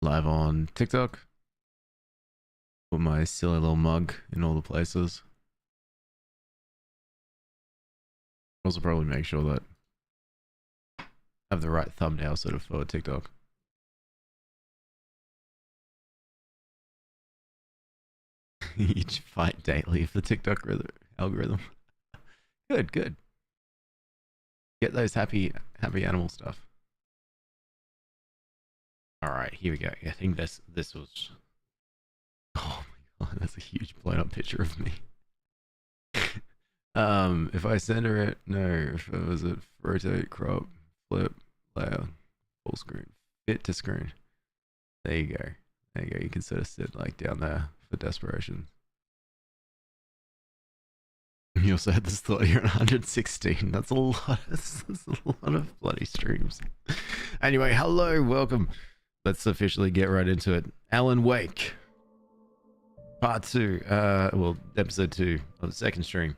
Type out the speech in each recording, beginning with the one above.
Live on TikTok. Put my silly little mug in all the places. Also probably make sure that I have the right thumbnail sort of for TikTok. Each fight daily for the TikTok algorithm. Good, good. Get those happy animal stuff. All right, here we go. I think this was. Oh my god, that's a huge blown up picture of me. If I center it, no. If it was a rotate, crop, flip, layer, full screen, fit to screen. There you go. There you go. You can sort of sit like down there for desperation. You also had this thought you're at 116. That's a lot. That's a lot of bloody streams. Anyway, hello, welcome. Let's officially get right into it. Alan Wake, part 2. Well, episode 2 of the second stream.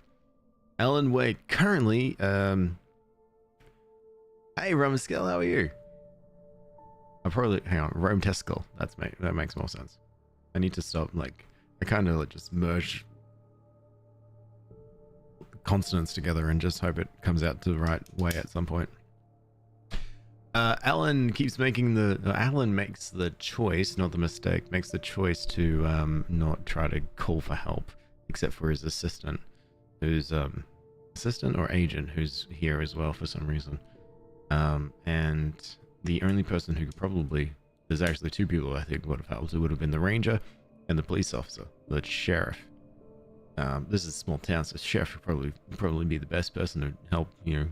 Alan Wake currently. Hey, Romaskel, how are you? I probably hang on. Rome Testicle. That makes more sense. I need to stop. Like, I kind of like just merge consonants together and just hope it comes out the right way at some point. Alan keeps making Alan makes the choice, not the mistake, makes the choice to not try to call for help, except for his assistant, who's assistant or agent, who's here as well for some reason. And the only person who could probably, there's actually two people I think would have helped. It would have been the ranger and the police officer, the sheriff. This is a small town, so sheriff would probably be the best person to help, you know,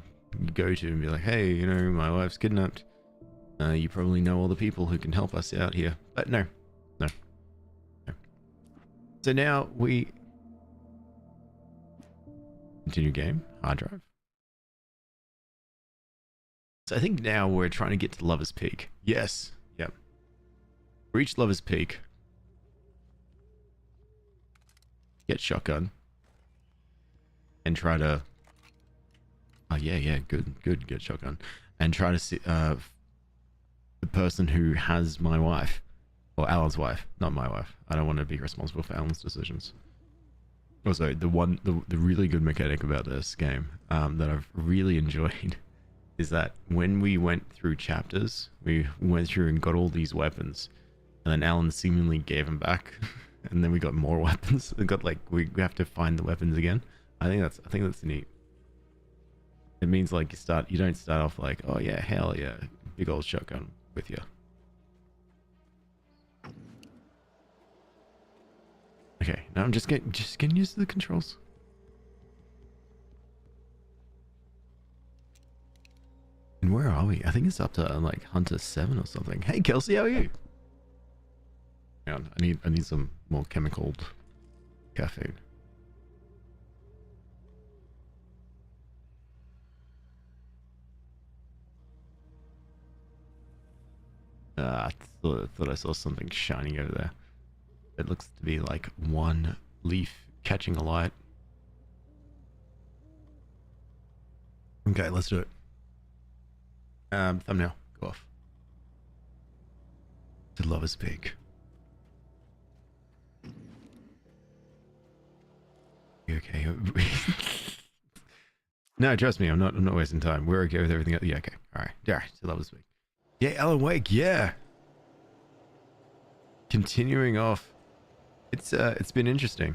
go to and be like, hey, you know, my wife's kidnapped. You probably know all the people who can help us out here. But no. So now we continue game, hard drive. So I think now we're trying to get to Lover's Peak. Yes. Yep. Reach Lover's Peak. Get shotgun. And try to... Oh, yeah, good, get shotgun. And try to see the person who has my wife. Or Alan's wife, not my wife. I don't want to be responsible for Alan's decisions. Also, the really good mechanic about this game that I've really enjoyed is that when we went through chapters, we went through and got all these weapons, and then Alan seemingly gave them back, and then we got more weapons. We got like we have to find the weapons again. I think that's neat. It means like you don't start off like, oh yeah, hell yeah, big old shotgun with you. Okay, now I'm just getting used to the controls. And where are we? I think it's up to like Hunter 7 or something. Hey Kelsey, how are you? Hang on, I need some more chemical caffeine. I thought I saw something shining over there. It looks to be like one leaf catching a light. Okay, let's do it. Thumbnail, go off. To Lover's Peak. You okay? No, trust me, I'm not wasting time. We're okay with everything else. Yeah, okay. Alright, to Lover's Peak. Yeah, Alan Wake, yeah. Continuing off. It's been interesting.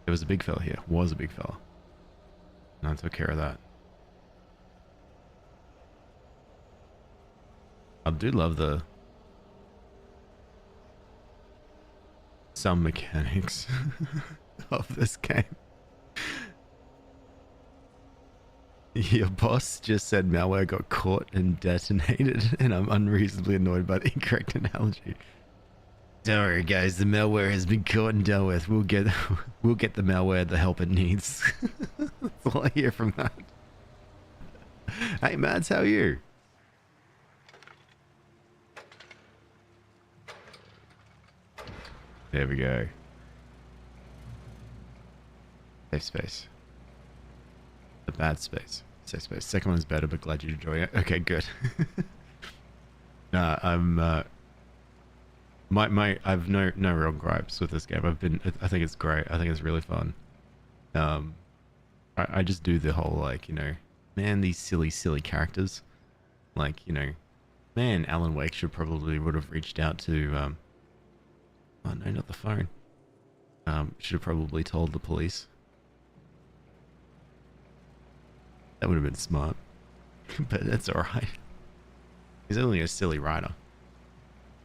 There was a big fella here. Was a big fella. And I took care of that. I do love some mechanics of this game. Your boss just said malware got caught and detonated, and I'm unreasonably annoyed by the incorrect analogy. Don't worry, guys. The malware has been caught and dealt with. We'll get the malware the help it needs. That's all I hear from that. Hey, Mads, how are you? There we go. Safe space. The bad space. Safe space. Second one's better, but glad you enjoy it. Okay, good. Nah, I'm I've no real gripes with this game. I think it's great. I think it's really fun. Um, I just do the whole like, man, these silly characters. Like, man, Alan Wake should probably would have reached out to oh no, not the phone. Should have probably told the police. That would have been smart. But that's alright. He's only a silly writer.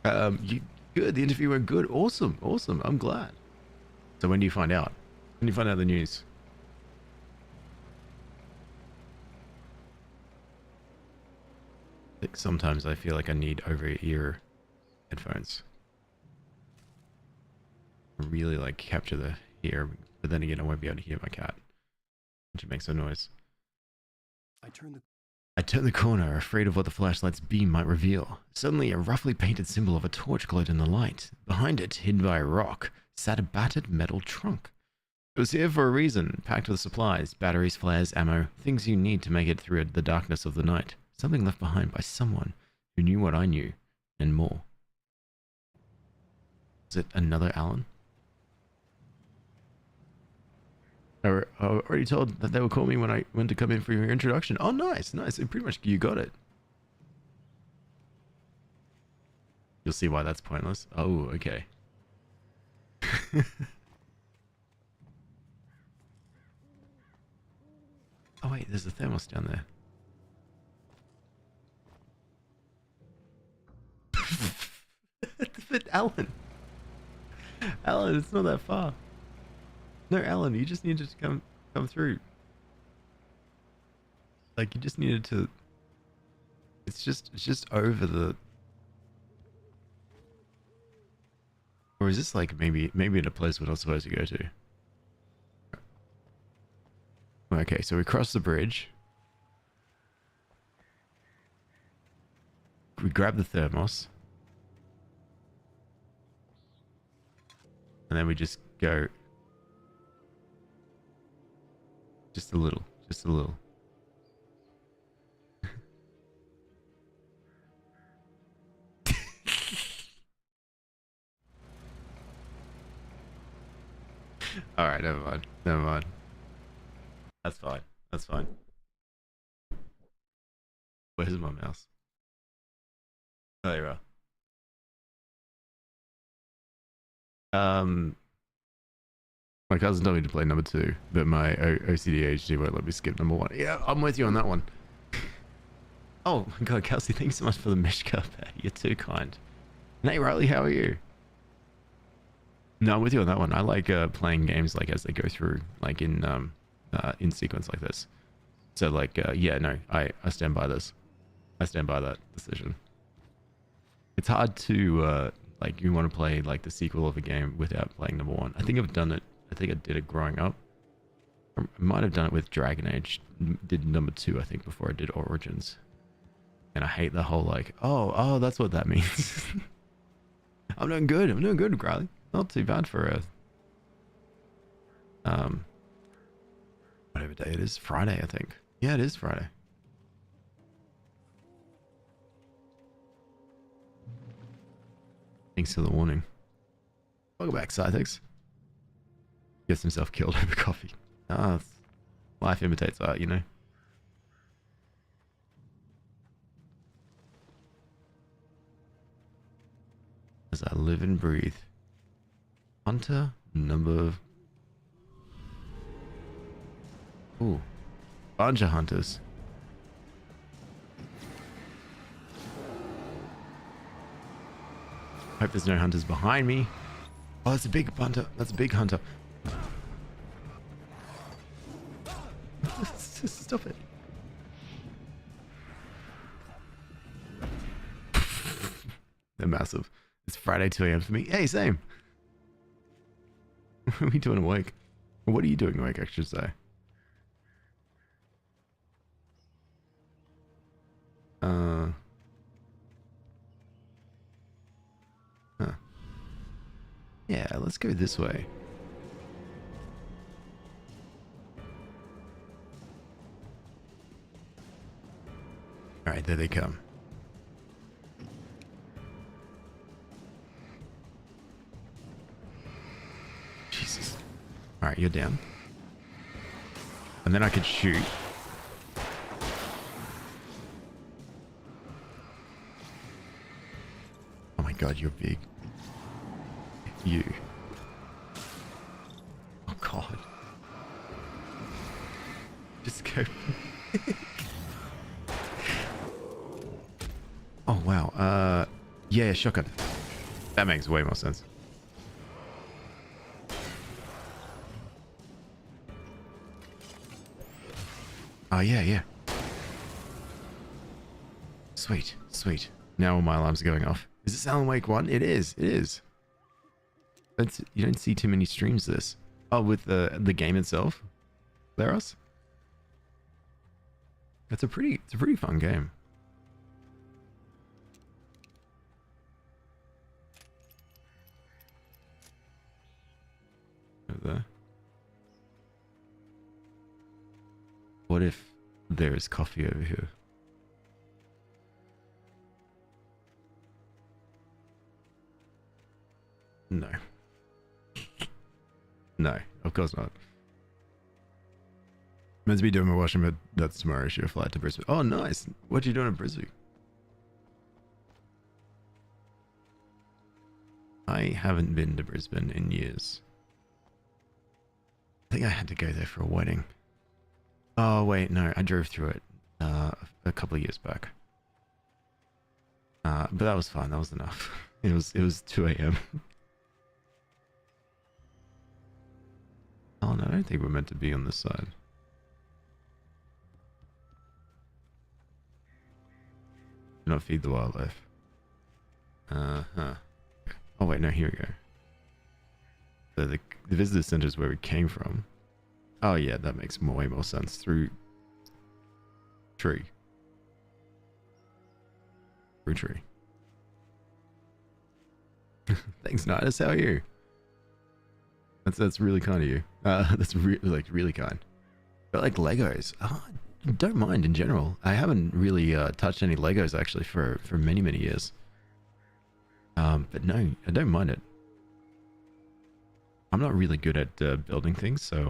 You good, the interview went good. Awesome. I'm glad. So when do you find out? When do you find out the news? Like sometimes I feel like I need over-ear headphones. I really like capture the ear, but then again I won't be able to hear my cat, which makes a noise. I turned the corner, afraid of what the flashlight's beam might reveal. Suddenly, a roughly painted symbol of a torch glowed in the light. Behind it, hidden by a rock, sat a battered metal trunk. It was here for a reason, packed with supplies, batteries, flares, ammo, things you need to make it through the darkness of the night. Something left behind by someone who knew what I knew, and more. Was it another Alan? I already told that they would call me when I went to come in for your introduction. Oh, nice. Pretty much you got it. You'll see why that's pointless. Oh, okay. Oh, wait, there's a thermos down there. But Alan, it's not that far. No, Alan, you just needed to come through. Like you just needed to. It's just over the. Or is this like maybe in a place we're not supposed to go to? Okay, so we cross the bridge. We grab the thermos. And then we just go. Just a little. Alright, never mind. That's fine. Where's my mouse? Oh, there you are. My cousin told me to play number 2, but my OCD HD won't let me skip number 1. Yeah, I'm with you on that one. Oh my god, Kelsey, thanks so much for the mesh carpet. You're too kind. And hey, Riley, how are you? No, I'm with you on that one. I like playing games like as they go through, like in sequence like this. So like, yeah, no, I stand by this. I stand by that decision. It's hard to like you want to play like the sequel of a game without playing number 1. I think I've done it. I think I did it growing up. I might have done it with Dragon Age. Did number 2, I think, before I did Origins. And I hate the whole like, oh, that's what that means. I'm doing good, Riley. Not too bad for a whatever day it is. Friday, I think. Yeah, it is Friday. Thanks for the warning. Welcome back, Cytex. Gets himself killed over coffee. Ah, life imitates art, you know. As I live and breathe. Hunter number. Ooh, bunch of hunters. Hope there's no hunters behind me. Oh, that's a big hunter. That's a big hunter. Stop it. They're massive. It's Friday 2 a.m. for me. Hey, same. What are we doing awake? What are you doing awake, I should say? Huh. Yeah, let's go this way. Alright, there they come. Alright, you're down. And then I could shoot. Oh my god, you're big. You. Oh god. Just go. Oh wow. Yeah, shotgun. That makes way more sense. Oh yeah, yeah. Sweet, sweet. Now all my alarms are going off. Is this Alan Wake 1? It is, it is. You don't see too many streams of this. Oh, with the game itself? Leros? It's a pretty fun game. Over there. What if there is coffee over here? No. No, of course not. Meant to be doing my washing, but that's tomorrow. Should fly to Brisbane. Oh, nice. What are you doing in Brisbane? I haven't been to Brisbane in years. I think I had to go there for a wedding. Oh, wait, no. I drove through it a couple of years back. But that was fine. That was enough. It was 2 a.m. Oh, no, I don't think we're meant to be on this side. Do not feed the wildlife. Uh-huh. Oh, wait, no, here we go. So the visitor center is where we came from. Oh, yeah, that makes way more sense. Through tree. Through tree. Thanks, Nidus. How are you? That's really kind of you. That's really kind. But like Legos, don't mind in general. I haven't really touched any Legos actually for many years. But no, I don't mind it. I'm not really good at building things, so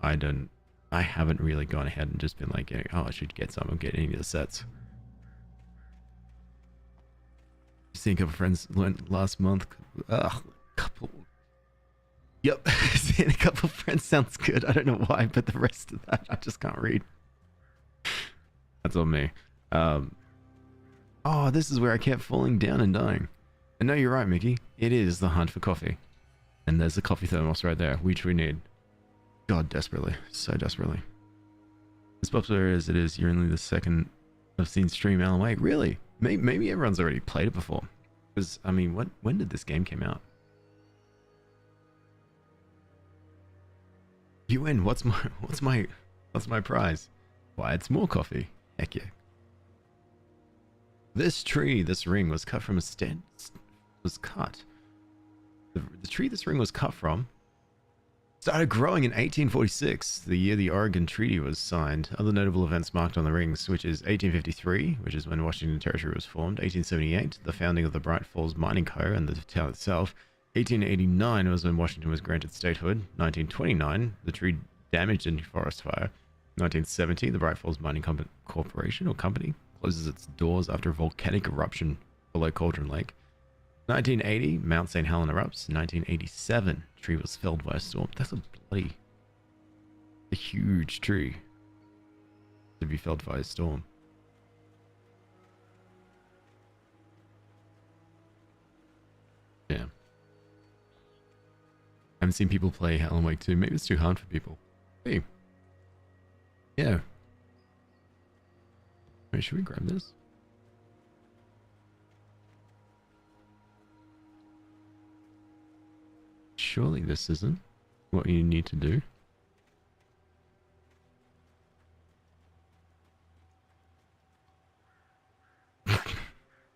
I haven't really gone ahead and just been like, oh, I should get some. I'm getting any of the sets. Seeing a couple friends last month. Couple. Yep, seeing a couple friends sounds good. I don't know why, but the rest of that I just can't read. That's on me. Oh, this is where I kept falling down and dying. And no, you're right, Mickey. It is the hunt for coffee. And there's the coffee thermos right there, which we need. God, desperately. So desperately. As popular as it is, you're only the second I've seen stream Alan Wake. Really? Maybe everyone's already played it before. Because, I mean, when did this game came out? You win. What's my prize? Why, it's more coffee. Heck yeah. This tree, this ring was cut from a stand. Was cut. The tree this ring was cut from started growing in 1846, the year the Oregon Treaty was signed. Other notable events marked on the rings, which is 1853, which is when Washington Territory was formed. 1878, the founding of the Bright Falls Mining Co. and the town itself. 1889 was when Washington was granted statehood. 1929, the tree damaged in a forest fire. 1970, the Bright Falls Mining Corporation or Company closes its doors after a volcanic eruption below Cauldron Lake. 1980, Mount St. Helens erupts. 1987, tree was felled by a storm. That's a huge tree to be felled by a storm. Yeah. I haven't seen people play Alan Wake 2. Maybe it's too hard for people. Hey. Yeah. Wait, should we grab this? Surely this isn't what you need to do.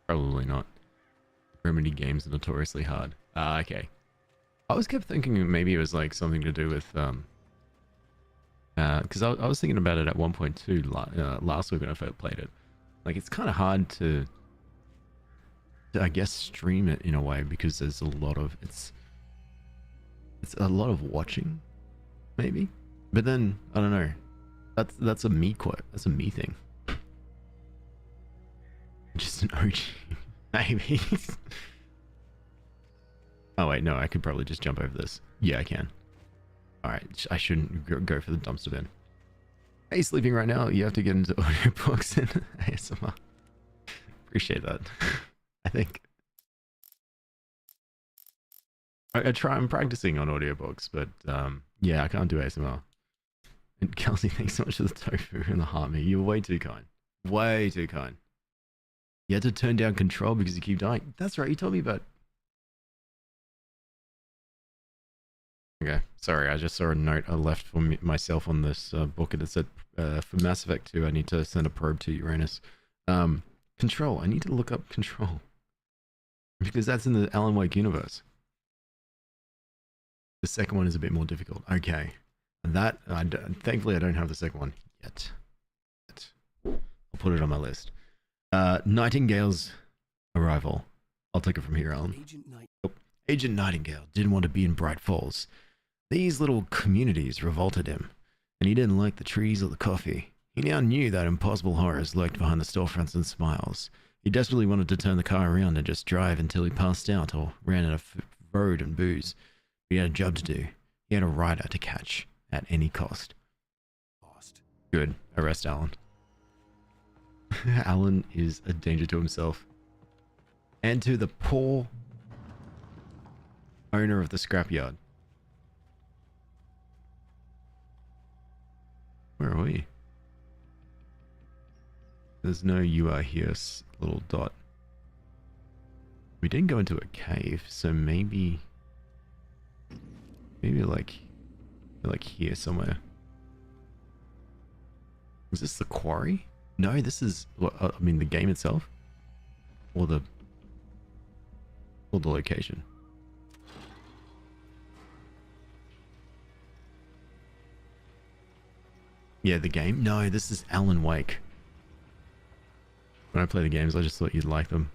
Probably not. Remedy games are notoriously hard. Okay. I always kept thinking maybe it was like something to do with because I was thinking about it at 1.2 last week when I first played it. Like it's kind of hard to I guess stream it in a way because there's a lot of it's a lot of watching maybe. But then I don't know. That's a me quote. That's a me thing. Just an OG, maybe. Oh wait, no, I could probably just jump over this. Yeah, I can. All right, I shouldn't go for the dumpster bin. Are you sleeping right now? You have to get into audiobooks and ASMR. Appreciate that. I think I try. I'm practicing on audiobooks, but yeah, I can't do ASMR. And Kelsey, thanks so much for the tofu and the heart meat. You're way too kind. Way too kind. You had to turn down control because you keep dying. That's right. You told me about. Okay, sorry. I just saw a note I left for myself on this book, and it said for Mass Effect 2, I need to send a probe to Uranus. Control. I need to look up Control because that's in the Alan Wake universe. The second one is a bit more difficult. Okay, and that thankfully I don't have the second one yet. I'll put it on my list. Nightingale's arrival. I'll take it from here, Alan. Agent Nightingale didn't want to be in Bright Falls. These little communities revolted him, and he didn't like the trees or the coffee. He now knew that impossible horrors lurked behind the storefronts and smiles. He desperately wanted to turn the car around and just drive until he passed out or ran out of road and booze. But he had a job to do. He had a rider to catch at any cost. Good. Arrest Alan. Alan is a danger to himself and to the poor owner of the scrapyard. Where are we? There's no "you are here" little dot. We didn't go into a cave, so maybe like here somewhere. Was this the quarry? No, this is, I mean, the game itself, or the location. Yeah, the game. No, this is Alan Wake. When I play the games, I just thought you'd like them.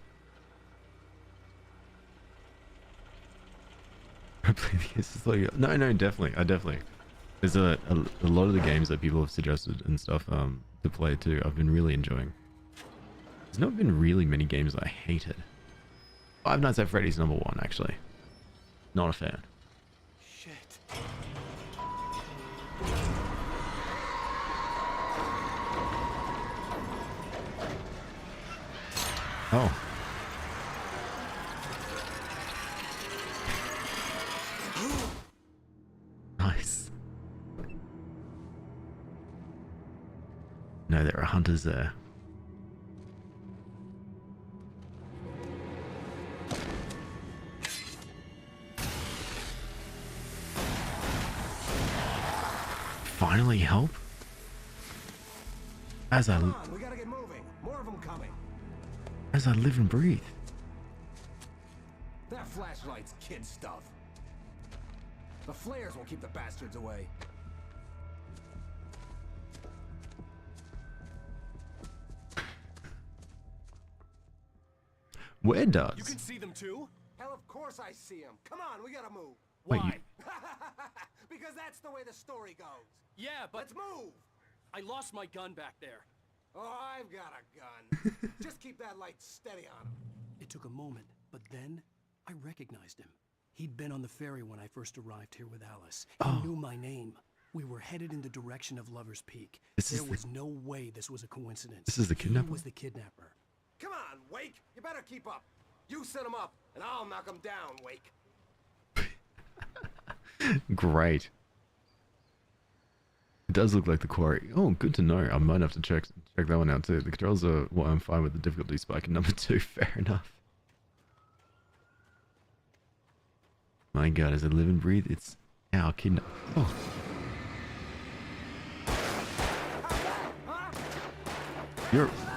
I play the games. No, definitely. There's a lot of the games that people have suggested and stuff to play too. I've been really enjoying. There's not been really many games that I hated. Five Nights at Freddy's #1 actually. Not a fan. Shit. Oh. Nice. No, there are hunters there. Finally help? As I We gotta get moving. More of them coming. As I live and breathe. That flashlight's kid stuff. The flares will keep the bastards away. Where does? You can see them too? Hell, of course I see them. Come on, we gotta move. Wait, Why? Because that's the way the story goes. Yeah, but Let's move. I lost my gun back there. Oh, I've got a gun. Just keep that light steady on him. It took a moment, but then I recognized him. He'd been on the ferry when I first arrived here with Alice. He knew my name. We were headed in the direction of Lover's Peak. There was no way this was a coincidence. This is the kidnapper? He was the kidnapper. Come on, Wake. You better keep up. You set him up, and I'll knock him down, Wake. Great. It does look like the quarry. Oh, good to know. I might have to check that one out too. The controls are what I'm fine with. The difficulty spike in #2. Fair enough. My God, as I live and breathe, it's our kidnap. Oh.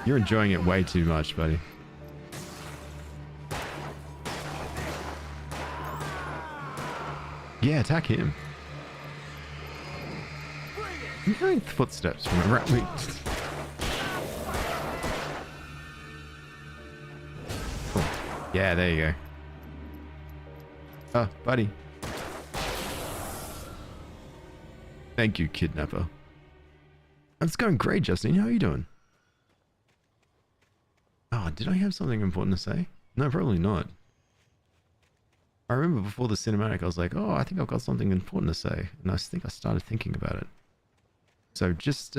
You're enjoying it way too much, buddy. Yeah, attack him. I'm hearing footsteps from around me. Oh. Yeah, there you go. Oh, buddy. Thank you, kidnapper. It's going great, Justine. How are you doing? Oh, did I have something important to say? No, probably not. I remember before the cinematic, I was like, oh, I think I've got something important to say. And I think I started thinking about it. So just,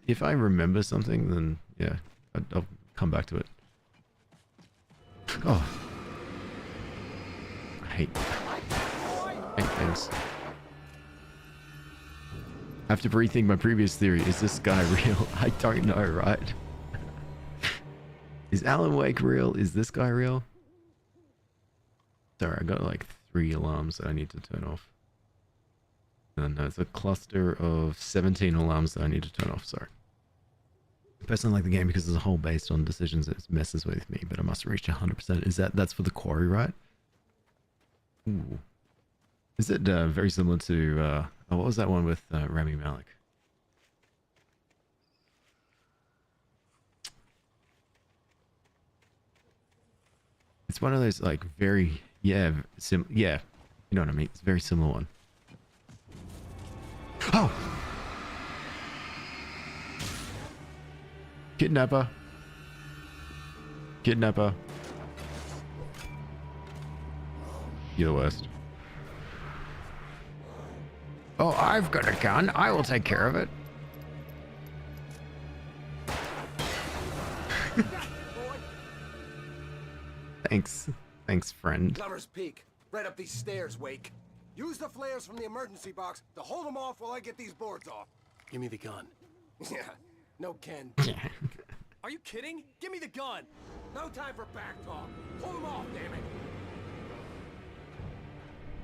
if I remember something, then yeah, I'll come back to it. Oh. I hate things. I have to rethink my previous theory. Is this guy real? I don't know, right? Is Alan Wake real? Is this guy real? Sorry, I got like 3 alarms that I need to turn off. No, it's a cluster of 17 alarms that I need to turn off, sorry. I personally like the game because as a whole based on decisions that messes with me, but I must reach 100%. Is that's for the quarry, right? Ooh. Is it very similar to, what was that one with Rami Malek? It's one of those like very, yeah, yeah, you know what I mean? It's a very similar one. Oh! Kidnapper. Kidnapper. You're the worst. Oh, I've got a gun. I will take care of it. Thanks. Thanks, friend. Lover's Peak. Right up these stairs, Wake. Use the flares from the emergency box to hold them off while I get these boards off. Give me the gun. Yeah, no Ken. Are you kidding? Give me the gun! No time for back talk. Hold them off, damn it.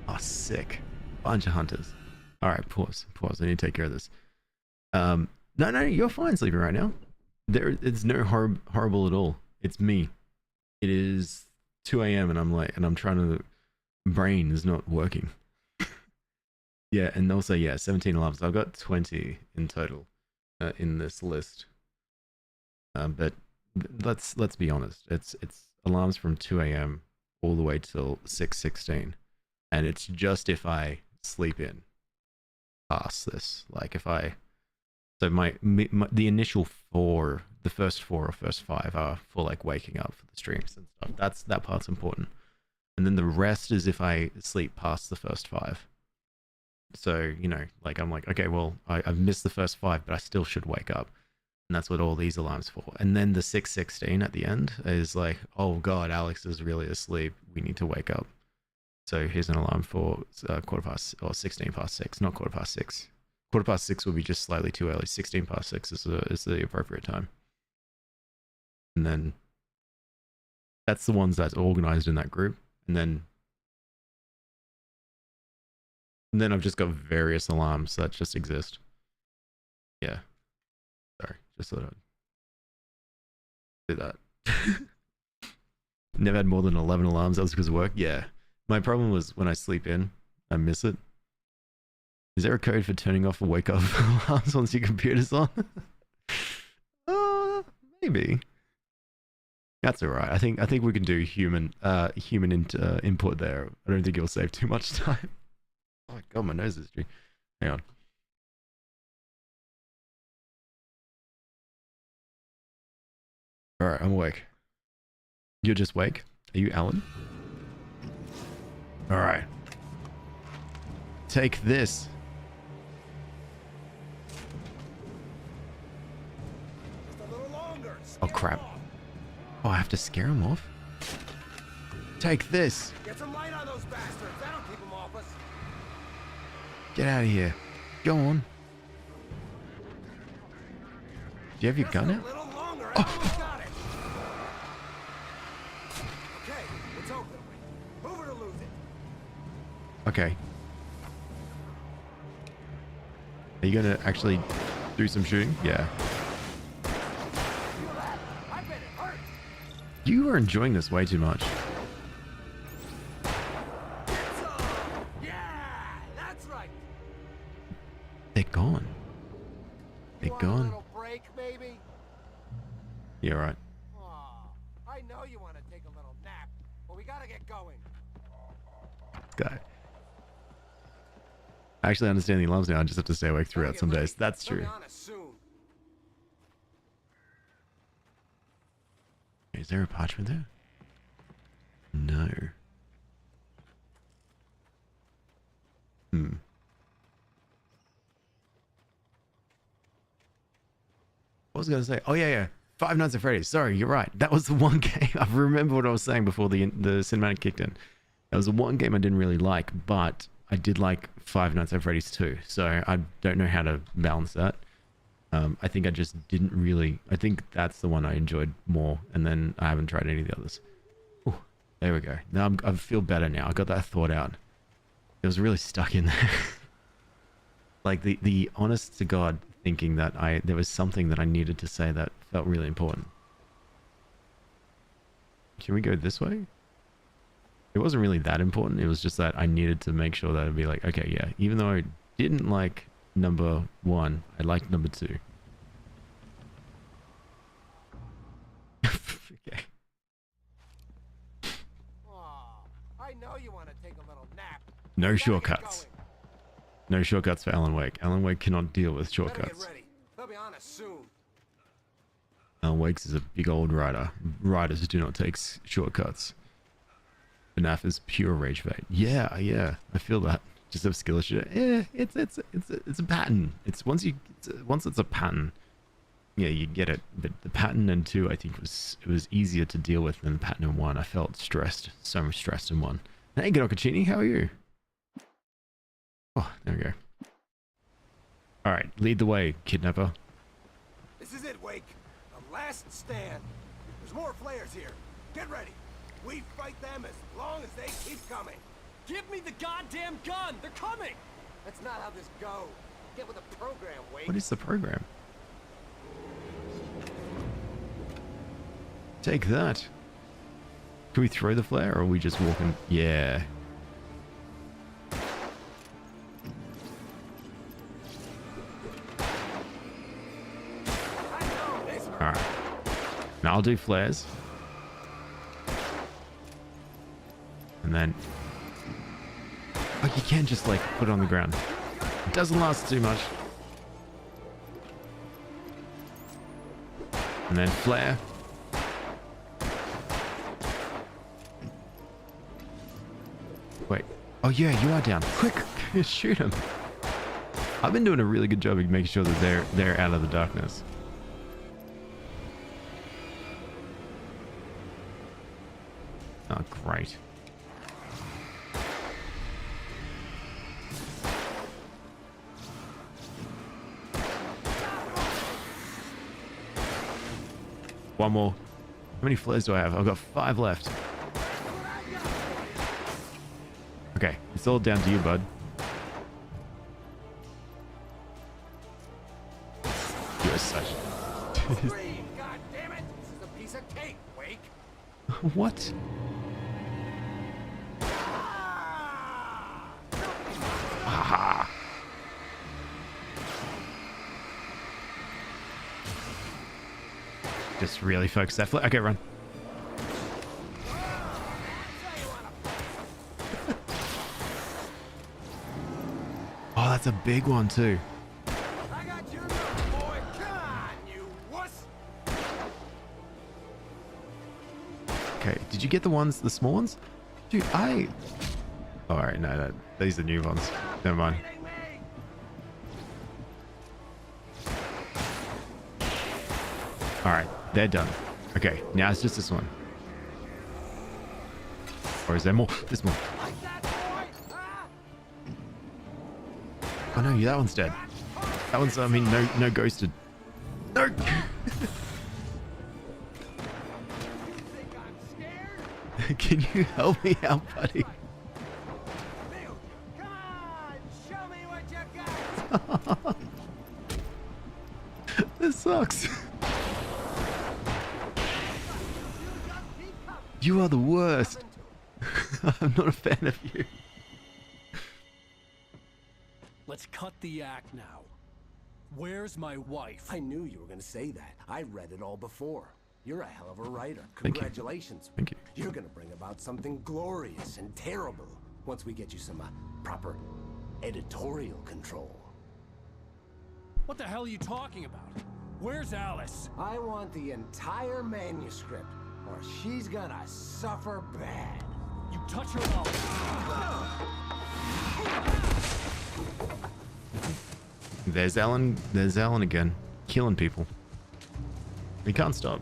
Oh, sick. Bunch of hunters. Alright, pause. Pause. I need to take care of this. No, you're fine sleeping right now. It's no horrible at all. It's me. It is 2 a.m. and I'm trying to... Brain is not working. Yeah, and also, yeah, 17 alarms. I've got 20 in total in this list. But let's be honest. It's alarms from 2 a.m. all the way till 6:16. And it's just if I sleep in past this. Like if I... So the initial 4, the first 4 or first 5 are for like waking up for the streams and stuff. That part's important. And then the rest is if I sleep past the first 5. So, you know, like I'm like, okay, well, I've missed the first 5, but I still should wake up. And that's what all these alarms for. And then the 6:16 at the end is like, oh God, Alex is really asleep. We need to wake up. So here's an alarm for 16 past 6, not 6:15. 6:15 would be just slightly too early. 16 past 6 is the appropriate time. And then that's the ones that's organized in that group. And then I've just got various alarms that just exist. Yeah. Sorry, just thought I'd do that. Never had more than 11 alarms. That was because of work. Yeah. My problem was when I sleep in, I miss it. Is there a code for turning off or wake up alarms once your computer's on? Maybe. That's alright. I think we can do human input there. I don't think it'll save too much time. Oh my God, my nose is itchy. Hang on. Alright, I'm awake. You're just awake? Are you Alan? Alright. Take this. Just a little longer. Oh crap. Oh, I have to scare him off? Take this. Get some light on those bastards. That'll keep them off us. Get out of here. Go on. Do you have your gun A out? little longer. I almost got it. Okay, it's open. Move it or lose it. Okay. Are you gonna actually do some shooting? Yeah. Feel that? I bet it hurt. You are enjoying this way too much. Get some. Yeah, that's right. They're gone. You They're want a gone. little break, maybe? Yeah, right. Aw, I know you want to take a little nap, but we gotta get going. This guy. I actually understand the alarms now. I just have to stay awake throughout some days. That's They'll be true. on us soon. Is there a parchment there? No. What was I going to say? Oh, yeah. Five Nights at Freddy's. Sorry, you're right. That was the one game. I remember what I was saying before the cinematic kicked in. That was the one game I didn't really like, but I did like Five Nights at Freddy's too. So I don't know how to balance that. I think I just didn't really... I think that's the one I enjoyed more, and then I haven't tried any of the others. Ooh, there we go. Now I feel better now. I got that thought out. It was really stuck in there. Like the honest to God thinking that there was something that I needed to say that felt really important. Can we go this way? It wasn't really that important. It was just that I needed to make sure that I'd be like, okay, yeah, even though I didn't like number 1, I liked number 2. Okay. Aw, I know you want to take a little nap. No Gotta get shortcuts. going. No shortcuts for Alan Wake. Alan Wake cannot deal with Better get shortcuts. ready. They'll be on us soon. Alan Wakes is a big old rider. Riders do not take shortcuts. FNAF is pure rage bait. Yeah, I feel that. Just have skill issue. Yeah, it's a pattern. Once it's a pattern, yeah, you get it. But the pattern in 2, I think it was easier to deal with than the pattern in 1. I felt stressed, so much stressed in 1. Hey, Gnocchini, how are you? Oh, there we go. All right, lead the way, kidnapper. This is it, Wake. The last stand. There's more flares here. Get ready. We fight them as long as they keep coming. Give me the goddamn gun! They're coming! That's not how this goes. Get with the program, Wake. What is the program? Take that. Can we throw the flare, or are we just walking? Yeah. Alright. Now I'll do flares. And then... Oh, you can just, like, put it on the ground. It doesn't last too much. And then flare. Wait. Oh, yeah, you are down. Quick! Shoot him. I've been doing a really good job of making sure that they're out of the darkness. Oh, great. One more. How many flares do I have? I've got 5 left. Okay, it's all down to you, bud. You're such... Scream, God damn it! This is a piece of cake, Wake. What? Aha! Just really focus that flare. Okay, run. Oh, that's a big one too. I got your number, boy. Come on, you wuss. Okay, did you get the small ones? Dude, Alright, no, these are new ones. Never mind. Alright, they're done. Okay, now it's just this one. Or is there more? There's more. Like that, boy. Ah! Oh no, that one's dead. That one's, I mean, no ghosted. No! You think I'm scared? Can you help me out, buddy? Bill, come on, show me what you got. This sucks. You are the worst. I'm not a fan of you. Let's cut the act now. Where's my wife? I knew you were going to say that. I read it all before. You're a hell of a writer. Thank you. Congratulations. Thank you. You're going to bring about something glorious and terrible once we get you some proper editorial control. What the hell are you talking about? Where's Alice? I want the entire manuscript, or she's gonna suffer bad. You touch her mouth. There's Alan. There's Alan again, killing people. He can't stop.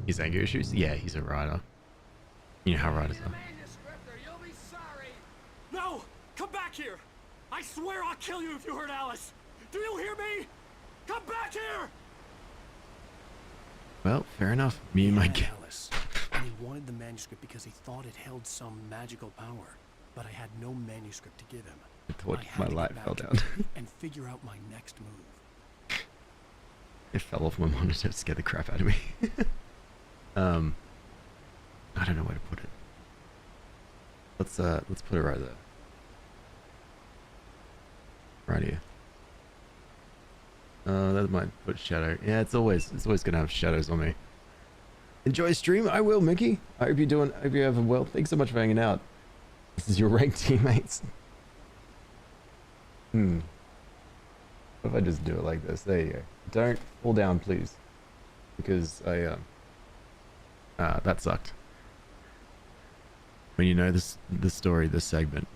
His anger issues? Yeah, he's a writer. You know how writers are. No! Come back here! I swear I'll kill you if you hurt Alice! Do you hear me? Come back here! Well, fair enough. Me and my Alice. And he wanted the manuscript because he thought it held some magical power. But I had no manuscript to give him. I thought I had my to get light back fell to down. him and figure out my next move. It fell off my monitor to scare the crap out of me. I don't know where to put it. Let's put it right there. Right here. That might put shadow. Yeah, it's always gonna have shadows on me. Enjoy stream? I will, Mickey. I hope you're having well. Thanks so much for hanging out. This is your ranked teammates. What if I just do it like this? There you go. Don't fall down, please. Because that sucked. When you know the story, this segment.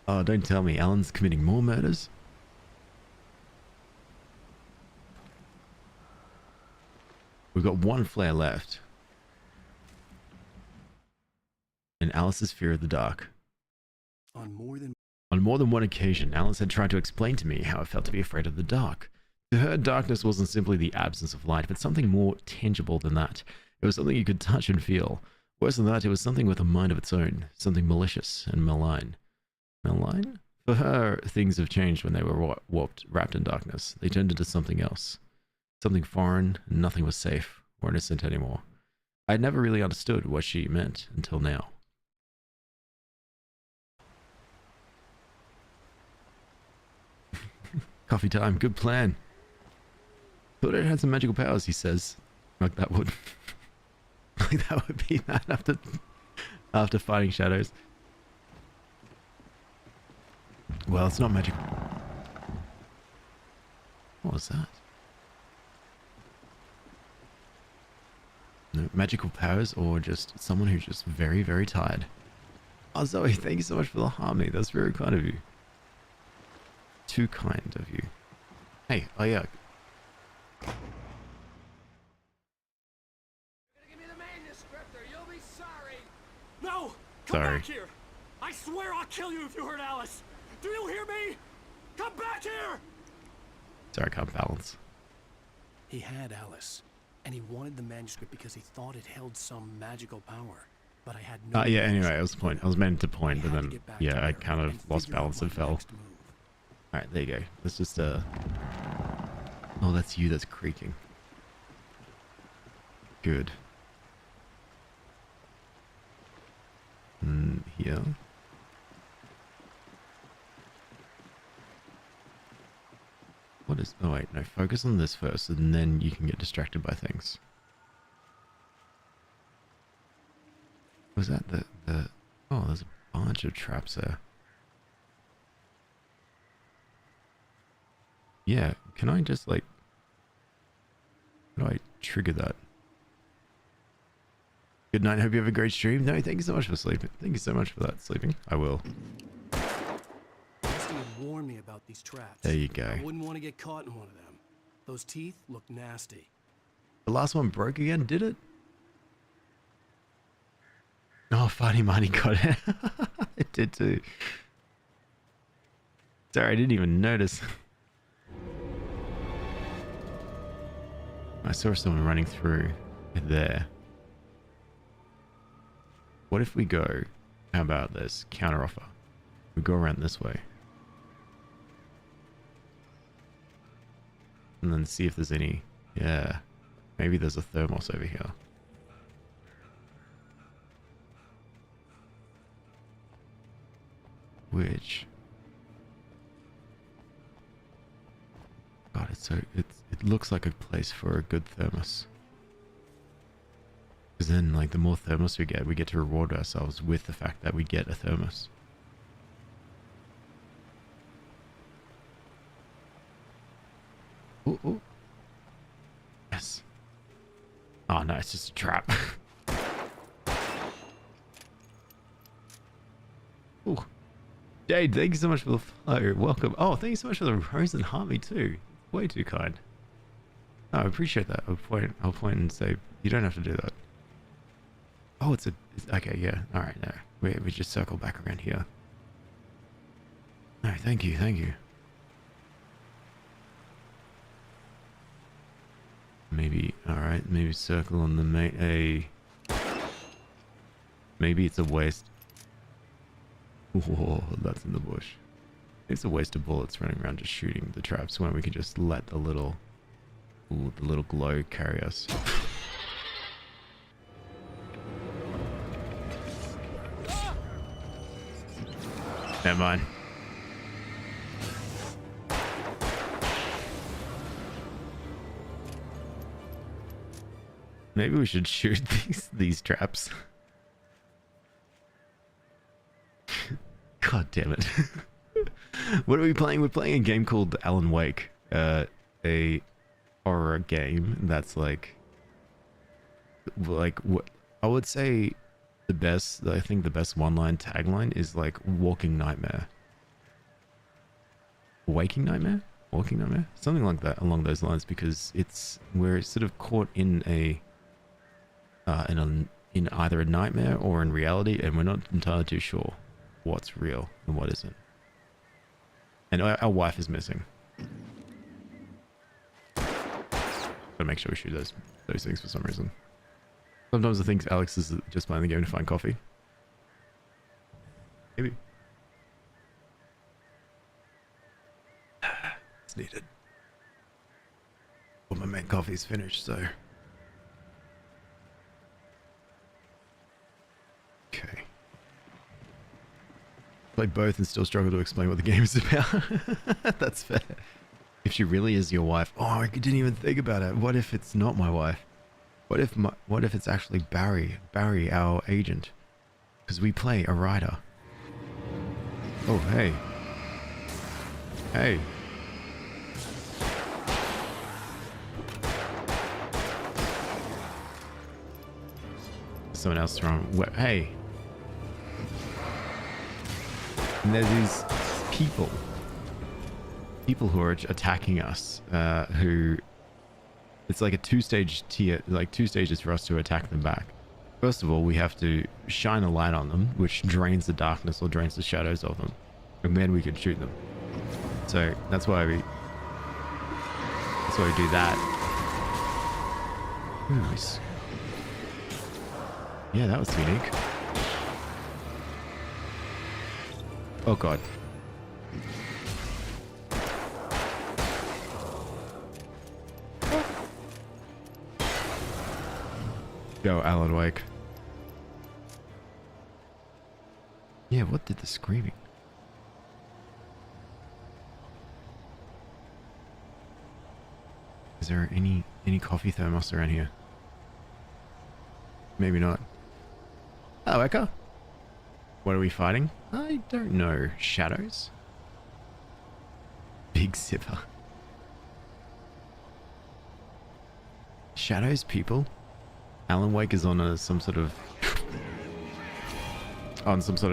Oh, don't tell me. Alan's committing more murders? We've got one flare left. And Alice's fear of the dark. On more than one occasion, Alice had tried to explain to me how it felt to be afraid of the dark. To her, darkness wasn't simply the absence of light, but something more tangible than that. It was something you could touch and feel. Worse than that, it was something with a mind of its own, something malicious and malign. Malign? For her, things have changed when they were wrapped in darkness. They turned into something else. Something foreign, and nothing was safe or innocent anymore. I had never really understood what she meant until now. Coffee time, good plan. Thought it had some magical powers, he says. Like that would... like that would be that after fighting shadows. Well, it's not magic. What was that? No, magical powers or just someone who's just very, very tired. Oh, Zoe, thank you so much for the harmony. That's very kind of you. Too kind of you. Hey, oh yeah. No! Come Sorry. back here! I swear I'll kill you if you hurt Alice! Do you hear me? Come back here! Sorry, I can't balance. He had Alice, and he wanted the manuscript because he thought it held some magical power. But I had no... Yeah, anyway, it was the point. I was meant to point, I but had to then, get back yeah, to I her kind of and lost figure out balance my and fell. next move. Alright, there you go. Let's just, Oh, that's you that's creaking. Good. Here. What is... Oh, wait, no. Focus on this first, and then you can get distracted by things. Was that the... Oh, there's a bunch of traps there. Yeah, can I just, like... How do I trigger that? Good night, hope you have a great stream. No, thank you so much for sleeping. Thank you so much for that, sleeping. I will. Rusty had warned me about these traps. There you go. I wouldn't want to get caught in one of them. Those teeth look nasty. The last one broke again, did it? Oh, Fighty Mighty got it. It did too. Sorry, I didn't even notice. I saw someone running through there. What if we go... How about this? Counter offer. We go around this way. And then see if there's any... Yeah. Maybe there's a thermos over here. Which... God, it's So it looks like a place for a good thermos. Because then, like, the more thermos we get to reward ourselves with the fact that we get a thermos. Ooh, ooh. Yes. Oh no, it's just a trap. Ooh. Jade, thank you so much for the follow. Welcome. Oh, thank you so much for the rose and heart me too. Way too kind. Oh, I appreciate that. I'll point and say you don't have to do that. Oh, it's okay, yeah. All right, no. We just circle back around here. No, thank you, thank you. Maybe, all right, maybe circle on the main. Maybe it's a waste. Whoa, that's in the bush. It's a waste of bullets running around just shooting the traps when we can just let the little glow carry us. Never mind. Maybe we should shoot these traps. God damn it. What are we playing? We're playing a game called Alan Wake. A horror game that's like what I would say I think the best one-line tagline is like walking nightmare. Waking nightmare? Walking nightmare? Something like that along those lines, because we're sort of caught in in either a nightmare or in reality, and we're not entirely too sure what's real and what isn't. And our wife is missing. Gotta make sure we shoot those things for some reason. Sometimes I think Alex is just playing the game to find coffee. Maybe. It's needed. Well, my main coffee's finished, so. Okay. Play both and still struggle to explain what the game is about. That's fair. If she really is your wife. Oh, I didn't even think about it. What if it's not my wife? What if it's actually Barry, our agent? Because we play a writer. Oh, hey. Hey. Someone else throwing. Hey. And there's these people who are attacking us, who it's like a two-stage tier, like 2 stages for us to attack them back. First of all, we have to shine a light on them, which drains the darkness or drains the shadows of them, and then we can shoot them. So that's why we do that. Nice. Yeah, that was unique. Oh god. Go, Alan Wake. Yeah, what did the screaming? Is there any coffee thermos around here? Maybe not. Hello, Echo. What are we fighting? I don't know. Shadows? Big zipper. Shadows, people? Alan Wake is on some sort of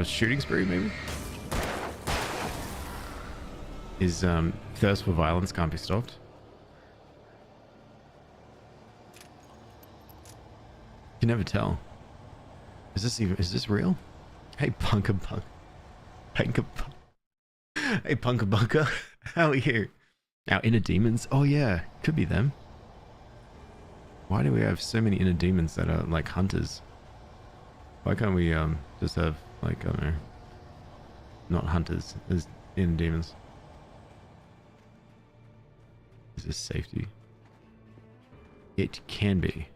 shooting spree, maybe? His thirst for violence can't be stopped. You can never tell. Is this real? Hey, Punka Punk. Hey, Punka Bunker. How are you? Our inner demons? Oh yeah, could be them. Why do we have so many inner demons that are like hunters? Why can't we just have like, I don't know, not hunters as inner demons? Is this safety? It can be.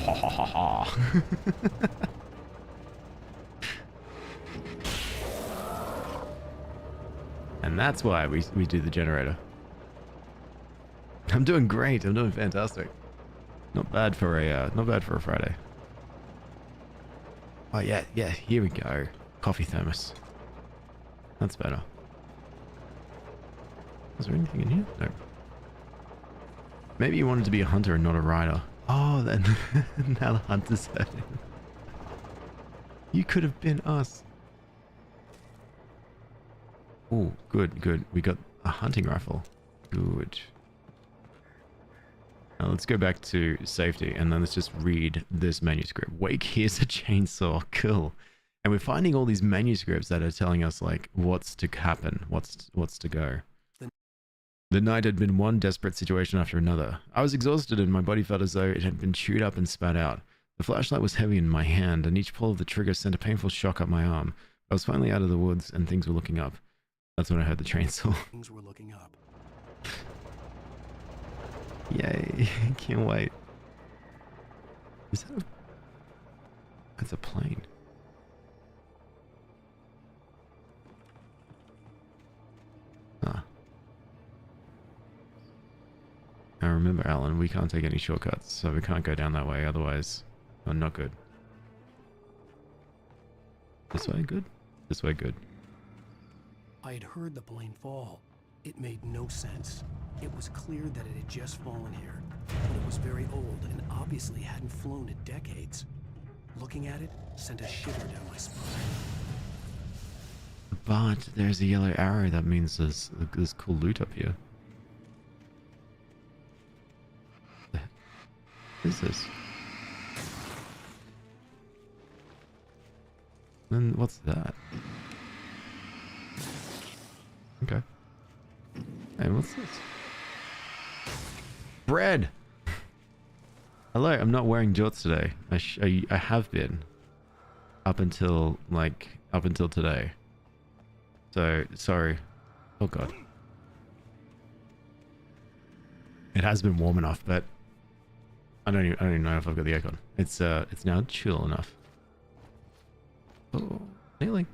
Ha ha ha ha. And that's why we do the generator. I'm doing great. I'm doing fantastic. Not bad for a Friday. Oh yeah, yeah, here we go. Coffee thermos. That's better. Is there anything in here? No. Maybe you wanted to be a hunter and not a rider. Oh, then now the hunter's hurting. You could have been us. Oh, good, good. We got a hunting rifle. Good. Now let's go back to safety and then let's just read this manuscript. Wake, here's a chainsaw. Cool. And we're finding all these manuscripts that are telling us like what's to happen, what's to go. The night had been one desperate situation after another. I was exhausted and my body felt as though it had been chewed up and spat out. The flashlight was heavy in my hand and each pull of the trigger sent a painful shock up my arm. I was finally out of the woods and things were looking up. That's when I heard the chainsaw. Things were looking up. Yay, can't wait. Is that a... That's a plane. Huh. Now remember, Alan, we can't take any shortcuts, so we can't go down that way, otherwise we're not good. This way, good? This way, good. I had heard the plane fall. It made no sense. It was clear that it had just fallen here, but it was very old and obviously hadn't flown in decades. Looking at it sent a shiver down my spine. But there's a yellow arrow, that means there's cool loot up here. What is this? Then what's that? Okay. Hey, what's this? Bread! Hello, I'm not wearing jorts today. I have been. Up until today. So, sorry. Oh god. It has been warm enough, but I don't even know if I've got the aircon. It's now chill enough. Oh, nearly.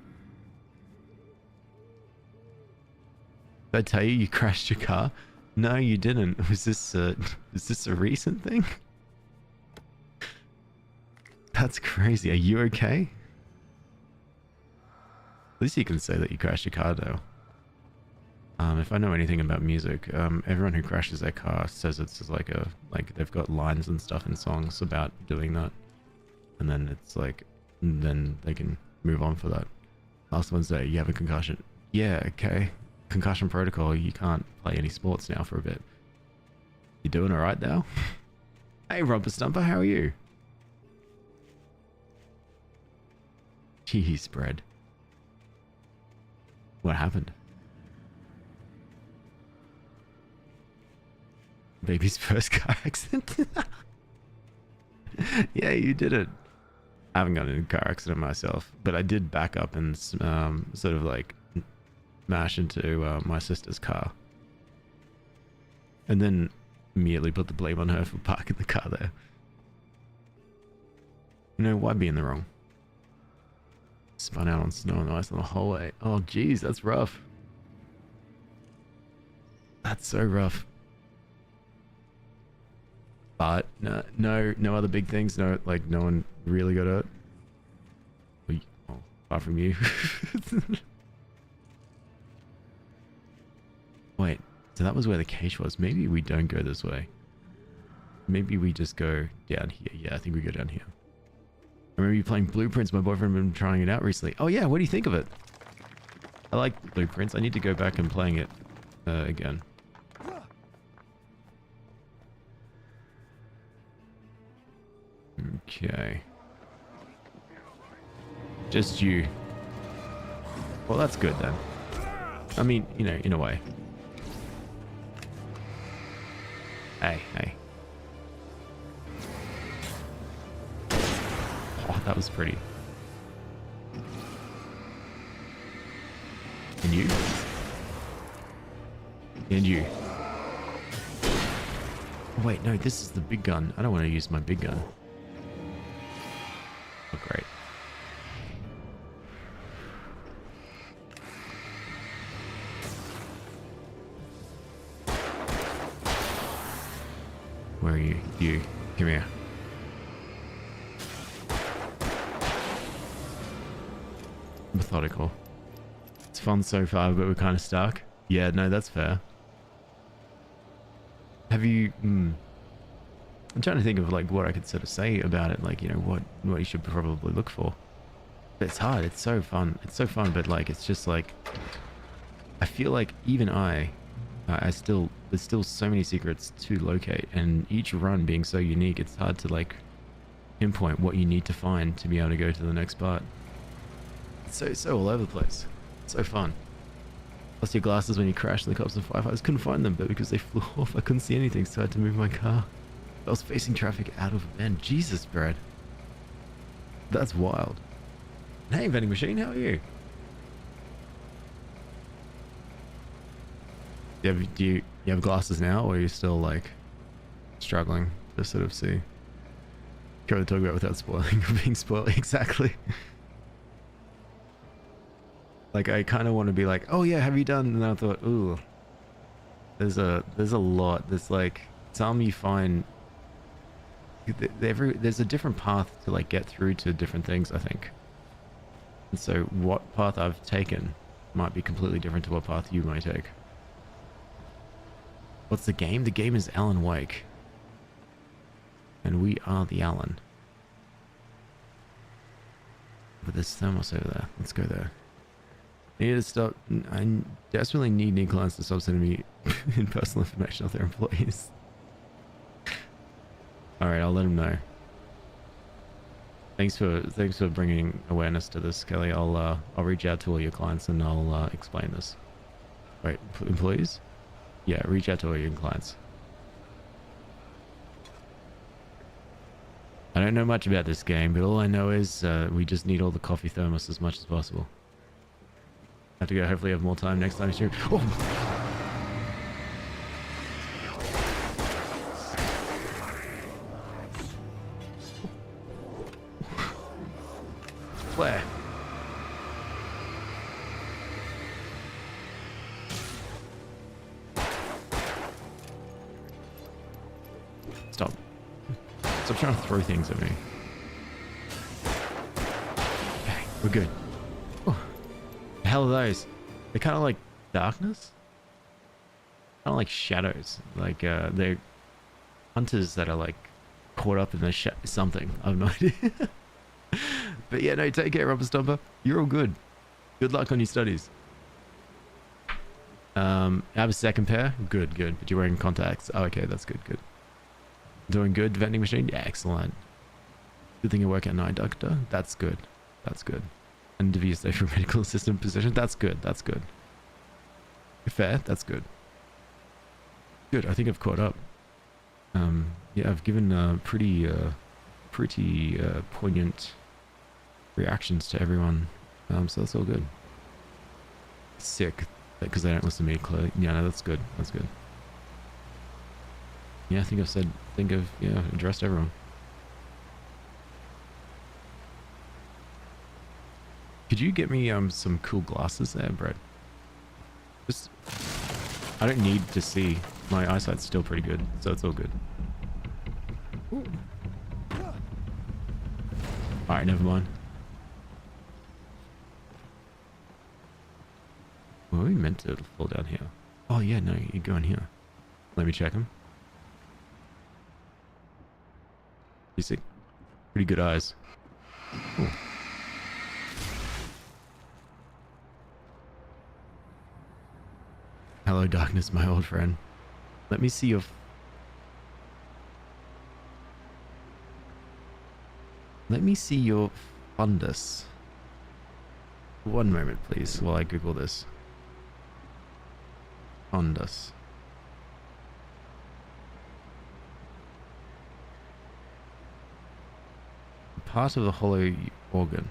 Did I tell you you crashed your car? No, you didn't. Was this is this a recent thing? That's crazy. Are you okay? At least you can say that you crashed your car, though. If I know anything about music, everyone who crashes their car says it's just like they've got lines and stuff in songs about doing that, and then it's like, then they can move on for that. Last Wednesday, you have a concussion. Yeah, okay. Concussion protocol. You can't play any sports now for a bit. You doing all right now? Hey, Romper Stumper, how are you? Jeez, Bread. What happened? Baby's first car accident? Yeah, you did it. I haven't gotten in a car accident myself, but I did back up and sort of like smash into my sister's car. And then immediately put the blame on her for parking the car there. You know, why be in the wrong? Spun out on snow and ice on the hallway. Oh, geez, that's rough. That's so rough. But no other big things. No, like no one really got hurt. Well, apart from you. Wait, so that was where the cache was. Maybe we don't go this way. Maybe we just go down here. Yeah, I think we go down here. I remember you playing Blueprints. My boyfriend been trying it out recently. Oh yeah, what do you think of it? I like Blueprints. I need to go back and playing it again. Okay. Just you. Well, that's good then. I mean, you know, in a way. Hey, hey. Oh, that was pretty. And you? And you. Wait, no, this is the big gun. I don't want to use my big gun. Oh, great. You, come here. Methodical. It's fun so far, but we're kind of stuck. Yeah, no, that's fair. Have you... I'm trying to think of like what I could sort of say about it, like, you know, what you should probably look for. But it's hard. It's so fun. It's so fun, but like, it's just like, I feel like even I still, there's still so many secrets to locate, and each run being so unique, it's hard to like pinpoint what you need to find to be able to go to the next part. It's so all over the place. It's so fun. Lost your glasses when you crashed and the cops and firefighters couldn't find them, but because they flew off, I couldn't see anything, so I had to move my car. I was facing traffic out of a bend. Jesus, Brad. That's wild. Hey, vending machine, how are you? Do you have glasses now, or are you still like struggling to sort of see? Care to talk about without spoiling or being spoiled? Exactly. Like, I kind of want to be like, oh yeah, have you done? And I thought, ooh, there's a lot. There's like some you find. There's a different path to like get through to different things, I think. And so what path I've taken might be completely different to what path you might take. What's the game? The game is Alan Wake. And we are the Alan. But there's thermos over there. Let's go there. I need to stop. I desperately need new clients to stop sending me in personal information of their employees. Alright, I'll let them know. Thanks for bringing awareness to this, Kelly. I'll reach out to all your clients and I'll explain this. Wait, employees? Yeah, reach out to all your clients. I don't know much about this game, but all I know is we just need all the coffee thermos as much as possible. Have to go. Hopefully, have more time next time you stream. Oh! Where? Stop. Stop trying to throw things at me. Okay, we're good. Oh. The hell are those? They're kind of like darkness? Kind of like shadows. Like, they're hunters that are like caught up in the something. I have no idea. But yeah, no, take care, Rubber Stomper. You're all good. Good luck on your studies. I have a second pair. Good, good. But you're wearing contacts. Oh, okay, that's good, good. Doing good, vending machine? Yeah, excellent. Good thing you work at night, doctor. That's good. That's good. And to be a safer medical assistant position? That's good, that's good. Fair, that's good. Good, I think I've caught up. Yeah, I've given pretty poignant reactions to everyone, so that's all good. Sick because they don't listen to me clearly. Yeah, no, that's good, that's good. Yeah, I think I've addressed everyone. Could you get me some cool glasses there, Brett? Just, I don't need to see. My eyesight's still pretty good, so it's all good. Alright, never mind. Were we meant to fall down here? Oh yeah, no, you go in here. Let me check him. You see? Pretty good eyes. Ooh. Hello, darkness, my old friend. Let me see your... Let me see your fundus. One moment, please, while I Google this. Fundus. Part of the hollow organ.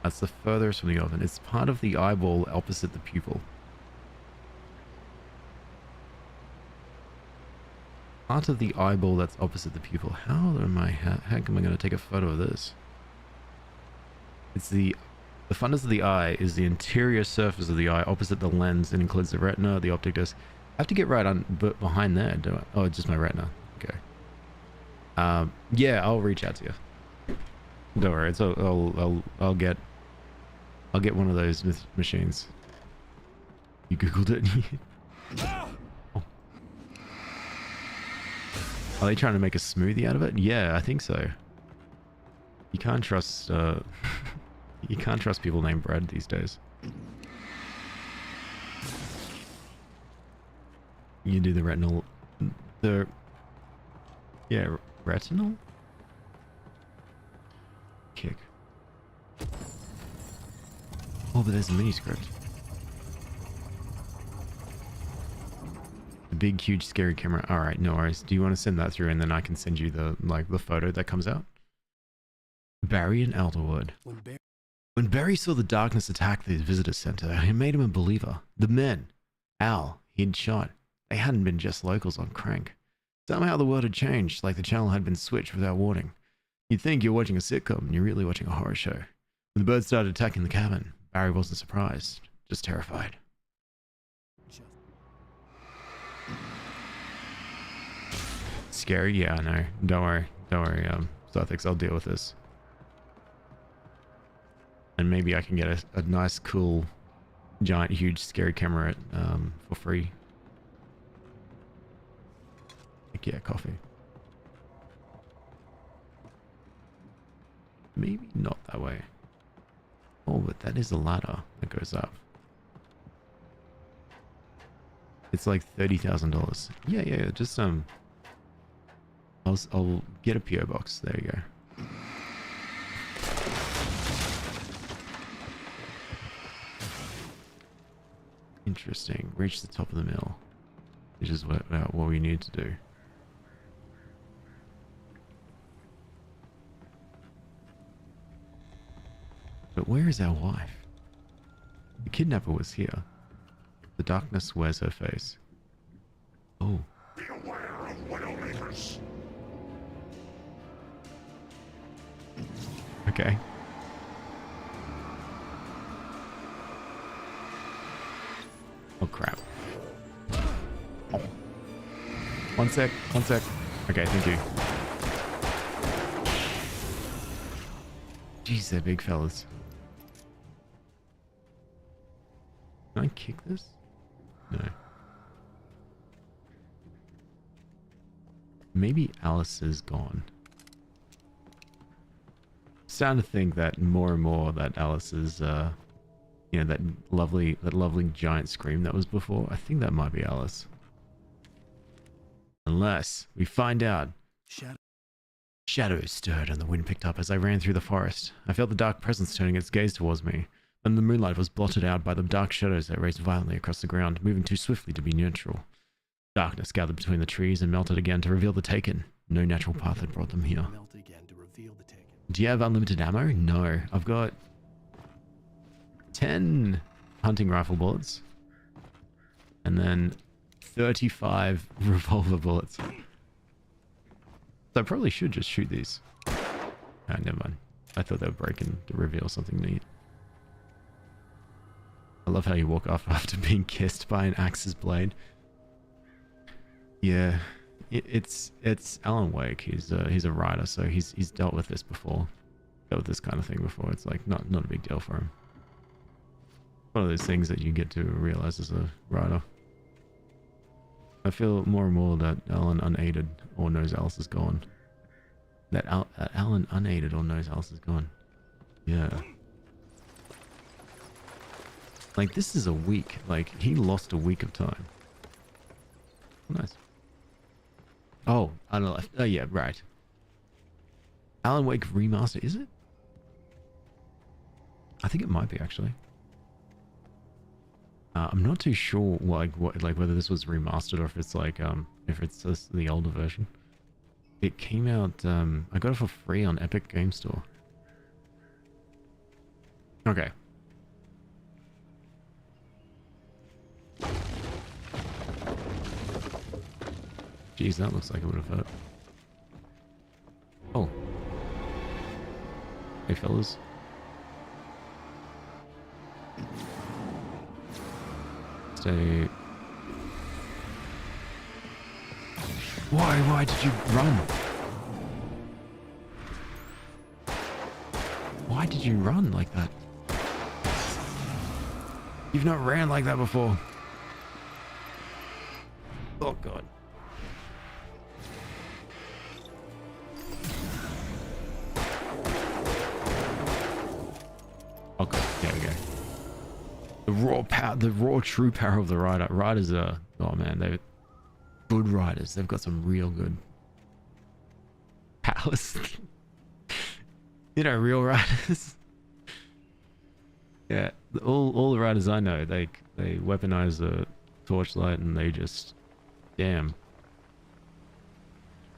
That's the furthest from the organ. It's part of the eyeball opposite the pupil. Part of the eyeball that's opposite the pupil. How am I going to take a photo of this? It's the fundus of the eye is the interior surface of the eye opposite the lens and includes the retina, the optic disc. I have to get right on behind there, do I? Oh, just my retina. Okay. Yeah, I'll reach out to you. Don't worry. I'll get one of those machines. You googled it. Oh. Are they trying to make a smoothie out of it? Yeah, I think so. You can't trust you can't trust people named Brad these days. You do the retinol, retinol kick. Oh, but there's a mini script. The big, huge, scary camera. All right, no worries. Do you want to send that through, and then I can send you the photo that comes out? Barry and Alderwood. When Barry saw the darkness attack the visitor center, it made him a believer. The men, Al, he'd shot. They hadn't been just locals on crank. Somehow the world had changed, like the channel had been switched without warning. You'd think you're watching a sitcom, and you're really watching a horror show. When the birds started attacking the cabin, Barry wasn't surprised, just terrified. Scary? Yeah, I know. Don't worry, Sothics, I'll deal with this. And maybe I can get a nice, cool, giant, huge, scary camera for free. Heck yeah, coffee. Maybe not that way. Oh, but that is a ladder that goes up. It's like $30,000. Yeah. Just I'll get a PO box. There you go. Interesting. Reach the top of the mill, which is what we need to do. But where is our wife? The kidnapper was here. The darkness wears her face. Oh. Beware of Widowmakers. Okay. Oh crap. Oh. One sec. Okay, thank you. Jeez, they're big fellas. Can I kick this? No. Maybe Alice is gone. I'm starting to think that more and more that Alice is, you know, that lovely giant scream that was before. I think that might be Alice. Unless we find out. Shadows stirred and the wind picked up as I ran through the forest. I felt the dark presence turning its gaze towards me. And the moonlight was blotted out by the dark shadows that raced violently across the ground, moving too swiftly to be neutral. Darkness gathered between the trees and melted again to reveal the Taken. No natural path had brought them here. Do you have unlimited ammo? No. I've got 10 hunting rifle bullets. And then 35 revolver bullets. So I probably should just shoot these. Ah, never mind. I thought they were breaking to reveal something neat. I love how you walk off after being kissed by an axe's blade. Yeah, it's Alan Wake. He's a writer, so he's dealt with this before. Dealt with this kind of thing before. It's like not a big deal for him. One of those things that you get to realize as a writer. I feel more and more that Alan unaided or knows Alice is gone. That Alan unaided or knows Alice is gone. Yeah. Like, this is a week. Like, he lost a week of time. Nice. Oh, on the left. Oh, yeah, right. Alan Wake remaster, is it? I think it might be, actually. I'm not too sure, whether this was remastered or if it's like, if it's just the older version. It came out, I got it for free on Epic Game Store. Okay. Jeez, that looks like it would have hurt. Oh. Hey, fellas. Stay. Why did you run? Why did you run like that? You've not ran like that before. Oh god. Okay, there we go. The raw power, the raw true power of the rider. Riders are, oh man, they're good riders. They've got some real good powers. You know, real riders. Yeah, all the riders I know, they weaponize the torchlight and they just, damn.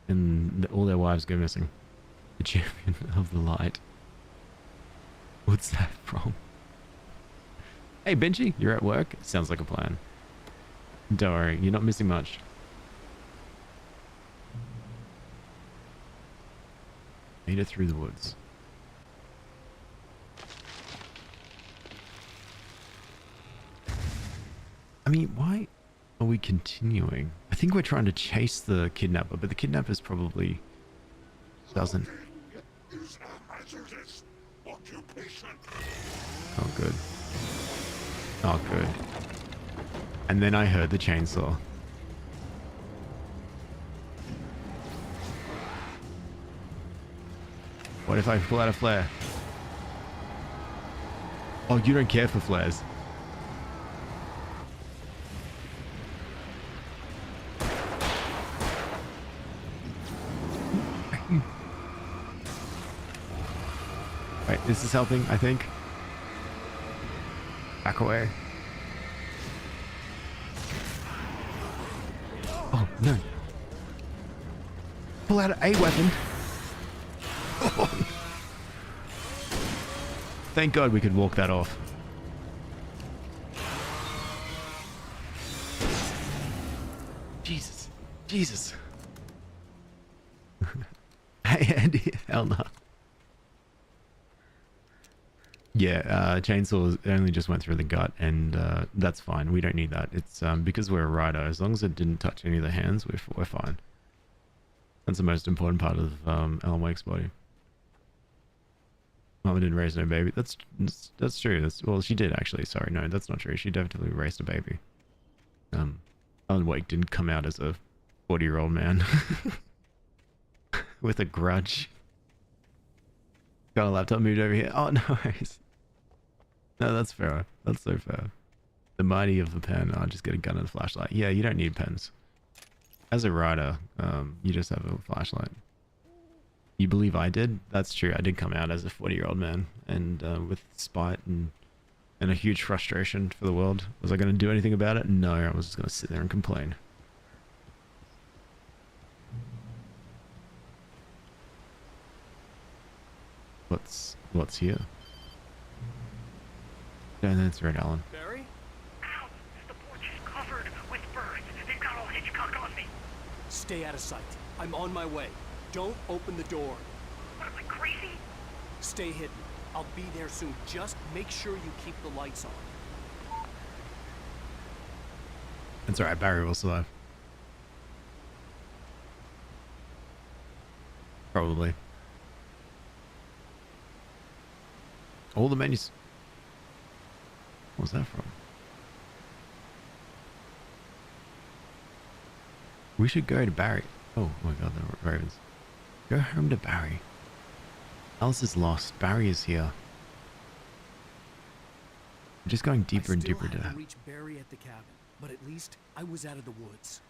And all their wives go missing. The champion of the light. What's that from? Hey Benji, you're at work? Sounds like a plan. Don't worry, you're not missing much. Made it through the woods. I mean, why are we continuing? I think we're trying to chase the kidnapper, but the kidnapper's probably doesn't. Is a hazardous occupation. Oh, good. Oh, good. And then I heard the chainsaw. What if I pull out a flare? Oh, you don't care for flares. Right, this is helping, I think. Back away. Oh, no. Pull out a weapon. Oh. Thank God we could walk that off. Jesus. Jesus. Hey, Andy. Hell no. Yeah, chainsaw only just went through the gut, and that's fine. We don't need that. It's because we're a rider. As long as it didn't touch any of the hands, we're fine. That's the most important part of Alan Wake's body. Mama didn't raise no baby. That's true. Well, she did actually. Sorry, no, that's not true. She definitely raised a baby. Alan Wake didn't come out as a 40-year-old man with a grudge. Got a laptop moved over here. Oh, no worries. No, that's fair. That's so fair. The mighty of the pen. I'll just get a gun and a flashlight. Yeah, you don't need pens. As a rider, you just have a flashlight. You believe I did? That's true. I did come out as a 40-year-old man, and with spite and a huge frustration for the world. Was I going to do anything about it? No, I was just going to sit there and complain. What's here? Yeah, that's right, Alan. Barry? Ow! The porch is covered with birds. They've got all Hitchcock on me. Stay out of sight. I'm on my way. Don't open the door. What am I, crazy? Stay hidden. I'll be there soon. Just make sure you keep the lights on. It's alright, Barry will survive. Probably. All the menus. What was that from? We should go to Barry. Oh my god, the ravens. Go home to Barry. Alice is lost. Barry is here. We're just going deeper and deeper into I that. still had to reach Barry at the cabin, but at least I was out of the woods.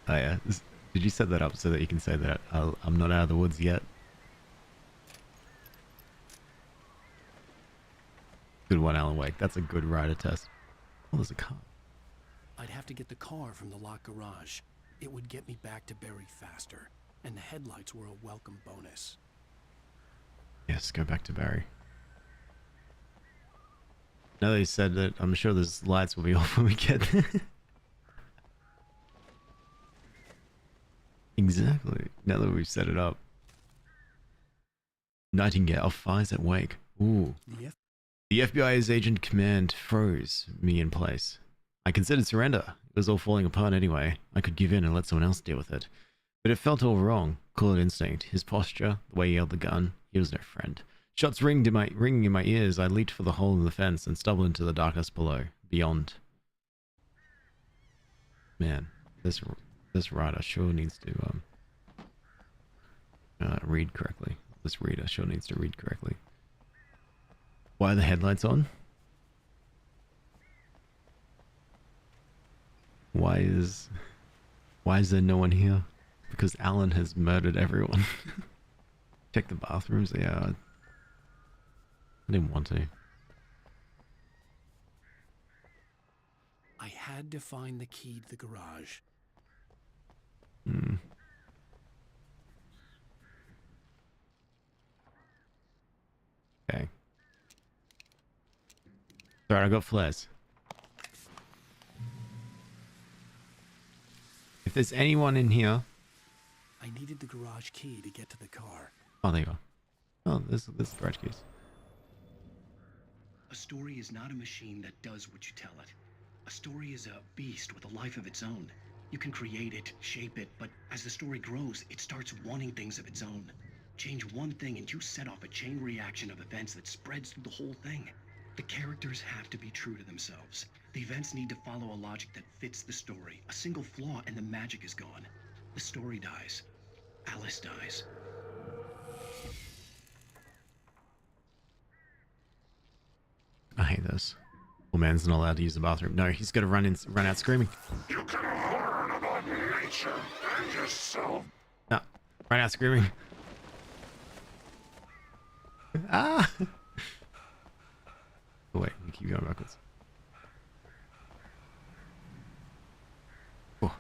Oh yeah. Did you set that up so that you can say that I'm not out of the woods yet? Good one, Alan Wake. That's a good rider test. Oh, there's a car. I'd have to get the car from the locked garage. It would get me back to Barry faster, and the headlights were a welcome bonus. Yes, go back to Barry. Now they said that, I'm sure those lights will be off when we get there. Exactly. Now that we've set it up. Nightingale fires at Wake. Ooh. The FBI's agent command froze me in place. I considered surrender. It was all falling apart anyway. I could give in and let someone else deal with it. But it felt all wrong. Call it instinct. His posture, the way he held the gun. He was no friend. Shots ringing in my ears. I leaped for the hole in the fence and stumbled into the darkness below. Beyond. Man, this writer sure needs to read correctly. This reader sure needs to read correctly. Why are the headlights on? Why is there no one here? Because Alan has murdered everyone. Check the bathrooms. Yeah, I didn't want to. I had to find the key to the garage. Hmm. Okay. Sorry, I got flares. If there's anyone in here... I needed the garage key to get to the car. Oh, there you are. Oh, there's garage keys. A story is not a machine that does what you tell it. A story is a beast with a life of its own. You can create it, shape it, but as the story grows, it starts wanting things of its own. Change one thing and you set off a chain reaction of events that spreads through the whole thing. The characters have to be true to themselves. The events need to follow a logic that fits the story. A single flaw and the magic is gone. The story dies. Alice dies. I hate this. Well, man's not allowed to use the bathroom. No, he's got to run out screaming. You can learn about nature and yourself. No, run out screaming. Ah! Oh, wait, you keep going backwards. Oh.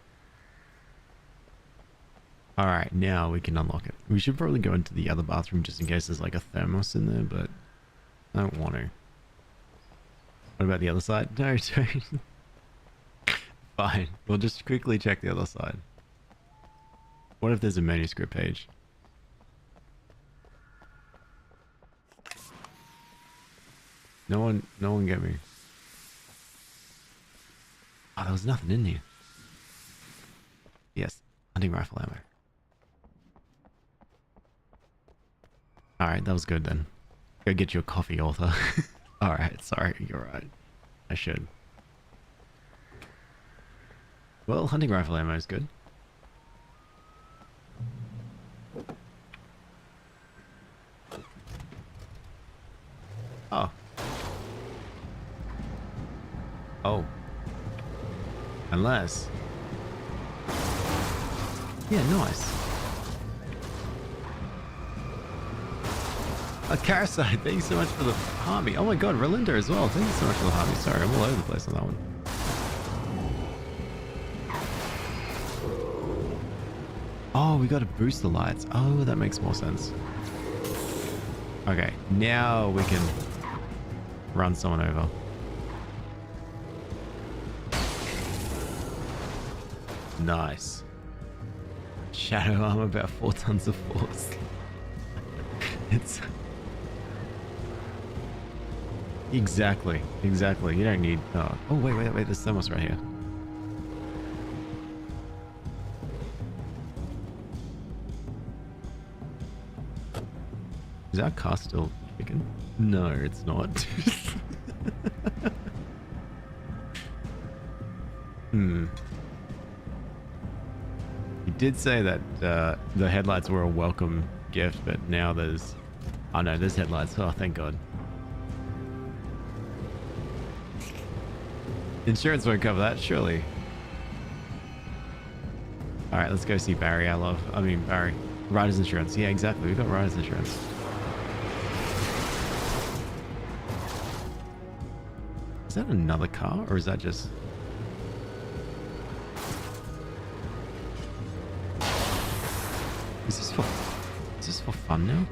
Alright, now we can unlock it. We should probably go into the other bathroom just in case there's like a thermos in there, but I don't want to. What about the other side? No, don't. Fine, we'll just quickly check the other side. What if there's a manuscript page? No one get me. Oh, there was nothing in here. Yes, hunting rifle ammo. Alright, that was good then. Go get you a coffee, author. Alright, sorry, you're right. I should. Well, hunting rifle ammo is good. Oh. Oh. Unless... Yeah, nice. A Karasai, thank you so much for the hobby. Oh my god, Relinda as well. Thank you so much for the hobby. Sorry, I'm all over the place on that one. Oh, we got to boost the lights. Oh, that makes more sense. Okay, now we can run someone over. Nice. Shadow armor about 4 tons of force. It's... Exactly. You don't need... Oh, wait, there's thermos right here. Is our car still kicking? No, it's not. He did say that the headlights were a welcome gift, but now there's... Oh no, there's headlights. Oh, thank God. Insurance won't cover that, surely. Alright, let's go see Barry, Barry. Rider's insurance. Yeah, exactly. We've got rider's insurance. Is that another car, or is that just... Is this for fun now?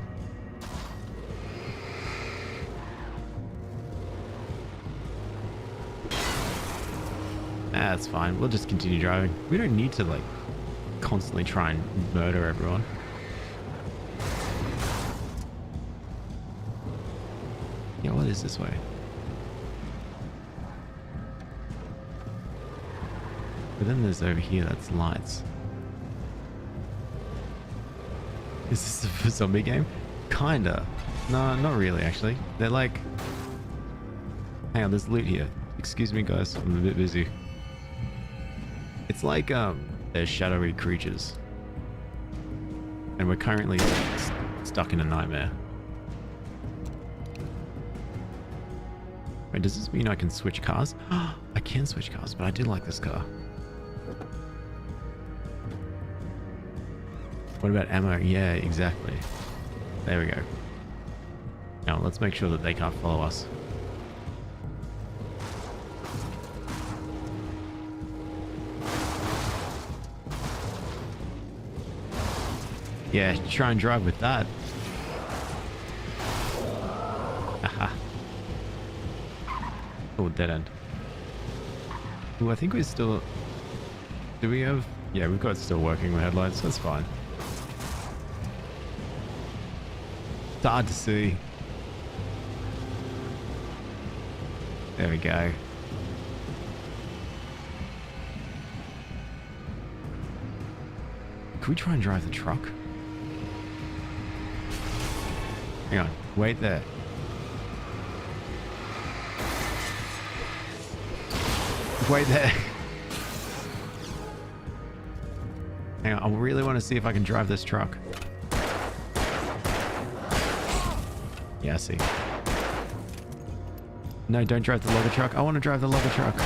That's fine. We'll just continue driving. We don't need to, like, constantly try and murder everyone. Yeah, what is this way? But then there's over here, that's lights. Is this a zombie game? Kinda. No, not really, actually. They're like... Hang on, there's loot here. Excuse me, guys. I'm a bit busy. It's like, they're shadowy creatures. And we're currently stuck in a nightmare. Wait, does this mean I can switch cars? I can switch cars, but I do like this car. What about ammo? Yeah, exactly. There we go. Now, let's make sure that they can't follow us. Yeah, try and drive with that. Aha. Oh, dead end. Oh, I think we still... Do we have... Yeah, we've got still working headlights. That's fine. It's hard to see. There we go. Can we try and drive the truck? Hang on. Wait there. Wait there. Hang on. I really want to see if I can drive this truck. Yeah, I see. No, don't drive the logger truck. I want to drive the logger truck.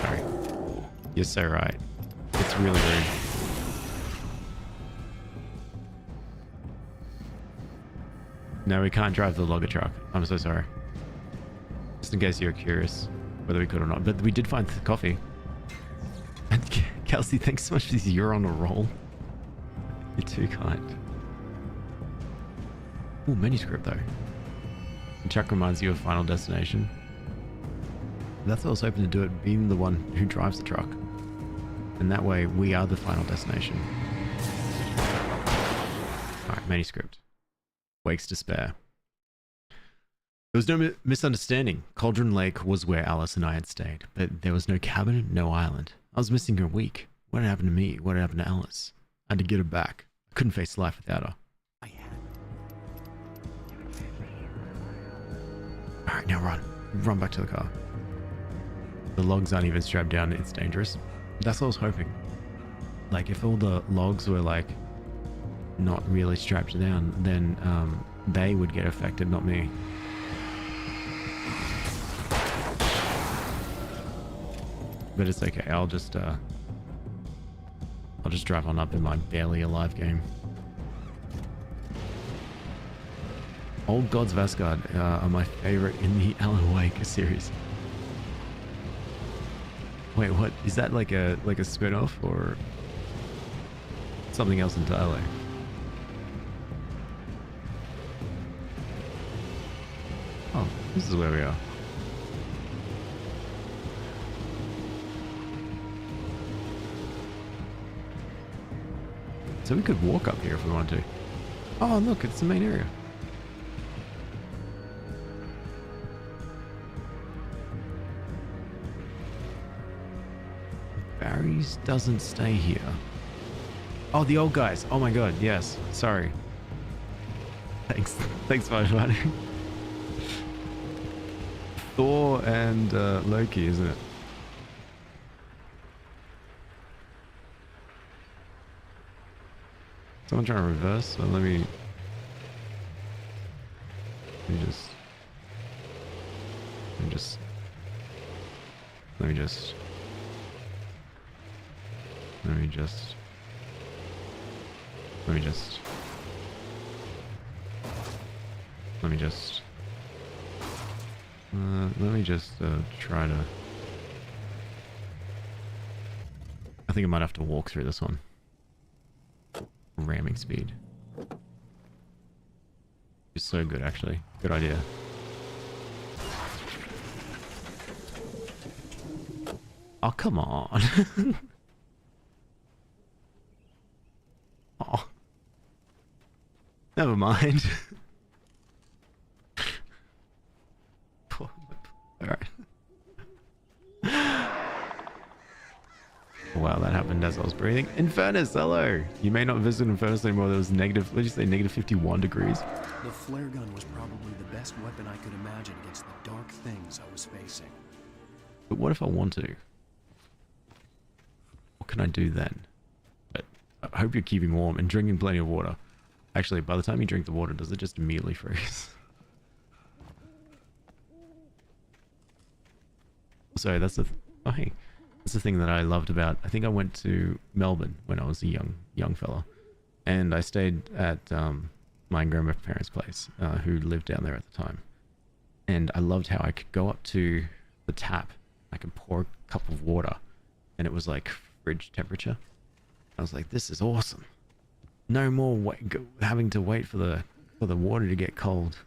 Sorry. You're so right. It's really rude. No, we can't drive the logger truck. I'm so sorry. Just in case you're curious whether we could or not. But we did find coffee. And Kelsey, thanks so much for this. You're on a roll. You're too kind. Ooh, manuscript though. The truck reminds you of Final Destination. That's what I was hoping to do, it being the one who drives the truck. And that way we are the final destination. Alright, manuscript. Wake's despair. There was no misunderstanding. Cauldron Lake was where Alice and I had stayed, but there was no cabin, no island. I was missing her a week. What had happened to me? What had happened to Alice? I had to get her back. I couldn't face life without her. Alright, now run. Run back to the car. The logs aren't even strapped down, it's dangerous. That's what I was hoping. Like, if all the logs were, like, not really strapped down, then, they would get affected, not me. But it's okay, I'll just drive on up in my barely alive game. Old Gods of Asgard are my favorite in the Alan Wake series. Wait, what? Is that like a spin-off or something else entirely? Oh, this is where we are. So we could walk up here if we want to. Oh, look, it's the main area. Barry's doesn't stay here. Oh, the old guys. Oh my god, yes. Sorry. Thanks. Thanks for inviting. Thor and Loki, isn't it? Someone trying to reverse? So let me just try to... I think I might have to walk through this one. Ramming speed. It's so good, actually. Good idea. Oh, come on. Oh. Never mind. Alright. that happened as I was breathing. Infernus, hello! You may not visit Infernus anymore. There was negative, what did you say, negative 51 degrees? The flare gun was probably the best weapon I could imagine against the dark things I was facing. But what if I want to? What can I do then? But I hope you're keeping warm and drinking plenty of water. Actually, by the time you drink the water, does it just immediately freeze? Sorry, that's the... Oh, hey. That's the thing that I loved about... I think I went to Melbourne when I was a young fella. And I stayed at my grandparents' place, who lived down there at the time. And I loved how I could go up to the tap. I could pour a cup of water. And it was like fridge temperature. I was like, this is awesome. No more having to wait for the water to get cold.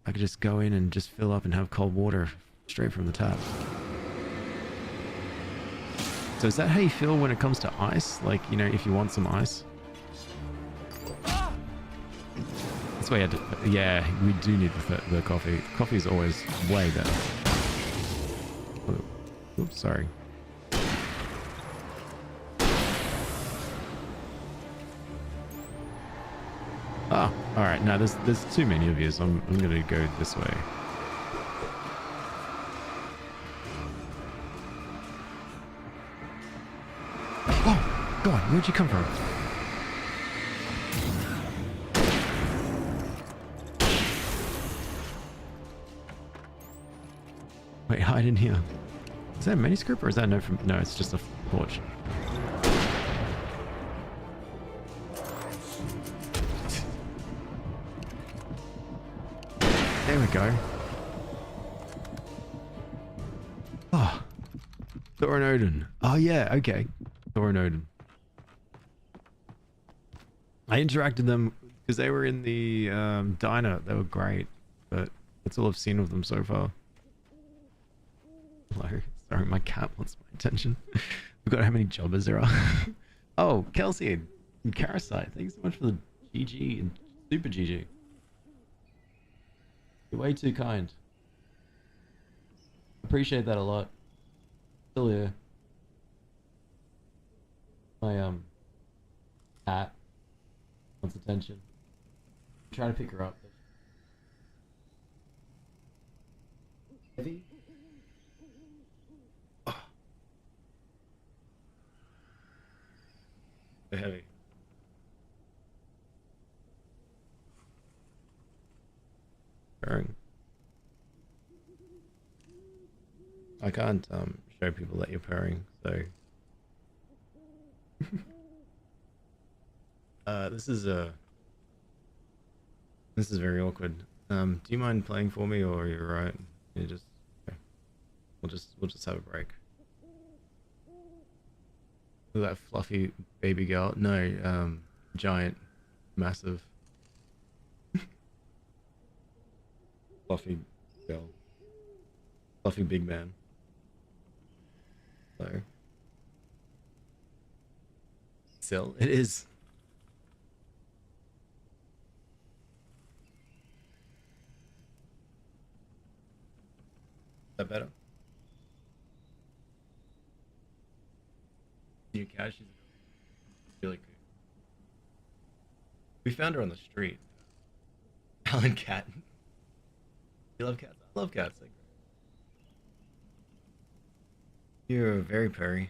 I could just go in and just fill up and have cold water straight from the tap. So is that how you feel when it comes to ice? Like, you know, if you want some ice? That's why I had to... Yeah, we do need the coffee. Coffee is always way better. Oops, sorry. Oh, alright. Now, there's too many of you, so I'm going to go this way. Oh, God, where'd you come from? Wait, hide in here. Is that a manuscript or is that a note from... No, it's just a torch. There we go. Oh. Thor and Odin. Oh yeah, okay. Thor and Odin. I interacted them because they were in the diner. They were great, but that's all I've seen of them so far. Hello. Sorry, my cat wants my attention. Forgot how many jobbers there are. Oh, Kelsey and Karasite. Thanks so much for the GG and Super GG. You're way too kind. Appreciate that a lot. Still here. My cat wants attention. I'm trying to pick her up. Heavy? Oh. So heavy. Purring. I can't show people that you're purring, so this is very awkward. Do you mind playing for me, or you're right? You just okay. We'll just have a break. Look at that fluffy baby girl. No, giant, massive, fluffy girl, fluffy big man. So, still, it is. Is that better? New cat, she's really cool. We found her on the street. Alan Cat. You love cats? I love cats. They're great. You're very purry.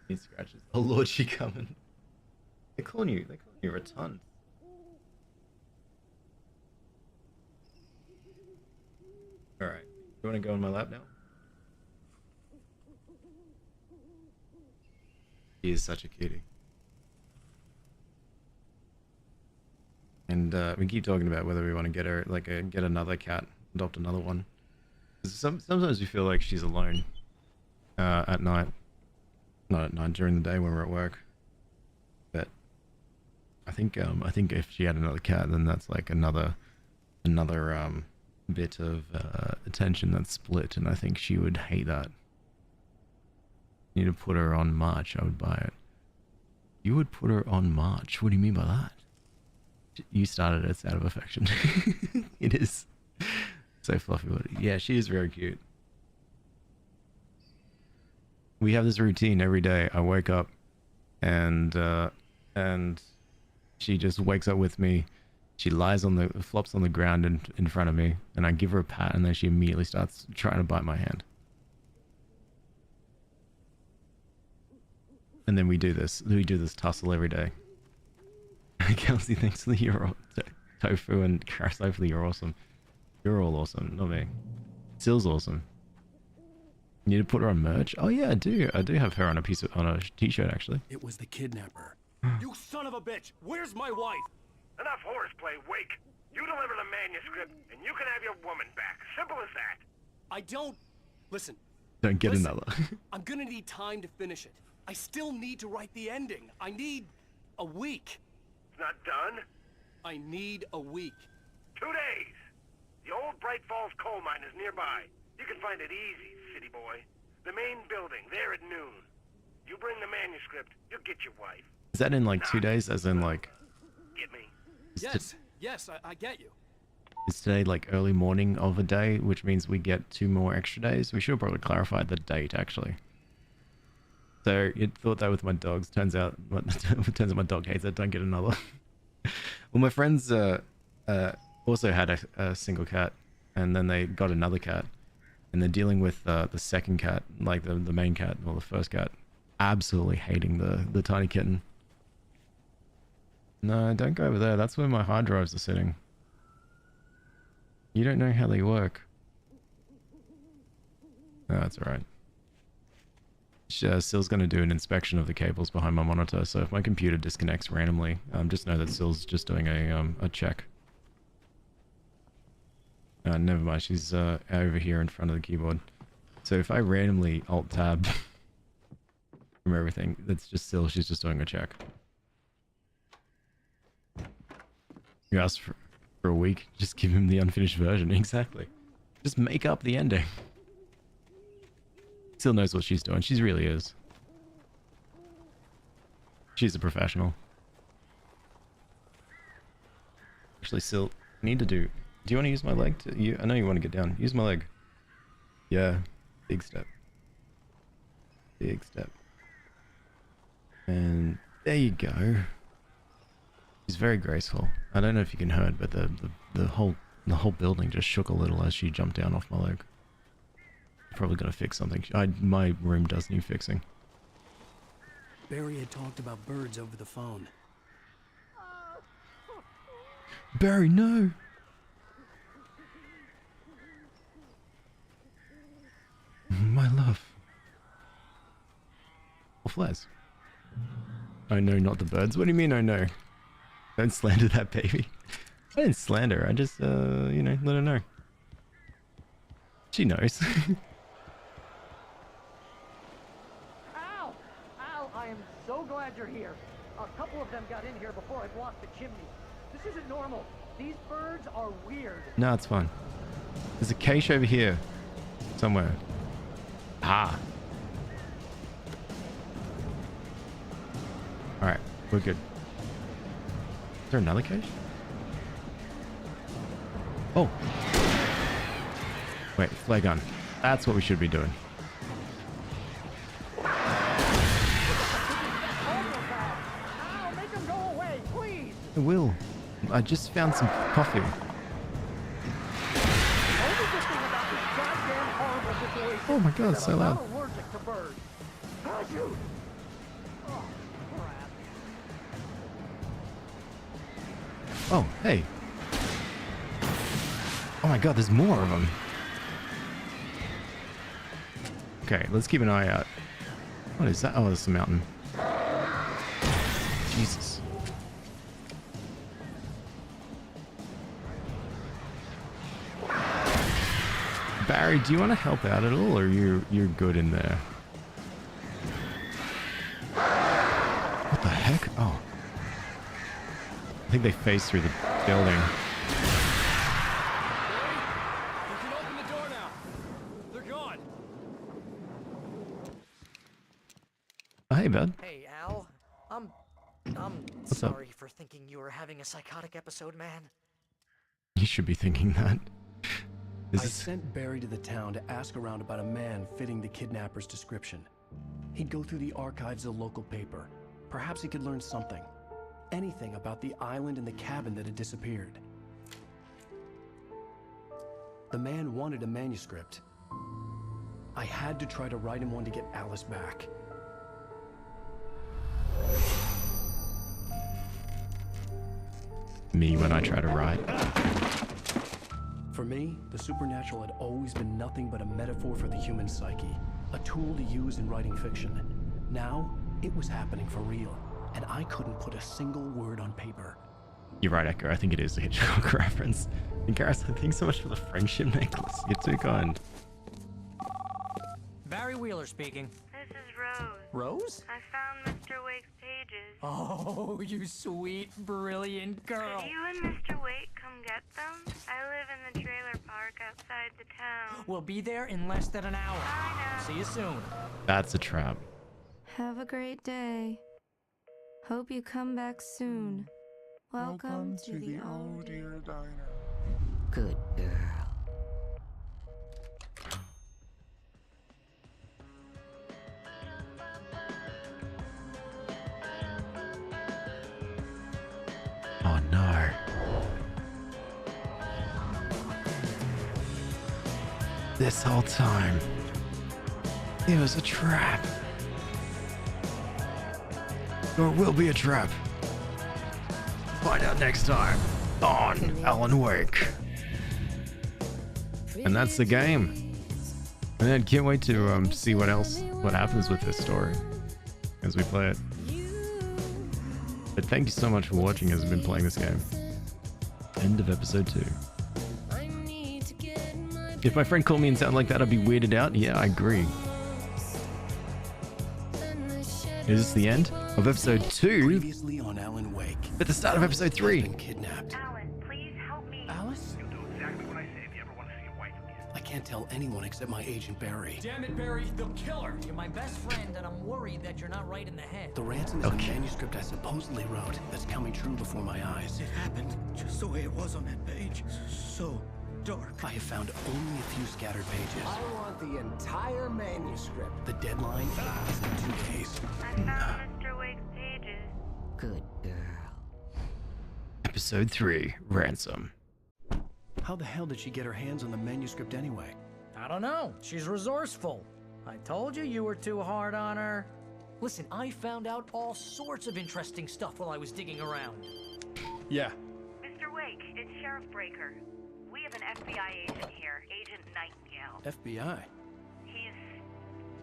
Need scratches. Oh Lord, she coming. They're calling you a ton. Alright. You wanna go on my lap now? He is such a cutie. And we keep talking about whether we want to get her get another cat, adopt another one. Sometimes we feel like she's alone at night. Not at night, during the day when we're at work. But I think if she had another cat, then that's like another another bit of attention that's split, and I think she would hate that. Need to put her on March. I would buy it. You would put her on March. What do you mean by that? You started it out of affection. It is so fluffy. Yeah, she is very cute. We have this routine every day. I wake up and she just wakes up with me. She flops on the ground in front of me, and I give her a pat, and then she immediately starts trying to bite my hand. And then we do this tussle every day. Kelsey, thanks for the tofu, and Karis, hopefully you're awesome. You're all awesome, not me. Sill's awesome. You need to put her on merch? Oh yeah, I do. I do have her on a t-shirt actually. It was the kidnapper. You son of a bitch! Where's my wife? Enough horseplay, Wake. You deliver the manuscript, and you can have your woman back. Simple as that. I don't... Listen. Don't get Listen, another. I'm gonna need time to finish it. I still need to write the ending. I need a week. It's not done. I need a week. 2 days. The old Bright Falls coal mine is nearby. You can find it easy, city boy. The main building, there at noon. You bring the manuscript, you'll get your wife. Is that in like 2 days? As in like... Get me? Yes, I get you. Is today like early morning of a day, which means we get 2 more extra days? We should have probably clarified the date actually. So you thought that with my dogs. Turns out my dog hates it. Don't get another. Well, my friends also had a single cat, and then they got another cat, and they're dealing with the second cat, like the main cat or the first cat, absolutely hating the tiny kitten. No, don't go over there. That's where my hard drives are sitting. You don't know how they work. No, that's alright. Sill's going to do an inspection of the cables behind my monitor, so if my computer disconnects randomly, just know that Sill's just doing a check. Never mind, she's over here in front of the keyboard. So if I randomly alt-tab from everything, that's just Sill, she's just doing a check. You asked for a week, just give him the unfinished version. Exactly. Just make up the ending. Sill knows what she's doing. She really is. She's a professional. Actually, Sill, I need to do you want to use my leg? I know you want to get down. Use my leg. Yeah. Big step. Big step. And there you go. She's very graceful. I don't know if you can hear it, but the whole building just shook a little as she jumped down off my leg. Probably gonna fix something. My room does need fixing. Barry had talked about birds over the phone. Barry, no! My love. Or flares. Oh no, not the birds. What do you mean, oh no? Don't slander that baby. I didn't slander her. I just, you know, let her know. She knows. Al! Al, I am so glad you're here. A couple of them got in here before I blocked the chimney. This isn't normal. These birds are weird. No, it's fine. There's a cache over here. Somewhere. Ah. Alright, we're good. Is there another cache? Oh. Wait, flare gun. That's what we should be doing. Al, make them go away, please! I will. I just found some coffee. Oh my god, it's so loud. I'm allergic to birds. How'd you? Oh, crap. Oh, hey. Oh my god, there's more of them. Okay, let's keep an eye out. What is that? Oh, it's a mountain. Jesus. Barry, do you want to help out at all, or you're good in there? What the heck? Oh. I think they phased through the building. hey, bud. Hey, Al. I'm What's up? sorry for thinking you were having a psychotic episode, man. You should be thinking that. I sent Barry to the town to ask around about a man fitting the kidnapper's description. He'd go through the archives of the local paper. Perhaps he could learn something. Anything about the island and the cabin that had disappeared. The man wanted a manuscript. I had to try to write him one to get Alice back. Me when I try to write. For me, the supernatural had always been nothing but a metaphor for the human psyche, a tool to use in writing fiction. Now, it was happening for real, and I couldn't put a single word on paper. You're right, Echo. I think it is the Hitchcock reference. And Gareth, thanks so much for the friendship necklace. You're too kind. Barry Wheeler speaking. This is Rose. Rose? I found Mr. Wake's pages. Oh, you sweet, brilliant girl. Could you and Mr. Wake come get them? I live in the trailer park outside the town. We'll be there in less than an hour. I know. See you soon. That's a trap. Have a great day. Hope you come back soon. Welcome to the old dear diner. Good girl. Oh no. This whole time, it was a trap. Or will be a trap. Find out next time on Alan Wake. And that's the game. And I can't wait to see what happens with this story as we play it. But thank you so much for watching as we've been playing this game. End of episode 2. If my friend called me and sounded like that, I'd be weirded out. Yeah, I agree. Is this the end of episode 2? Previously on Alan Wake. At the start of episode 3. Been kidnapped. Alan, please help me. Alice? You'll do exactly what I say if you ever want to see your wife again. I can't tell anyone except my agent Barry. Damn it, Barry, they'll kill her. You're my best friend, and I'm worried that you're not right in the head. The ransom is a manuscript I supposedly wrote that's coming true before my eyes. It happened just the way it was on that page. So dark. I have found only a few scattered pages. I want the entire manuscript. The deadline is in 2 days. I found Mr. Wake's pages. Good girl. Episode 3, Ransom. How the hell did she get her hands on the manuscript anyway? I don't know. She's resourceful. I told you you were too hard on her. Listen, I found out all sorts of interesting stuff while I was digging around. Yeah. Mr. Wake, it's Sheriff Breaker. We have an FBI agent here, Agent Nightingale. FBI? He's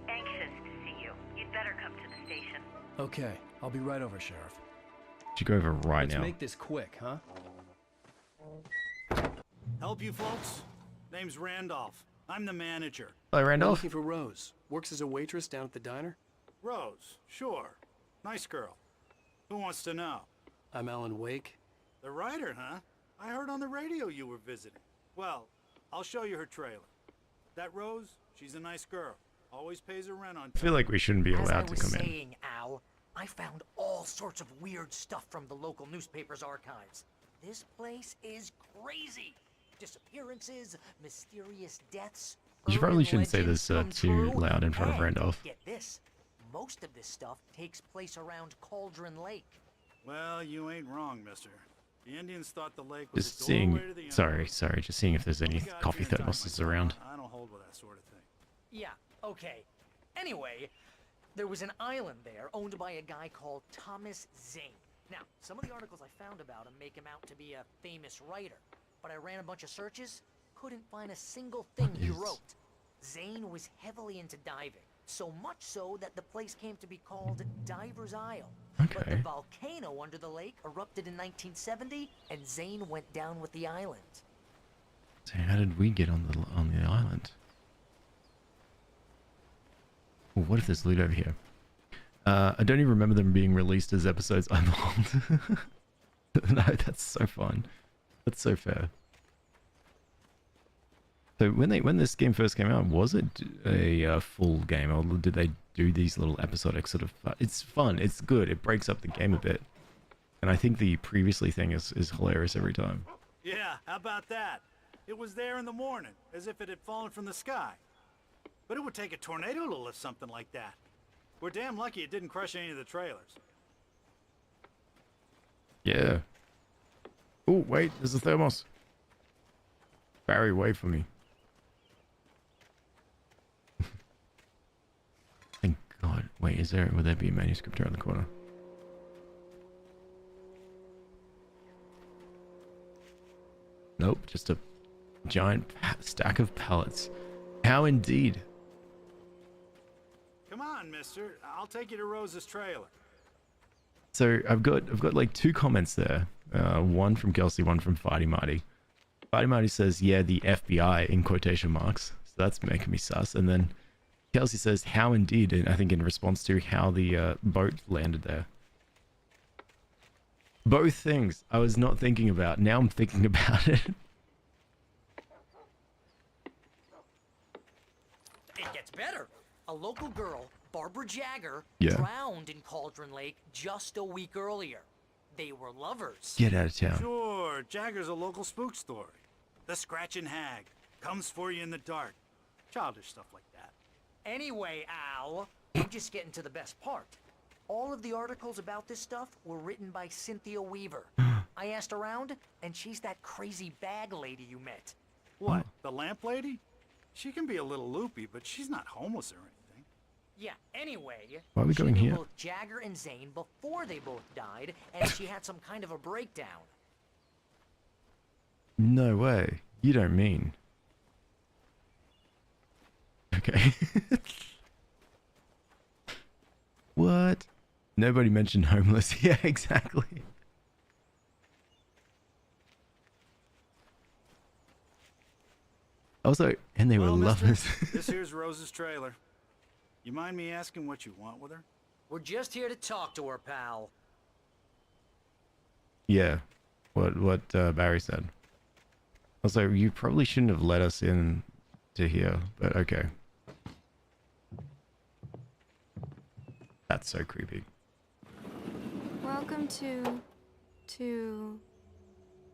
anxious to see you. You'd better come to the station. Okay, I'll be right over, Sheriff. Should go over right Let's now. make this quick, huh? Help you folks? Name's Randolph. I'm the manager. Hello, I'm Randolph. looking for Rose. Works as a waitress down at the diner. Rose, sure. Nice girl. Who wants to know? I'm Alan Wake. The writer, huh? I heard on the radio you were visiting. Well, I'll show you her trailer. That Rose, she's a nice girl. Always pays her rent on time. I feel like we shouldn't be As I allowed to was come in. saying, Al, I found all sorts of weird stuff from the local newspaper's archives. This place is crazy. Disappearances, mysterious deaths. You probably urban shouldn't say legends this come too true, loud in front of and Randolph. Get this. Most of this stuff takes place around Cauldron Lake. Well, you ain't wrong, mister. The Indians thought the lake was Just the seeing. doorway to the Sorry, just seeing if there's any Look out coffee for your time, thermoses my son. around. I don't hold with that sort of thing. Yeah, okay. Anyway, there was an island there owned by a guy called Thomas Zane. Now, some of the articles I found about him make him out to be a famous writer, but I ran a bunch of searches, couldn't find a single thing he wrote. Zane was heavily into diving, so much so that the place came to be called Diver's Isle. But the Okay. volcano under the lake erupted in 1970, and Zane went down with the island. So how did we get on the island? Well, what if there's loot over here? I don't even remember them being released as episodes. I'm old. No, that's so fun. That's so fair. So when this game first came out, was it a full game, or did they do these little episodic sort of. It's fun. It's good. It breaks up the game a bit, and I think the previously thing is hilarious every time. Yeah, how about that? It was there in the morning, as if it had fallen from the sky. But it would take a tornado to lift something like that. We're damn lucky it didn't crush any of the trailers. Yeah. Oh wait, there's a thermos. Barry, wait for me. Thank God. Wait, would there be a manuscript around the corner? Nope, just a giant stack of pallets. How indeed. Come on, mister. I'll take you to Rose's trailer. So I've got like 2 comments there. One from Kelsey, one from Fighty Marty. Fighty Marty says, yeah, the FBI in quotation marks. So that's making me sus. And then Kelsey says, how indeed, and I think in response to how the boat landed there. Both things I was not thinking about. Now I'm thinking about it. It gets better. A local girl, Barbara Jagger, Yeah. drowned in Cauldron Lake just a week earlier. They were lovers. Get out of town. Sure, Jagger's a local spook story. The Scratching Hag comes for you in the dark. Childish stuff like that. Anyway, Al, I'm just getting to the best part. All of the articles about this stuff were written by Cynthia Weaver. I asked around, and she's that crazy bag lady you met. What, the lamp lady? She can be a little loopy, but she's not homeless or anything. Yeah, anyway, Why are we going she knew here? both Jagger and Zane before they both died, and she had some kind of a breakdown. No way. You don't mean. Okay. What? Nobody mentioned homeless. Yeah, exactly. Also, and they were Well, mister, lovers. this here's Rose's trailer. You mind me asking what you want with her? We're just here to talk to her, pal. Yeah. What Barry said. Also, you probably shouldn't have let us in to here, but okay. That's so creepy. Welcome to...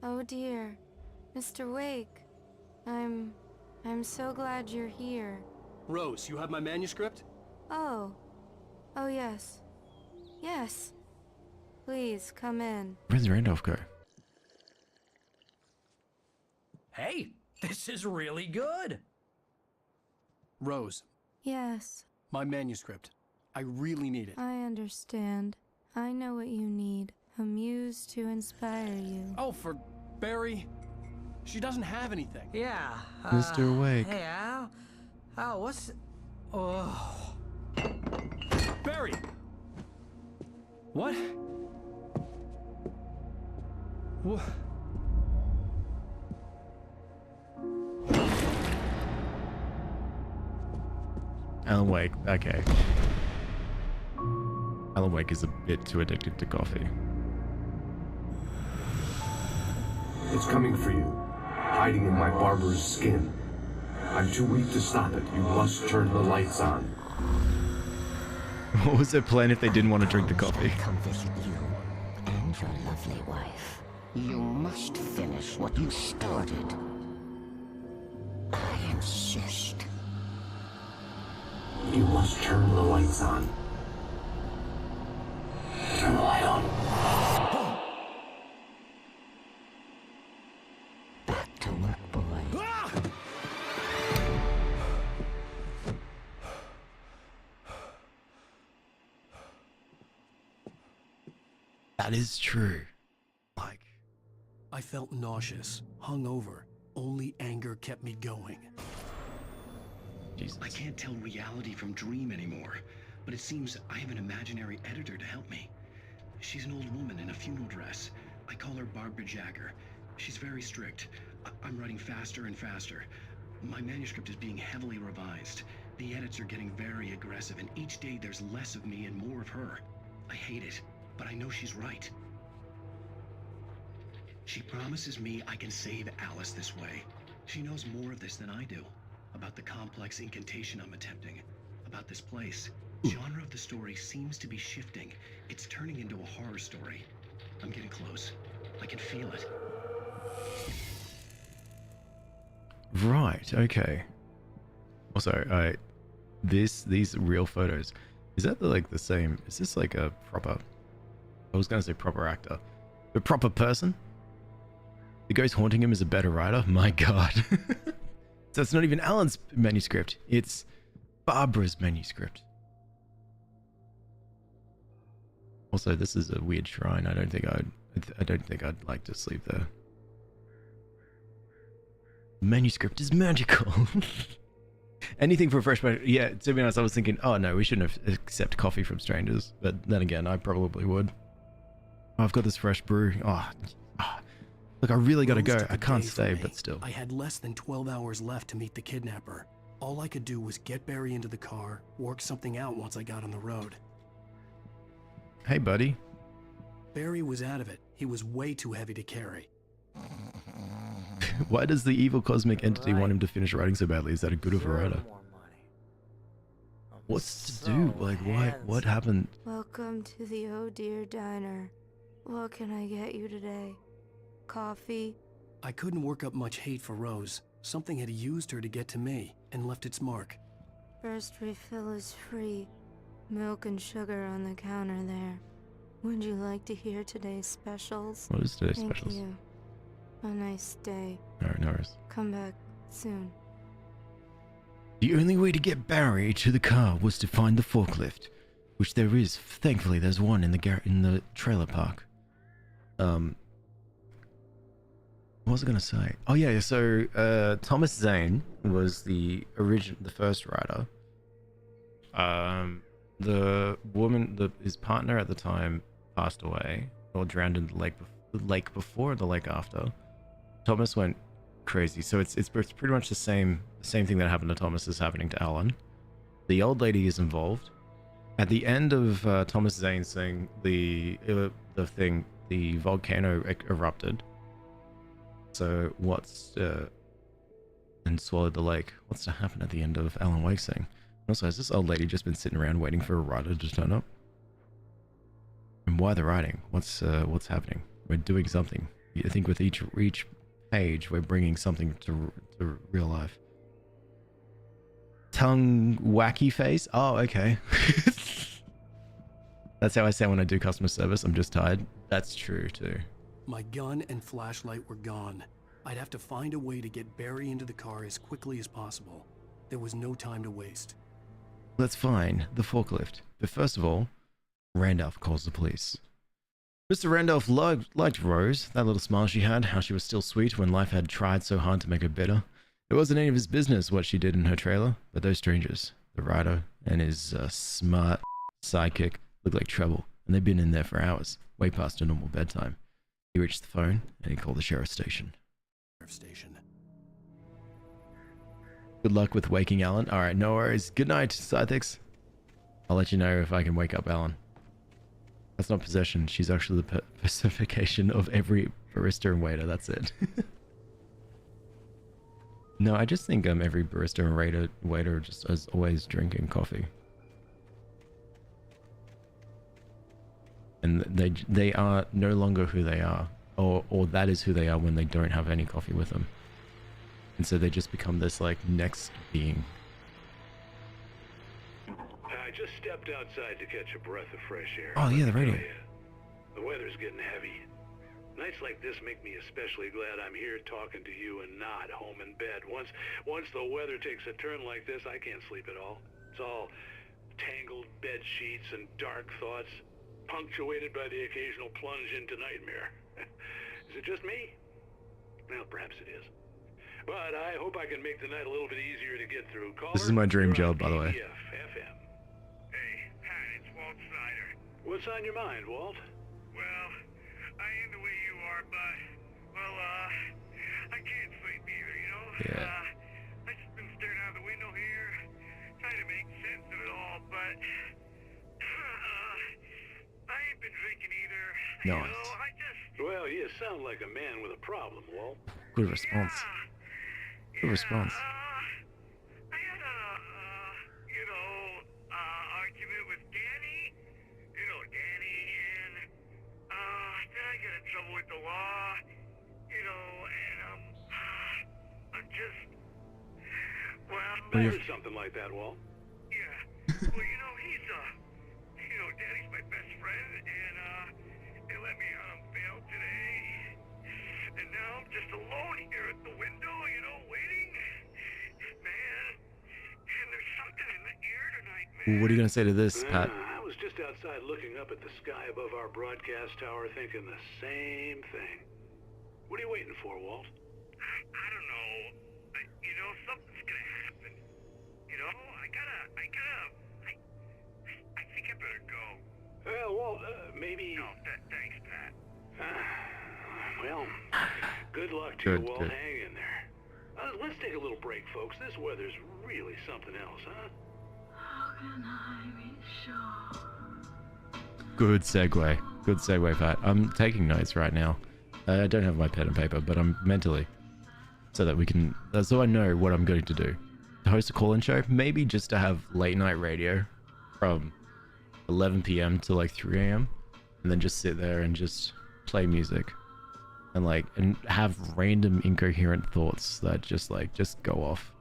Oh dear. Mr. Wake. I'm so glad you're here. Rose, you have my manuscript? Oh. Oh yes. Yes. Please, come in. Where's Randolph go? Hey, this is really good. Rose, Yes, my manuscript. I really need it. I understand. I know what you need. A muse to inspire you. Oh, for Barry. She doesn't have anything. Yeah. Mr. Wake. Hey, Al. Al, what's... Oh. Barry! What? What? Alan Wake. Okay. Alan Wake is a bit too addicted to coffee. It's coming for you, hiding in my barber's skin. I'm too weak to stop it. You must turn the lights on. What was their plan if they didn't want to drink the coffee? Come visit you and your lovely wife. You must finish what you started. I insist. You must turn the lights on. Turn the light on. Back to work, boy. That is true. I felt nauseous, hungover. Only anger kept me going. Jesus. I can't tell reality from dream anymore, but it seems I have an imaginary editor to help me. She's an old woman in a funeral dress. I call her Barbara Jagger. She's very strict. I'm writing faster and faster. My manuscript is being heavily revised. The edits are getting very aggressive, and each day there's less of me and more of her. I hate it, but I know she's right. She promises me I can save Alice this way. She knows more of this than I do. About the complex incantation I'm attempting. About this place. The genre of the story seems to be shifting. It's turning into a horror story. I'm getting close. I can feel it. Right, okay. Also, these real photos, is that the same? Is this like a proper, I was gonna say proper actor, but proper person? The ghost haunting him is a better writer? My god. So it's not even Alan's manuscript, it's Barbara's manuscript. Also, this is a weird shrine. I don't think I'd like to sleep there. Manuscript is magical. Anything for a fresh man. Yeah, to be honest, I was thinking, oh no, we shouldn't accept coffee from strangers. But then again, I probably would. Oh, I've got this fresh brew. Look, I really gotta go. I can't stay, but still. I had less than 12 hours left to meet the kidnapper. All I could do was get Barry into the car, work something out once I got on the road. Hey, buddy. Barry was out of it. He was way too heavy to carry. Why does the evil cosmic entity want him to finish writing so badly? Is that a good of a writer? What's to do? Like, what happened? Welcome to the Oh Dear Diner. What can I get you today? Coffee? I couldn't work up much hate for Rose. Something had used her to get to me and left its mark. First refill is free. Milk and sugar on the counter there. Would you like to hear today's specials? What is today's Thank specials? you. A nice day. Alright, no worries. Come back soon. The only way to get Barry to the car was to find the forklift, which there is. Thankfully, there's one in the trailer park. What was I gonna say? Oh yeah, so Thomas Zane was the first writer. The woman, his partner at the time, passed away or drowned in the lake before or the lake after. Thomas went crazy, so it's pretty much the same thing that happened to Thomas is happening to Alan. The old lady is involved. At the end of Thomas Zane's thing, the volcano erupted. So and swallowed the lake. What's to happen at the end of Alan Wake's thing? Also, has this old lady just been sitting around waiting for a writer to turn up? And why the writing? What's happening? We're doing something. I think with each page, we're bringing something to real life. Tongue wacky face? Oh, okay. That's how I sound when I do customer service. I'm just tired. That's true too. My gun and flashlight were gone. I'd have to find a way to get Barry into the car as quickly as possible. There was no time to waste. Let's find the forklift. But first of all, Randolph calls the police. Mr. Randolph liked Rose, that little smile she had, how she was still sweet when life had tried so hard to make her bitter. It wasn't any of his business what she did in her trailer, but those strangers, the writer and his smart sidekick, looked like trouble, and they'd been in there for hours, way past a normal bedtime. He reached the phone, and he called the sheriff's station. Good luck with waking Alan. Alright, no worries. Good night, Scythix. I'll let you know if I can wake up Alan. That's not possession. She's actually the personification of every barista and waiter. That's it. No, I just think every barista and waiter just is always drinking coffee. And they are no longer who they are. Or that is who they are when they don't have any coffee with them. And so they just become this, like, next being. I just stepped outside to catch a breath of fresh air. Oh, yeah, the radio. The weather's getting heavy. Nights like this make me especially glad I'm here talking to you and not home in bed. Once the weather takes a turn like this, I can't sleep at all. It's all tangled bed sheets and dark thoughts, punctuated by the occasional plunge into nightmare. Is it just me? Well, perhaps it is. But I hope I can make the night a little bit easier to get through. This is my dream job, by the way. FM. Hey, Pat, it's Walt Snyder. What's on your mind, Walt? Well, I ain't the way you are, but, well, I can't sleep either, you know? Yeah. I just been staring out the window here, trying to make sense of it all, but, I ain't been drinking either. No. You know, well, you sound like a man with a problem, Walt. Good response. Good response. I had a, argument I heard something like that, Walt. Yeah. Well, you know, Daddy's my best friend, and, they let me bail today. And now I'm just alone here at the window, waiting. Man, and there's something in the air tonight, man. What are you going to say to this, Pat? I was just outside looking up at the sky above our broadcast tower thinking the same thing. What are you waiting for, Walt? I don't know. Something's gonna happen. I think I better go. Well, Walt, maybe... No, thanks, Pat. Well, good luck to Good, you, Walt. good. Hang in there. Let's take a little break, folks. This weather's really something else, huh? How can I be sure? Good segue. Good segue, Pat. I'm taking notes right now. I don't have my pen and paper, but I'm mentally. So that we can... So I know what I'm going to do. To host a call-in show, maybe just to have late night radio from 11 p.m. to like 3 a.m. And then just sit there and just play music. And have random incoherent thoughts that just go off.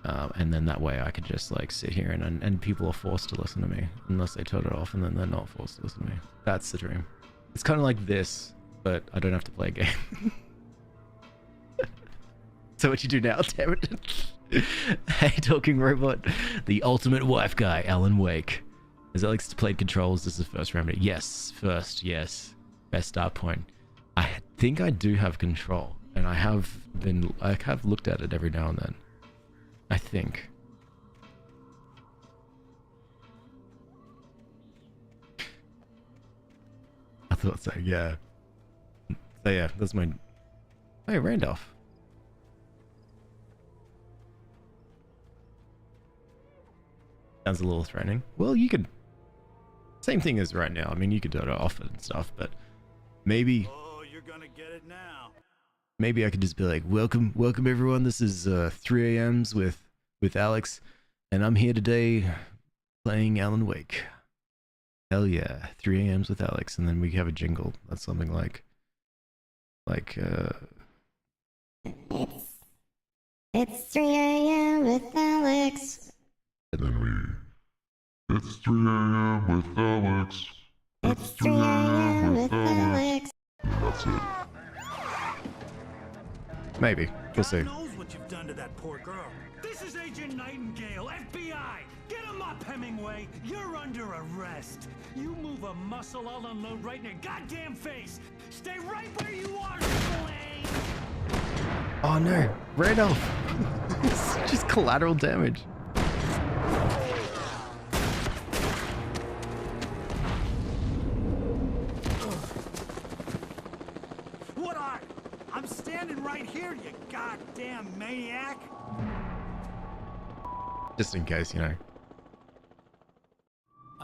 And then that way I could just sit here and people are forced to listen to me. Unless they turn it off, and then they're not forced to listen to me. That's the dream. It's kind of like this, but I don't have to play a game. So what you do now, damn it? Hey, talking robot, the ultimate wife guy, Alan Wake. As Alex played controls, this is the first remedy. Yes, first, yes. Best start point. I think I do have control, and I have looked at it every now and then. I think. I thought so, yeah. So yeah, that's my... Hey, Randolph. Sounds a little threatening. Well, you could... Same thing as right now. I mean, you could turn it off and stuff, but maybe... Oh, you're gonna get it now. Maybe I could just be like, welcome everyone. This is 3 a.m.s with Alex, and I'm here today playing Alan Wake. Hell yeah, 3 a.m.s with Alex, and then we have a jingle. That's something like It's 3 a.m. with Alex. And then It's 3 a.m. with Alex. It's 3 a.m. with Alex. And that's it. Maybe. We'll see. God knows what you've done to that poor girl. This is Agent Nightingale, FBI. Get him up, Hemingway. You're under arrest. You move a muscle, I'll unload right in your goddamn face. Stay right where you are, Slade. Oh no, Randolph. It's just collateral damage. I'm standing right here, you goddamn maniac! Just in case, I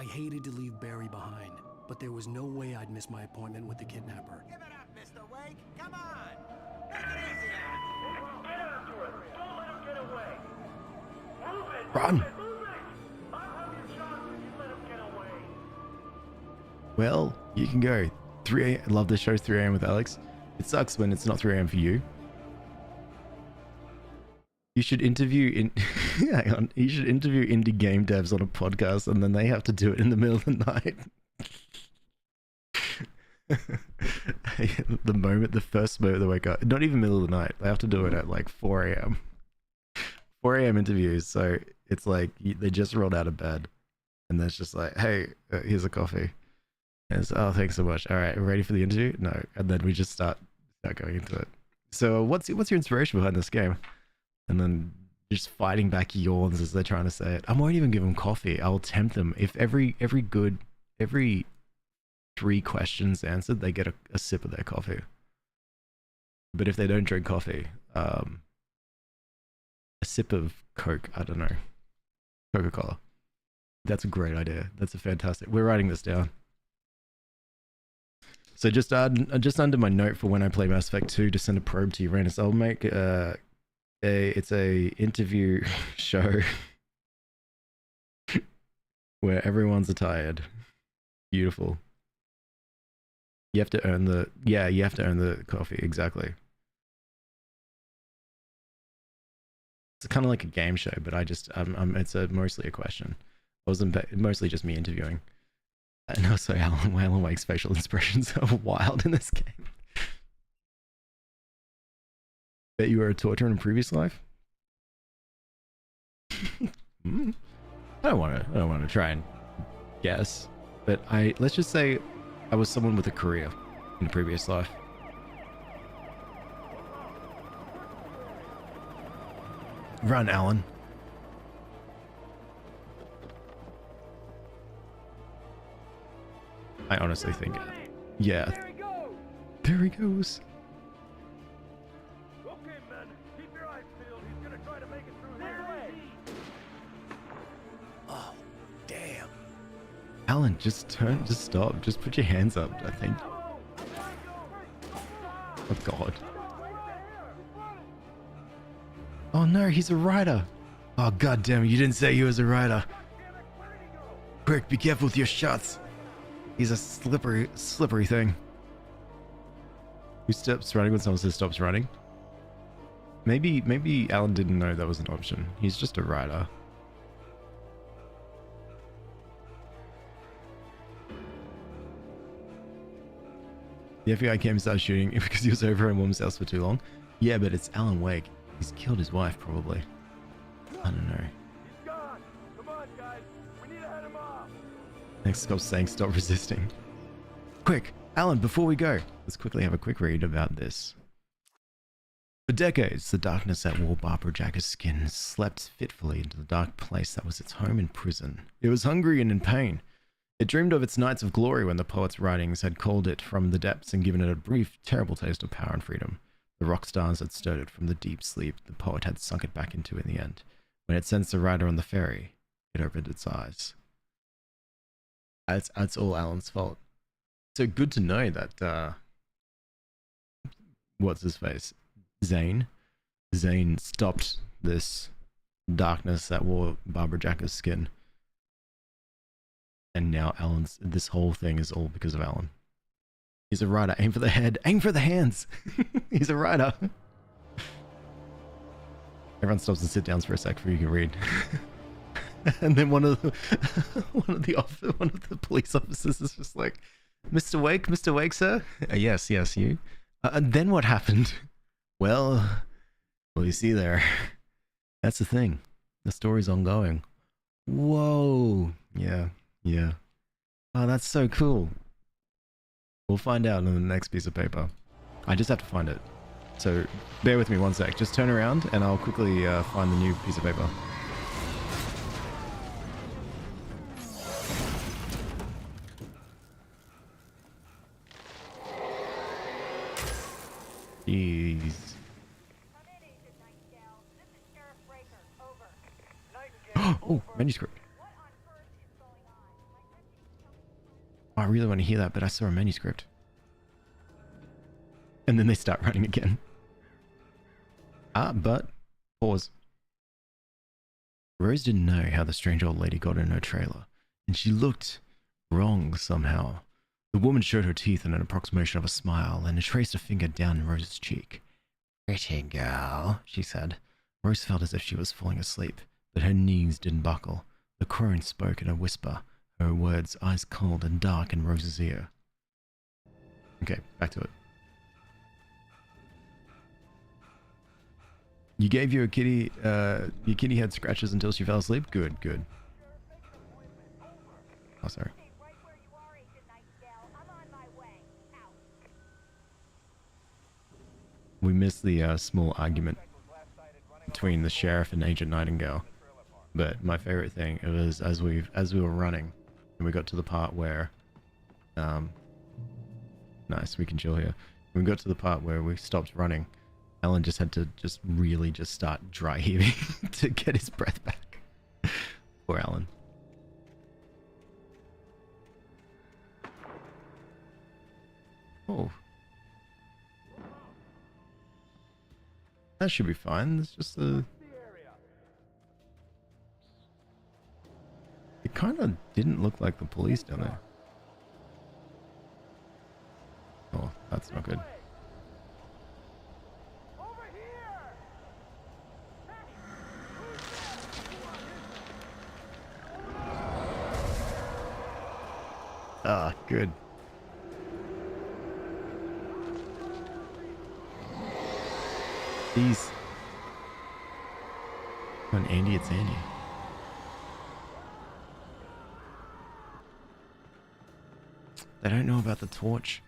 hated to leave Barry behind, but there was no way I'd miss my appointment with the kidnapper. Give it up, Mr. Wake. Come on. Take it easy on Get after it. Don't let him get away. Move it. Run. Move it. I'll have you shot if you let him get away. Well, you can go. 3 a.m. Love this show, 3 a.m. with Alex. It sucks when it's not 3 a.m. for you. You should interview in hang on. You should interview indie game devs on a podcast, and then they have to do it in the middle of the night. The first moment they wake up, not even middle of the night. They have to do it at like 4 a.m. 4 a.m. interviews. So it's like they just rolled out of bed, and there's just like, hey, here's a coffee. And it's, oh, thanks so much. All right, ready for the interview? No, and then we just start going into it. So what's your inspiration behind this game? And then just fighting back yawns as they're trying to say it. I won't even give them coffee. I'll tempt them. If every 3 questions answered, they get a sip of their coffee. But if they don't drink coffee, a sip of Coke. I don't know, Coca-Cola. That's a great idea. That's a fantastic. We're writing this down. So just under my note for when I play Mass Effect 2 to send a probe to Uranus, I'll make it's a interview show where everyone's attired. Beautiful. You have to earn the coffee, exactly. It's kind of like a game show, but it's mostly a question. It wasn't mostly just me interviewing. And also Alan Wake's facial expressions are wild in this game. Bet you were a torturer in a previous life? I don't want to try and guess, but let's just say I was someone with a career in a previous life. Run, Alan. I honestly think, yeah. There he goes. Okay, men, keep your eyes peeled. He's gonna try to make it through here. Oh, damn. Alan, just stop. Just put your hands up, I think. Oh, God. Oh, no, he's a rider. Oh, God damn it, you didn't say he was a rider. Quick, be careful with your shots. He's a slippery thing. Who stops running when someone says stops running? Maybe Alan didn't know that was an option. He's just a rider. The FBI came and started shooting because he was over in Mom's house for too long. Yeah, but it's Alan Wake. He's killed his wife, probably. I don't know. He's gone. Come on, guys. We need to head him off. Next cop's saying stop resisting. Quick, Alan, before we go, let's quickly have a quick read about this. For decades, the darkness that wore Barbara Jagger's skin slept fitfully into the dark place that was its home in prison. It was hungry and in pain. It dreamed of its nights of glory when the poet's writings had called it from the depths and given it a brief, terrible taste of power and freedom. The rock stars had stirred it from the deep sleep the poet had sunk it back into in the end. When it sensed the rider on the ferry, it opened its eyes. That's all Alan's fault. So good to know that, what's his face? Zane stopped this darkness that wore Barbara Jagger's skin. And now this whole thing is all because of Alan. He's a rider. Aim for the head. Aim for the hands. He's a rider. Everyone stops and sit down for a sec before you can read. And then one of the police officers is just like, Mr. Wake, sir? Yes, you. And then what happened? Well, you see there. That's the thing. The story's ongoing. Whoa. Yeah. Oh, that's so cool. We'll find out on the next piece of paper. I just have to find it. So bear with me one sec. Just turn around and I'll quickly find the new piece of paper. Jeez. Oh, manuscript. Oh, I really want to hear that, but I saw a manuscript. And then they start running again. But pause. Rose didn't know how the strange old lady got in her trailer, and she looked wrong somehow. The woman showed her teeth in an approximation of a smile and traced a finger down Rose's cheek. Pretty girl, she said. Rose felt as if she was falling asleep, but her knees didn't buckle. The crone spoke in a whisper, her words eyes cold and dark in Rose's ear. Okay, back to it. You gave your kitty had scratches until she fell asleep? Good. Oh, sorry. We missed the small argument between the sheriff and Agent Nightingale. But my favorite thing, it was as we were running and we got to the part where nice, we can chill here. When we got to the part where we stopped running, Alan just had to really start dry heaving to get his breath back. Poor Alan. Oh. That should be fine. It's just a... It kind of didn't look like the police down there. Oh, that's not good. Ah, good. These. Come on, Andy, it's Andy. They don't know about the torch.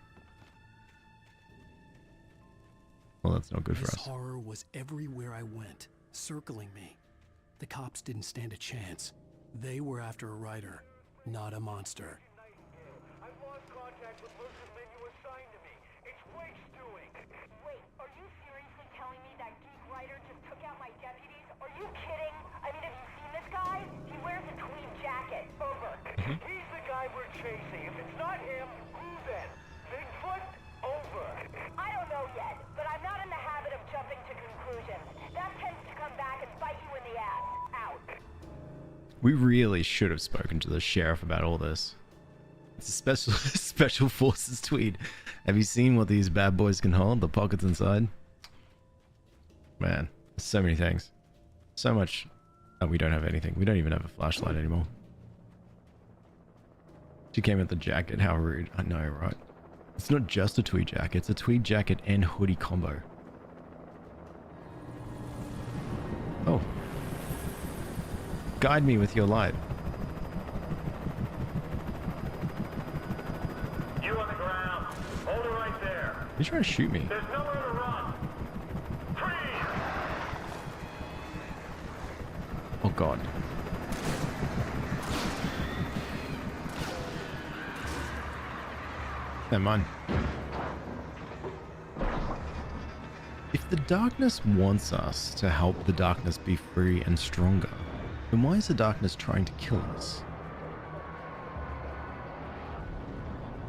Well, that's not good for This us. horror was everywhere I went, circling me. The cops didn't stand a chance. They were after a writer, not a monster. I've lost contact with most of the men you assigned to me. It's Wake's doing. Wait, are you seriously telling me that geek writer just took out my deputies? Are you kidding? I mean, have you seen this guy? He wears a tweed jacket. Over. He's the guy we're chasing. If it's not him, who then? Bigfoot? Over. I don't know yet, but I'm not in the habit of jumping to conclusions. That tends to come back and bite you in the ass. Out. We really should have spoken to the sheriff about all this. It's a special forces tweed. Have you seen what these bad boys can hold? The pockets inside? Man, so many things. So much. Oh, we don't have anything. We don't even have a flashlight anymore. She came with the jacket. How rude. I know, right? It's not just a tweed jacket. It's a tweed jacket and hoodie combo. Oh. Guide me with your light. You on the ground. Hold it right there. You're trying to shoot me. There's nowhere to run. Freeze! Oh god. Never mind. If the darkness wants us to help the darkness be free and stronger, then why is the darkness trying to kill us?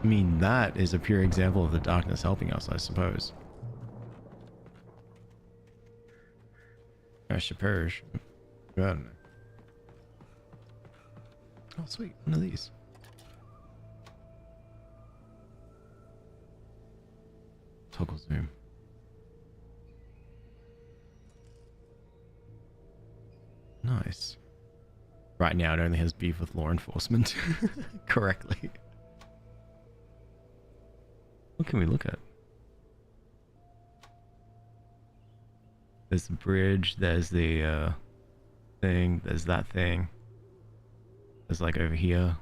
I mean, that is a pure example of the darkness helping us, I suppose. I suppose. I don't know. Oh, sweet. One of these. Toggle zoom. Nice. Right now, it only has beef with law enforcement. Correctly. What can we look at? There's the bridge, there's the thing, there's that thing. There's like over here.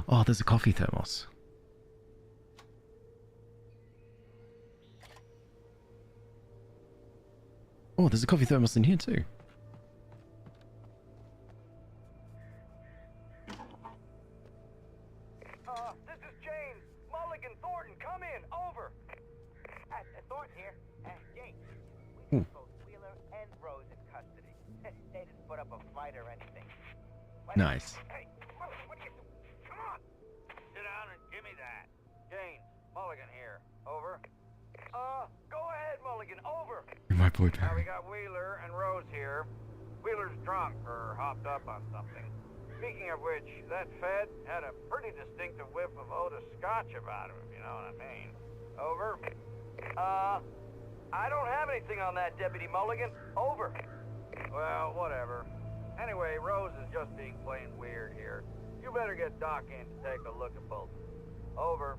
Oh, there's a coffee thermos. Oh, there's a coffee thermos in here too. This is James. Mulligan Thornton, come in. Over. Thornton here. Jake, we got both Wheeler and Rose in custody. They didn't put up a fight or anything. Nice. Hey, what are you doing? Come on. Sit down and give me that. James, Mulligan here. Over. Go ahead, Mulligan. Over. My boy Now we Barry. got Wheeler and Rose here. Wheeler's drunk or hopped up on something. Speaking of which, that Fed had a pretty distinctive whiff of Otis Scotch about him, if you know what I mean. Over. I don't have anything on that, Deputy Mulligan. Over. Well, whatever. Anyway, Rose is just being plain weird here. You better get Doc in to take a look at both. Over.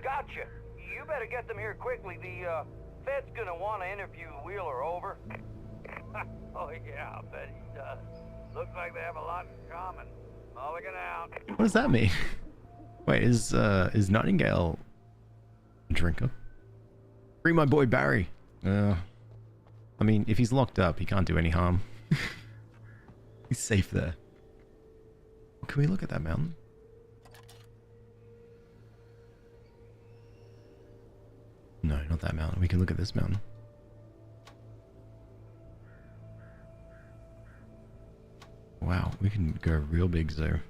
Gotcha. You better get them here quickly. The, Fed's gonna want to interview Wheeler. Over. Oh, yeah, I bet he does. Looks like they have a lot in common. Mulligan out. What does that mean? Wait, is Nightingale a drinker? Free my boy Barry. I mean, if he's locked up, he can't do any harm. He's safe there. Can we look at that mountain? No, not that mountain. We can look at this mountain. Wow, we can go real big there.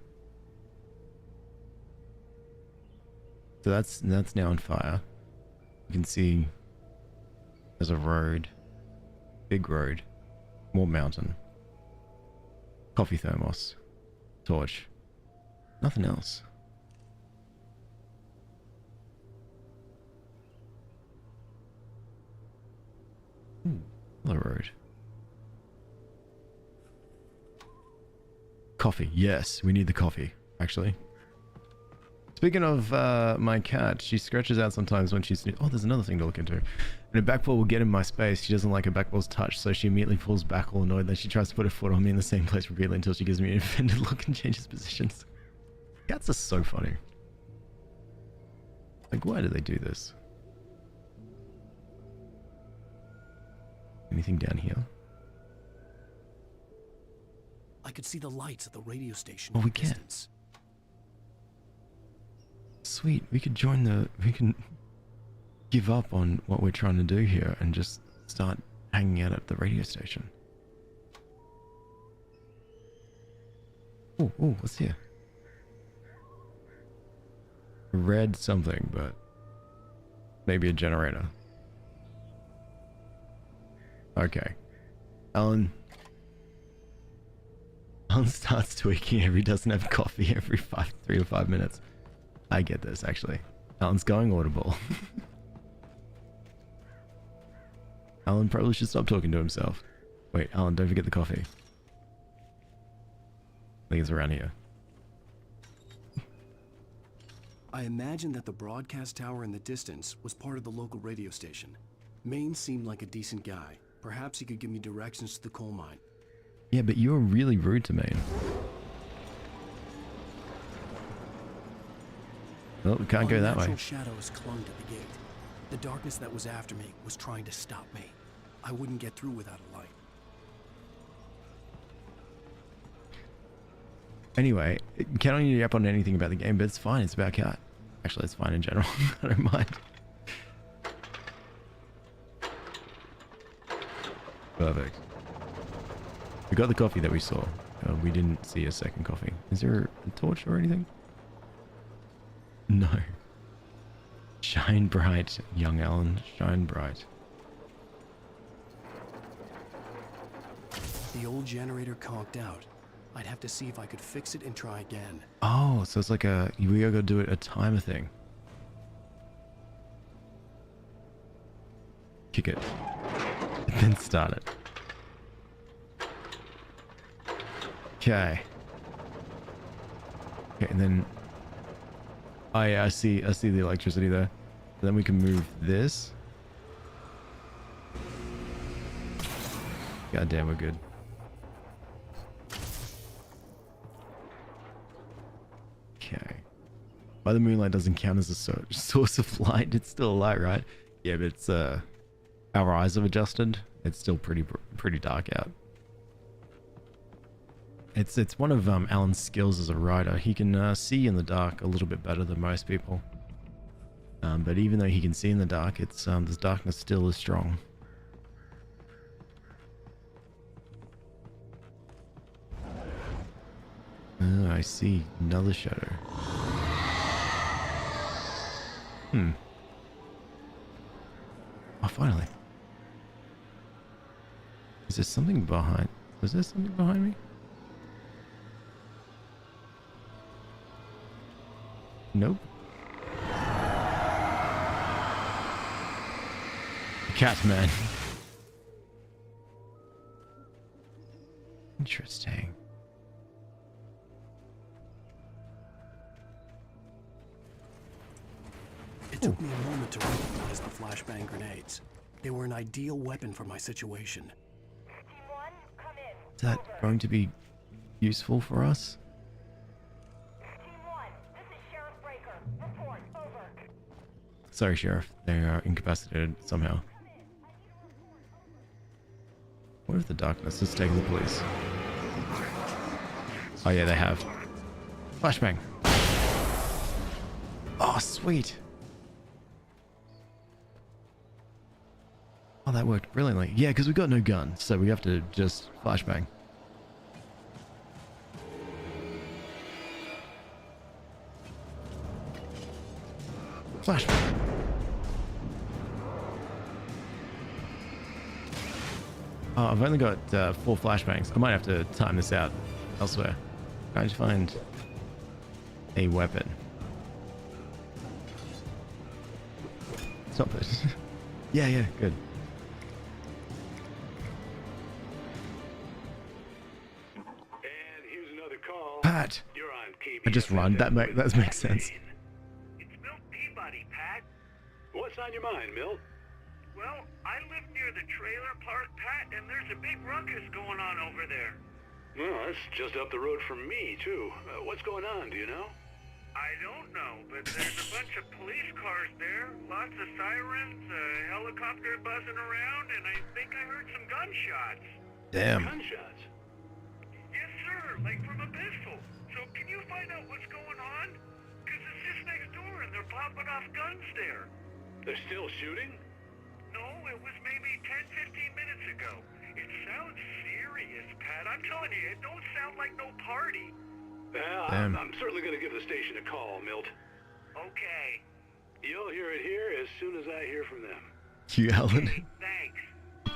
So that's now on fire. You can see there's a road, big road, more mountain, coffee thermos, torch, nothing else. Another road. Coffee, yes, we need the coffee. actually. Speaking of my cat, she scratches out sometimes when she's... Oh, there's another thing to look into. When a backball will get in my space, she doesn't like a backball's touch, so she immediately pulls back all annoyed. Then she tries to put her foot on me in the same place repeatedly until she gives me an offended look and changes positions. Cats are so funny. Like, why do they do this? Anything down here? I could see the lights at the radio station. Oh, in we the can. distance. Sweet, we could join the... We can give up on what we're trying to do here and just start hanging out at the radio station. Oh, what's here? Red something, but maybe a generator. Okay. Alan starts tweaking if he doesn't have coffee every 3 to 5 minutes. I get this, actually. Alan's going audible. Alan probably should stop talking to himself. Wait, Alan, don't forget the coffee. I think it's around here. I imagine that the broadcast tower in the distance was part of the local radio station. Maine seemed like a decent guy. Perhaps he could give me directions to the coal mine. Yeah, but you're really rude to Maine. Well, we can't go that way. Shadows clung to the gate. The darkness that was after me was trying to stop me. I wouldn't get through without a light. Anyway, can't eat up on anything about the game, but it's fine. It's about cat. Actually, it's fine in general. I don't mind. Perfect. We got the coffee that we saw. We didn't see a second coffee. Is there a torch or anything? No. Shine bright, young Alan. Shine bright. The old generator conked out. I'd have to see if I could fix it and try again. Oh, so it's like we gotta do it a timer thing. Kick it. Then start it. Okay. Okay, and then... Oh yeah, I see the electricity there. Then we can move this. God damn, we're good. Okay. Why the moonlight doesn't count as a source of light? It's still a light, right? Yeah, but it's our eyes have adjusted. It's still pretty dark out. It's one of Alan's skills as a writer. He can see in the dark a little bit better than most people. But even though he can see in the dark, it's this darkness still is strong. Oh, I see another shadow. Oh, finally. Is there something behind? Was there something behind me? Nope. Catman. Interesting. It took me a moment to recognize the flashbang grenades. They were an ideal weapon for my situation. Is that going to be useful for us? Sorry, Sheriff. They are incapacitated somehow. What if the darkness has taken the police? Oh yeah, they have. Flashbang. Oh, sweet. Oh, that worked brilliantly. Yeah, because we've got no gun, so we have to just flashbang. Flashbang. Oh, I've only got 4 flashbangs. I might have to time this out elsewhere. Trying to find a weapon. Stop it. Yeah, good. And here's another call. Pat! You're on may I be just run. That makes sense. It's Milt Peabody, Pat. What's on your mind, Milt? Well, I live near the trailer park, Pat, and there's a big ruckus going on over there. Well, that's just up the road from me, too. What's going on, do you know? I don't know, but there's a bunch of police cars there, lots of sirens, a helicopter buzzing around, and I think I heard some gunshots. Damn. Gunshots? Yes, sir, like from a pistol. So can you find out what's going on? Because it's just next door and they're popping off guns there. They're still shooting? No, it was maybe 10, 15 minutes ago. It sounds serious, Pat. I'm telling you, it don't sound like no party. I'm certainly going to give the station a call, Milt. Okay. You'll hear it here as soon as I hear from them. Cue Alan. Thanks.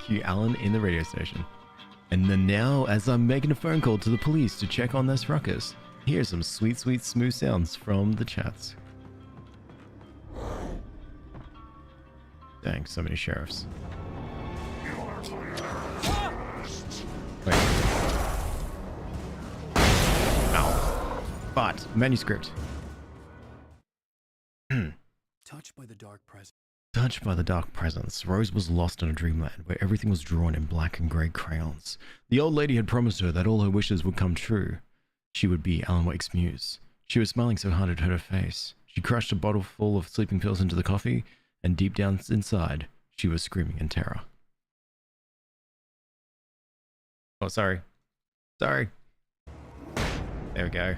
Cue Alan in the radio station. And then now, as I'm making a phone call to the police to check on this ruckus, here's some sweet, sweet, smooth sounds from the chats. Dang, so many sheriffs. Wait. Ow. But, manuscript. Touched by the dark presence. Touched by the dark presence, Rose was lost in a dreamland where everything was drawn in black and grey crayons. The old lady had promised her that all her wishes would come true. She would be Alan Wake's muse. She was smiling so hard it hurt her face. She crushed a bottle full of sleeping pills into the coffee, and deep down inside, she was screaming in terror. Oh, sorry. Sorry. There we go.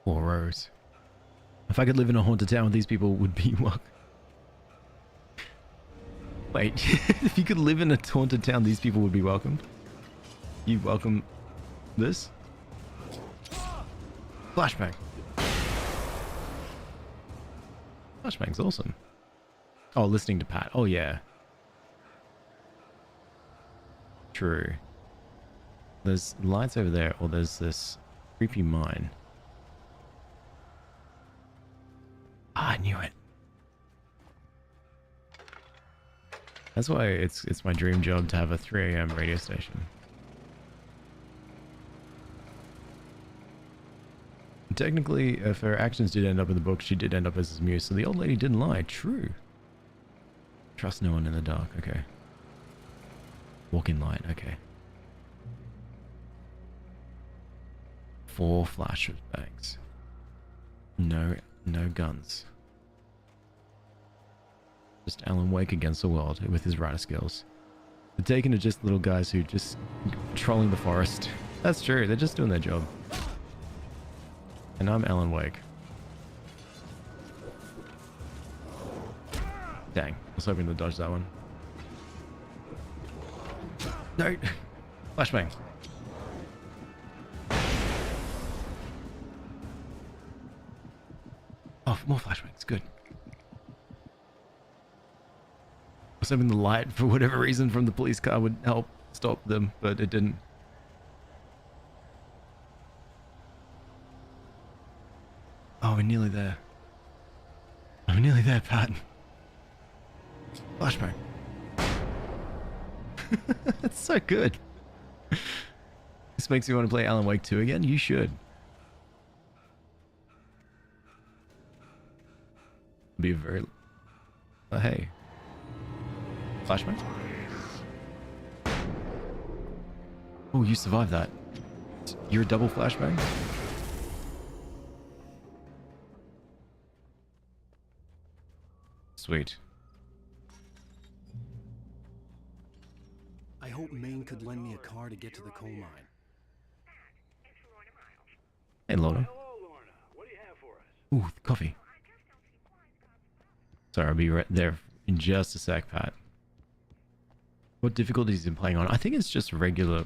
Poor Rose. If I could live in a haunted town, these people would be welcome. Wait, if you could live in a haunted town, these people would be welcomed? You welcome this? Flashbang. Flashbang's awesome. Oh, listening to Pat. Oh, yeah. True. There's lights over there, or there's this creepy mine. Ah, I knew it. That's why it's my dream job to have a 3 AM radio station. Technically, if her actions did end up in the book, she did end up as his muse, so the old lady didn't lie. True. Trust no one in the dark. Okay. Walk in light. Okay. 4 flashbangs. No guns. Just Alan Wake against the world with his writer skills. The Taken are just little guys who just trolling the forest. That's true. They're just doing their job. And I'm Alan Wake. Dang. I was hoping to dodge that one. No! Flashbang. Oh, more flashbangs. Good. I was hoping the light, for whatever reason, from the police car would help stop them, but it didn't. Oh, we're nearly there. I'm nearly there, Pat. Flashbang. That's so good. This makes me want to play Alan Wake 2 again? You should. Be very... hey. Flashbang? Oh, you survived that. You're a double flashbang? Sweet. I hope Maine could lend me a car to get to the coal mine. Hey, Lorna. Ooh, coffee. Sorry, I'll be right there in just a sec, Pat. What difficulties in playing on? I think it's just regular...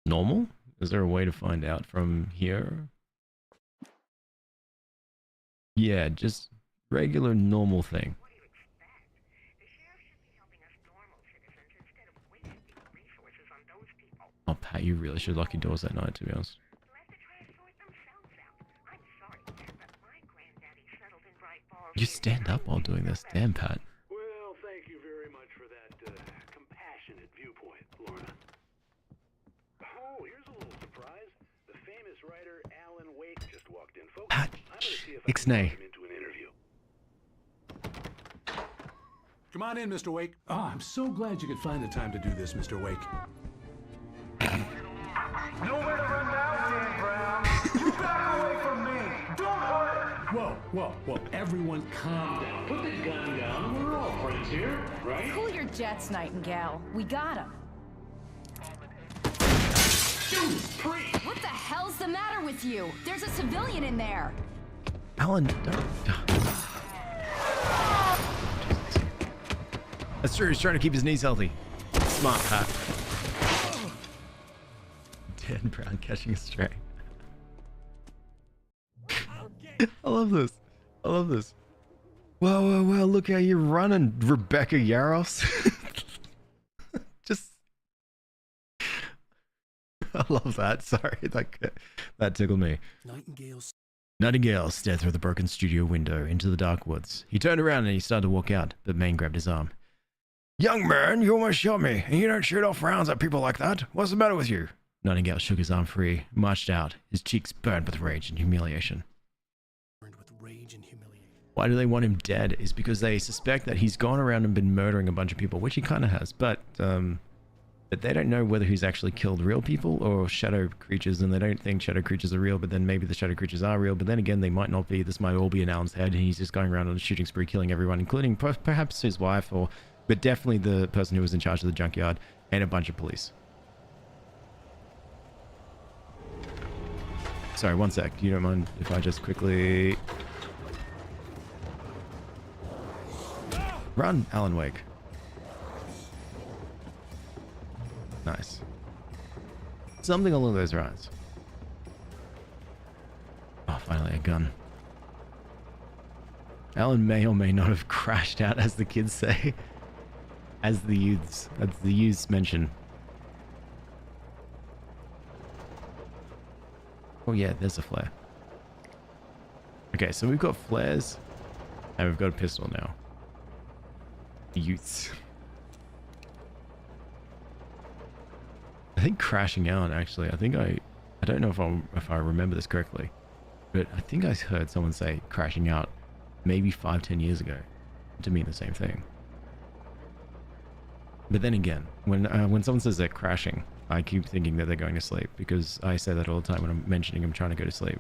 normal? Is there a way to find out from here? Yeah, just regular normal thing. Oh, Pat, you really should lock your doors that night, to be honest. You stand up while doing this. Damn, Pat. Well, thank you very much for that compassionate viewpoint. Ixnay. into an interview. Come on in, Mr. Wake. Oh, I'm so glad you could find the time to do this, Mr. Wake. Nowhere to run now, Dan Brown. You back away from me. Don't hurt. Whoa. Everyone calm down. Put the gun down. We're all friends here, right? Cool your jets, Nightingale. We got him. What the hell's the matter with you? There's a civilian in there. Alan, don't. That's true. He's trying to keep his knees healthy. Smart, Pat. Dan Brown catching a stray. I love this. I love this. Whoa, look how you're running, Rebecca Yaros. Just... I love that. Sorry, that tickled me. Nightingale stared through the broken studio window into the dark woods. He turned around and he started to walk out, but Maine grabbed his arm. Young man, you almost shot me, and you don't shoot off rounds at people like that. What's the matter with you? Nightingale shook his arm free, marched out, his cheeks burned with rage and humiliation. Why do they want him dead? Is because they suspect that he's gone around and been murdering a bunch of people, which he kind of has, but they don't know whether he's actually killed real people or shadow creatures, and they don't think shadow creatures are real, but then maybe the shadow creatures are real, but then again, they might not be. This might all be in Alan's head, and he's just going around on a shooting spree, killing everyone, including perhaps his wife, but definitely the person who was in charge of the junkyard, and a bunch of police. Sorry, one sec. You don't mind if I just quickly... Run, Alan Wake. Nice. Something along those lines. Oh, finally a gun. Alan may or may not have crashed out, as the kids say. As the youths mention. Oh yeah, there's a flare. Okay, so we've got flares, and we've got a pistol now. Youths. I think crashing out, actually, I don't know if I remember this correctly, but I think I heard someone say crashing out maybe 5-10 years ago to mean the same thing. But then again, when someone says they're crashing, I keep thinking that they're going to sleep, because I say that all the time when I'm mentioning I'm trying to go to sleep.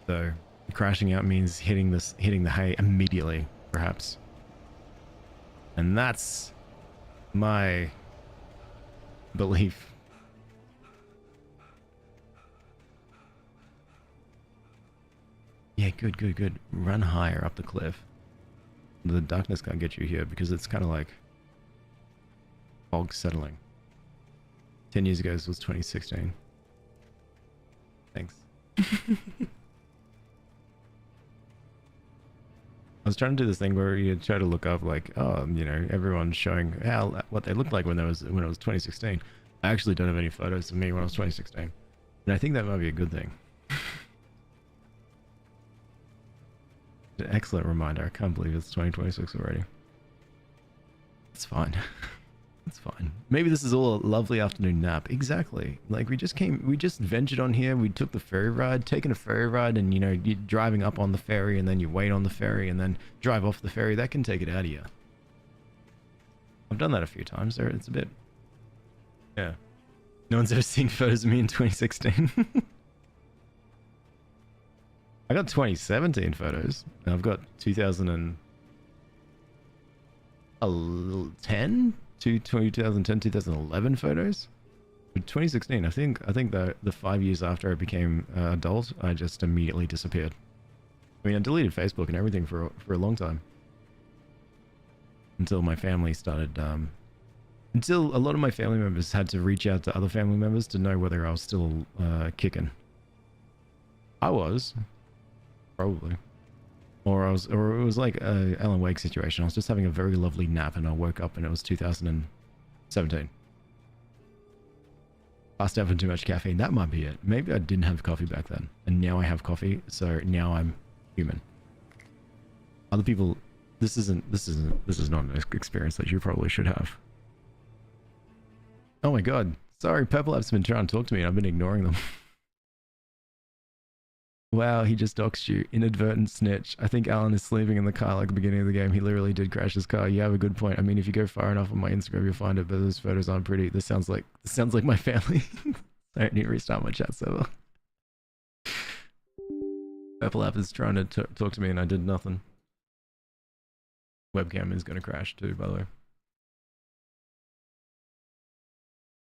So crashing out means hitting the hay immediately, perhaps. And that's my belief. Yeah, good. Run higher up the cliff. The darkness can't get you here because it's kind of like fog settling. 10 years ago, this was 2016. Thanks. I was trying to do this thing where you try to look up, like, oh, you know, everyone's showing what they looked like when it was 2016. I actually don't have any photos of me when I was 2016, and I think that might be a good thing. An excellent reminder. I can't believe it's 2026 already. It's fine. It's fine. Maybe this is all a lovely afternoon nap. Exactly. Like we just ventured on here. We took the ferry ride, taking a ferry ride, and you know, you're driving up on the ferry, and then you wait on the ferry, and then drive off the ferry. That can take it out of you. I've done that a few times. It's a bit... Yeah. No one's ever seen photos of me in 2016. I got 2017 photos. And I've got 2010 to 2010, 2011 photos. But 2016, I think the 5 years after I became adult, I just immediately disappeared. I mean, I deleted Facebook and everything for a long time. Until my family started... until a lot of my family members had to reach out to other family members to know whether I was still kicking. I was. Probably. Or it was like a Alan Wake situation. I was just having a very lovely nap and I woke up and it was 2017. Passed out from too much caffeine. That might be it. Maybe I didn't have coffee back then. And now I have coffee, so now I'm human. Other people, this is not an experience that you probably should have. Oh my god. Sorry, Purple App's been trying to talk to me and I've been ignoring them. Wow, he just doxed you. Inadvertent snitch. I think Alan is sleeping in the car like the beginning of the game. He literally did crash his car. You have a good point. I mean, if you go far enough on my Instagram, you'll find it, but those photos aren't pretty. This sounds like my family. I don't need to restart my chat server. Purple app is trying to talk to me and I did nothing. Webcam is going to crash too, by the way.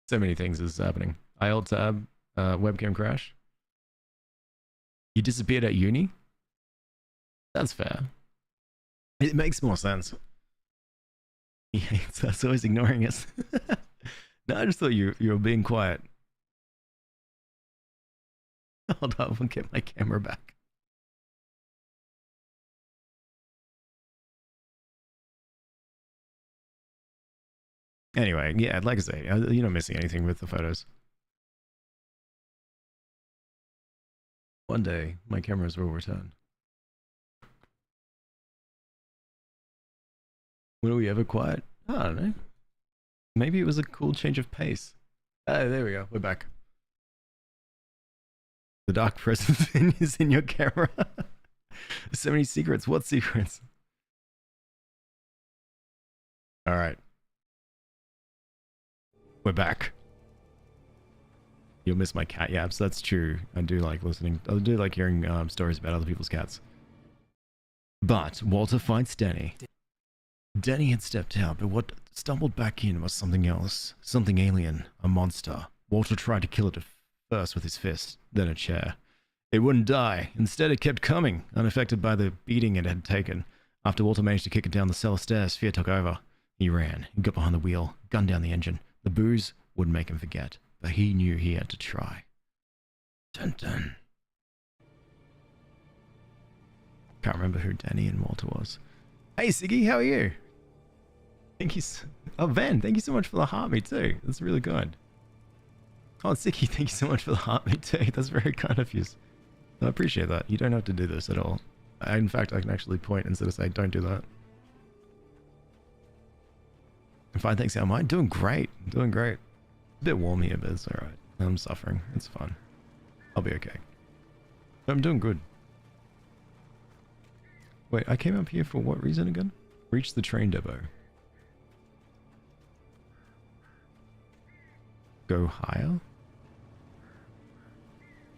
So many things is happening. I alt tab, webcam crash. You disappeared at uni? That's fair. It makes more sense. He hates us, always ignoring us. No, I just thought you were being quiet. Hold on, I'll get my camera back. Anyway, yeah, like I say, you're not missing anything with the photos. One day, my cameras will return. When are we ever quiet? I don't know. Maybe it was a cool change of pace. Oh, there we go. We're back. The dark presence is in your camera. There's so many secrets. What secrets? All right. We're back. You'll miss my cat yaps. That's true. I do like listening. I do like hearing stories about other people's cats. But Walter fights Denny. Denny had stepped out, but what stumbled back in was something else. Something alien. A monster. Walter tried to kill it first with his fist, then a chair. It wouldn't die. Instead, it kept coming, unaffected by the beating it had taken. After Walter managed to kick it down the cellar stairs, fear took over. He ran. He got behind the wheel, gunned down the engine. The booze wouldn't make him forget, but he knew he had to try. Dun dun. Can't remember who Danny and Walter was. Hey Siggy, how are you? Thank you. Oh Ben, thank you so much for the heart me too. That's really good. Oh Siggy, thank you so much for the heart me too. That's very kind of you. I appreciate that. You don't have to do this at all. In fact, I can actually point instead of say don't do that. Fine, thanks. How am I? Doing great. Doing great. A bit warm here, but it's alright. I'm suffering. It's fine. I'll be okay. I'm doing good. Wait, I came up here for what reason again? Reach the train depot. Go higher?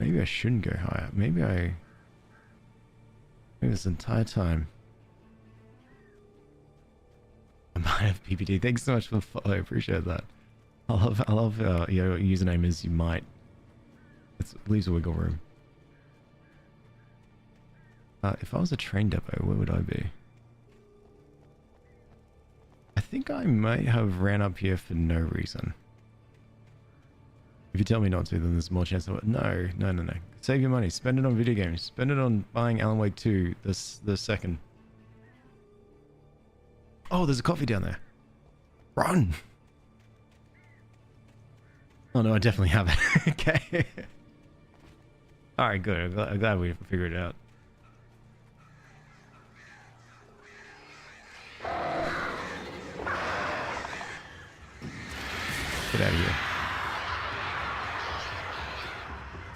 Maybe I shouldn't go higher. Maybe this entire time I might have PPD. Thanks so much for the follow. I appreciate that. I love your username is you might. It leaves a wiggle room. If I was a train depot, where would I be? I think I might have ran up here for no reason. If you tell me not to, then there's more chance of it. No. Save your money. Spend it on video games. Spend it on buying Alan Wake 2 the second. Oh, there's a coffee down there. Run! Oh no, I definitely have it. Okay. Alright, good. I'm glad we figured it out. Get out of here.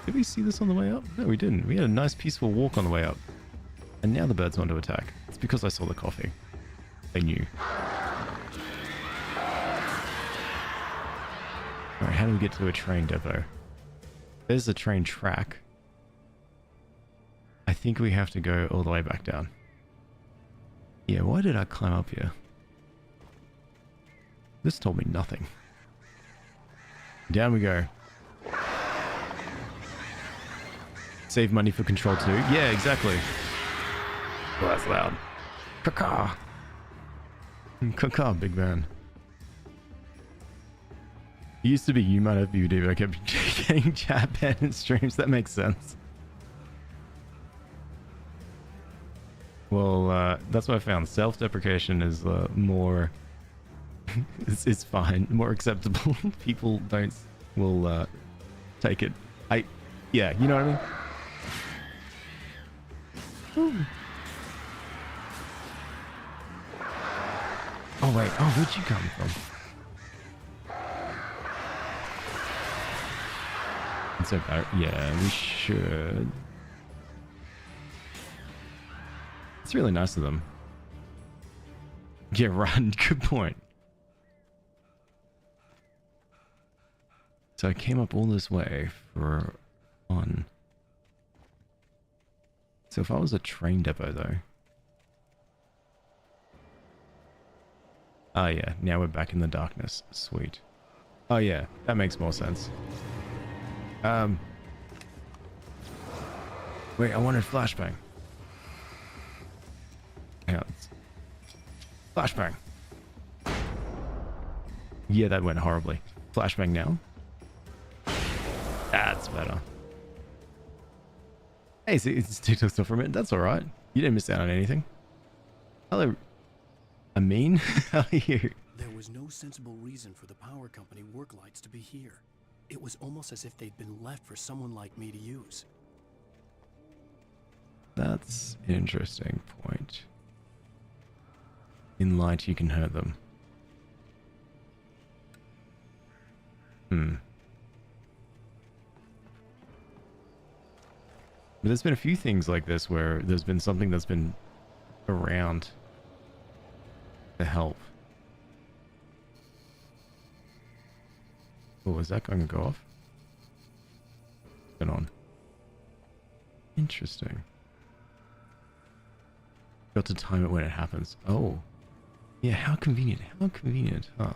Did we see this on the way up? No, we didn't. We had a nice peaceful walk on the way up. And now the birds want to attack. It's because I saw the coffee. They knew. Alright, how do we get to a train depot? There's a train track. I think we have to go all the way back down. Yeah, why did I climb up here? This told me nothing. Down we go. Save money for Control 2. Yeah, exactly. Well, that's loud. Caw-caw. Caw-caw, big man. It used to be you might have BBD, but I kept getting chat banned in streams. That makes sense. Well, that's what I found. Self-deprecation is more... it's fine. More acceptable. People will take it. Yeah, you know what I mean? Ooh. Oh wait, oh, where'd you come from? It's okay. Yeah, we should. That's really nice of them. Yeah, right. Good point. So I came up all this way for one. So if I was a train depot though. Oh yeah, now we're back in the darkness. Sweet. Oh yeah, that makes more sense. Wait, I wanted flashbang. Hang on. Flashbang. Yeah, that went horribly. Flashbang now. That's better. Hey, see, it's TikTok stuff for a minute. That's alright. You didn't miss out on anything. Hello. Amin? How are you? There was no sensible reason for the power company work lights to be here. It was almost as if they'd been left for someone like me to use. That's an interesting point. In light, you can hurt them. But there's been a few things like this where there's been something that's been around to help. Oh, is that going to go off? Turn on. Interesting. Got to time it when it happens. Oh. Yeah, how convenient. How convenient, huh?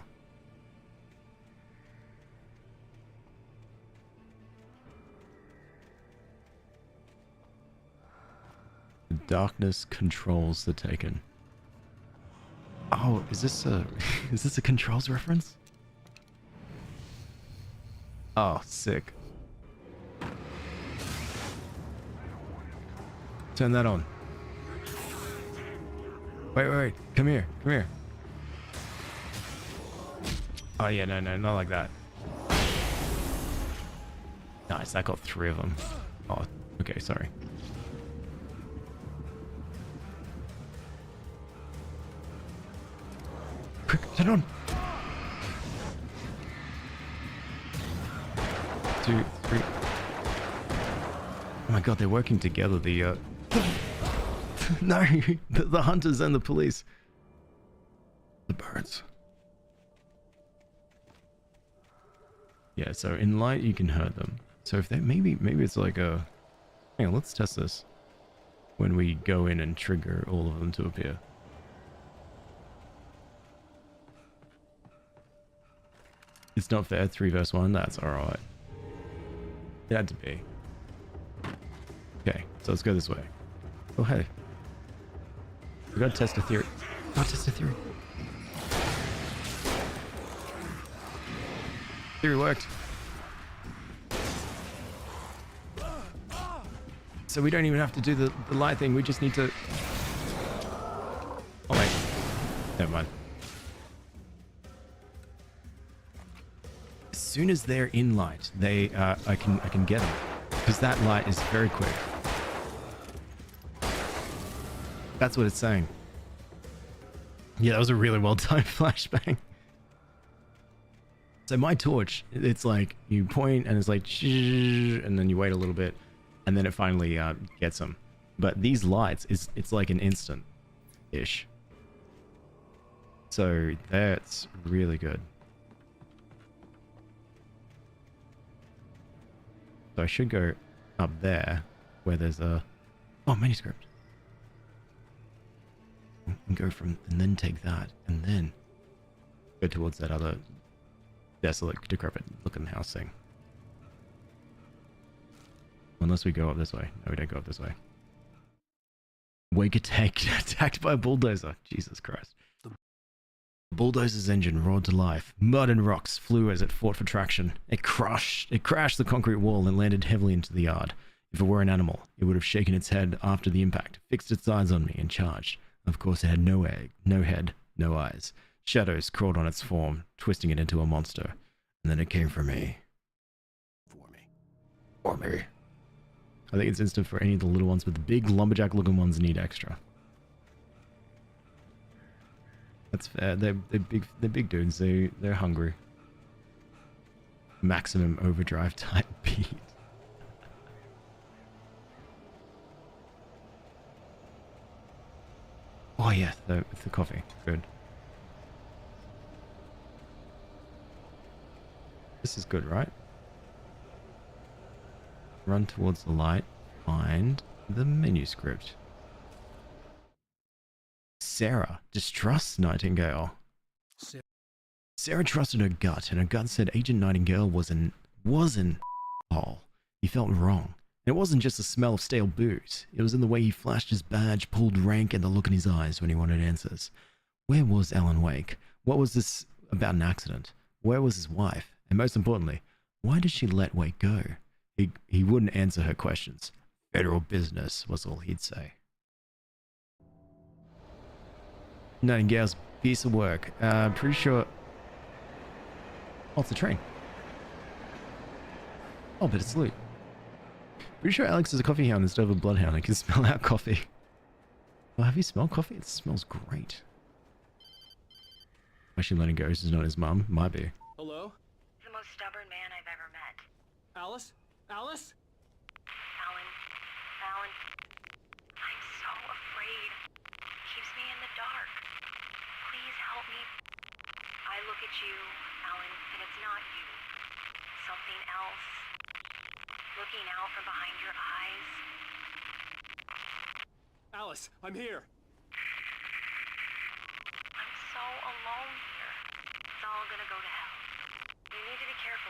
The darkness controls the Taken. Oh, is this a Controls reference? Oh, sick. Turn that on. Wait. Come here. Oh, yeah, no, not like that. Nice, I got 3 of them. Oh, okay, sorry. Quick, turn on. 2, 3. Oh my god, they're working together, the no, the hunters and the police. The birds. Yeah, so in light you can hurt them. So if they maybe it's like a... Hang on, let's test this. When we go in and trigger all of them to appear. It's not fair, 3 versus 1, that's alright. It had to be. Okay, so let's go this way. Oh, hey. We gotta test a theory. Theory worked. So we don't even have to do the light thing, we just need to... Oh wait. Never mind. As soon as they're in light, they I can get them. Because that light is very quick. That's what it's saying. Yeah, that was a really well-timed flashbang. So my torch, it's like you point and it's like and then you wait a little bit and then it finally gets them. But these lights, it's like an instant-ish. So that's really good. So I should go up there where there's a... Oh, manuscript. And go from, and then take that, and then go towards that other desolate, decrepit looking house thing. Unless we go up this way. No, we don't go up this way. Wake attacked by a bulldozer. Jesus Christ. The bulldozer's engine roared to life. Mud and rocks flew as it fought for traction. It crashed the concrete wall and landed heavily into the yard. If it were an animal, it would have shaken its head after the impact, fixed its eyes on me, and charged. Of course, it had no egg, no head, no eyes. Shadows crawled on its form, twisting it into a monster. And then it came for me. For me. I think it's instant for any of the little ones, but the big lumberjack-looking ones need extra. That's fair. They're big dudes. They're hungry. Maximum overdrive type beat. Oh yeah, the coffee. Good. This is good, right? Run towards the light. Find the manuscript. Sarah distrusts Nightingale. Sarah trusted her gut, and her gut said Agent Nightingale was an hole. He felt wrong. And it wasn't just the smell of stale booze. It was in the way he flashed his badge, pulled rank, and the look in his eyes when he wanted answers. Where was Alan Wake? What was this about an accident? Where was his wife? And most importantly, why did she let Wake go? He wouldn't answer her questions. Federal business was all he'd say. Nightingale's piece of work. Pretty sure... Oh, it's a train. Oh, but it's loot. Pretty sure Alex is a coffee hound instead of a bloodhound. I can smell out coffee. Oh, have you smelled coffee? It smells great. Actually, letting go. This is not his mum. Might be. Hello? The most stubborn man I've ever met. Alice? Alice? Alan, I'm so afraid. Keeps me in the dark. Please help me. I look at you, Alan, and it's not you. Something else. Looking out from behind your eyes. Alice, I'm here. I'm so alone here. It's all gonna go to hell. You need to be careful.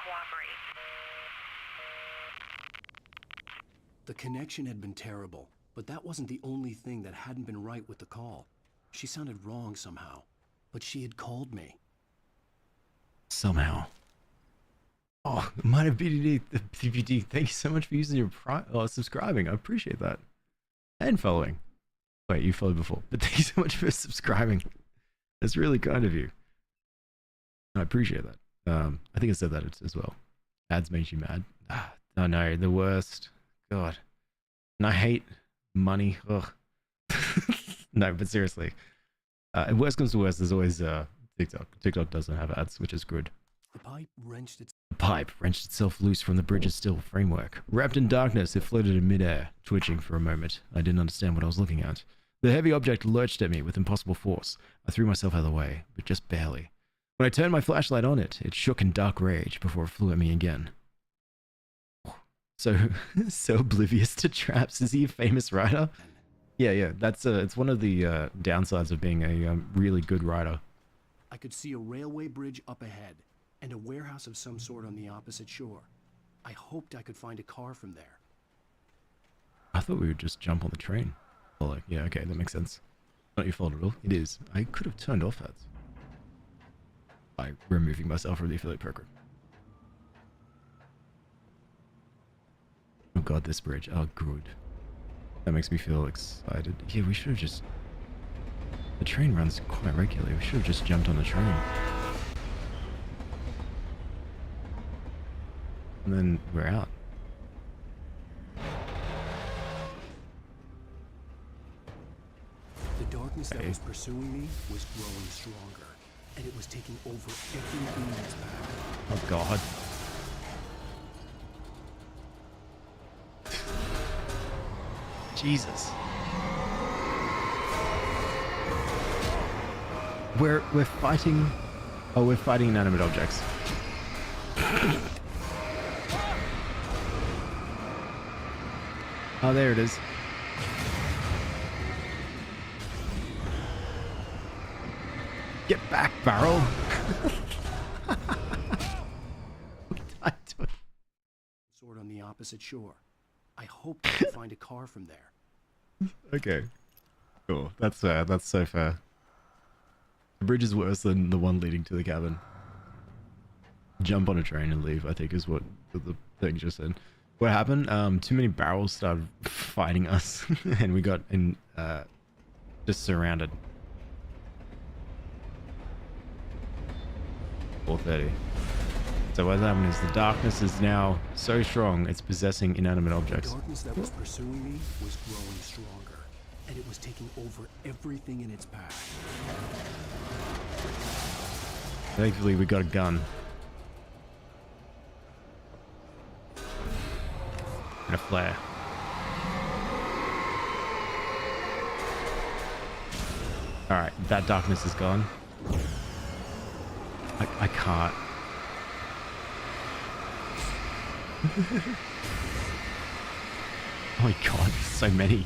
Cooperate. The connection had been terrible, but that wasn't the only thing that hadn't been right with the call. She sounded wrong somehow, but she had called me. Somehow. Oh, might have BDD. PPD. Thank you so much for using your subscribing. I appreciate that. And following. Wait, you followed before. But thank you so much for subscribing. That's really kind of you. I appreciate that. I think I said that as well. Ads make you mad. Oh no, the worst. God. And I hate money. Ugh. No, but seriously. Worst comes to worst, there's always TikTok. TikTok doesn't have ads, which is good. The pipe wrenched itself loose from the bridge's steel framework. Wrapped in darkness, it floated in midair, twitching for a moment. I didn't understand what I was looking at. The heavy object lurched at me with impossible force. I threw myself out of the way, but just barely. When I turned my flashlight on it, it shook in dark rage before it flew at me again. So oblivious to traps. Is he a famous writer? Yeah. That's it's one of the downsides of being a really good writer. I could see a railway bridge up ahead, and a warehouse of some sort on the opposite shore. I hoped I could find a car from there. I thought we would just jump on the train. Oh, like, yeah, okay, that makes sense. Not your fault at all. It is. I could have turned off ads by removing myself from the affiliate program. Oh god, this bridge. Oh, good. That makes me feel excited. Yeah, we should have just... The train runs quite regularly. We should have just jumped on the train. And then we're out. The darkness that was pursuing me was growing stronger, and it was taking over everything in its path. Oh god. Jesus. We're fighting... Oh, we're fighting inanimate objects. Oh, there it is. Get back, Barrel! Sword on the opposite shore. I hoped I could find a car from there. Okay. Cool. That's fair. That's so fair. The bridge is worse than the one leading to the cabin. Jump on a train and leave, I think is what the thing just said. What happened? Too many barrels started fighting us, and we got in, just surrounded. 4:30. So what's happening is the darkness is now so strong it's possessing inanimate objects. The darkness that was pursuing me was growing stronger, and it was taking over everything in its path. Thankfully, we got a gun. And a flare. Alright, that darkness is gone. I can't. Oh my god, so many.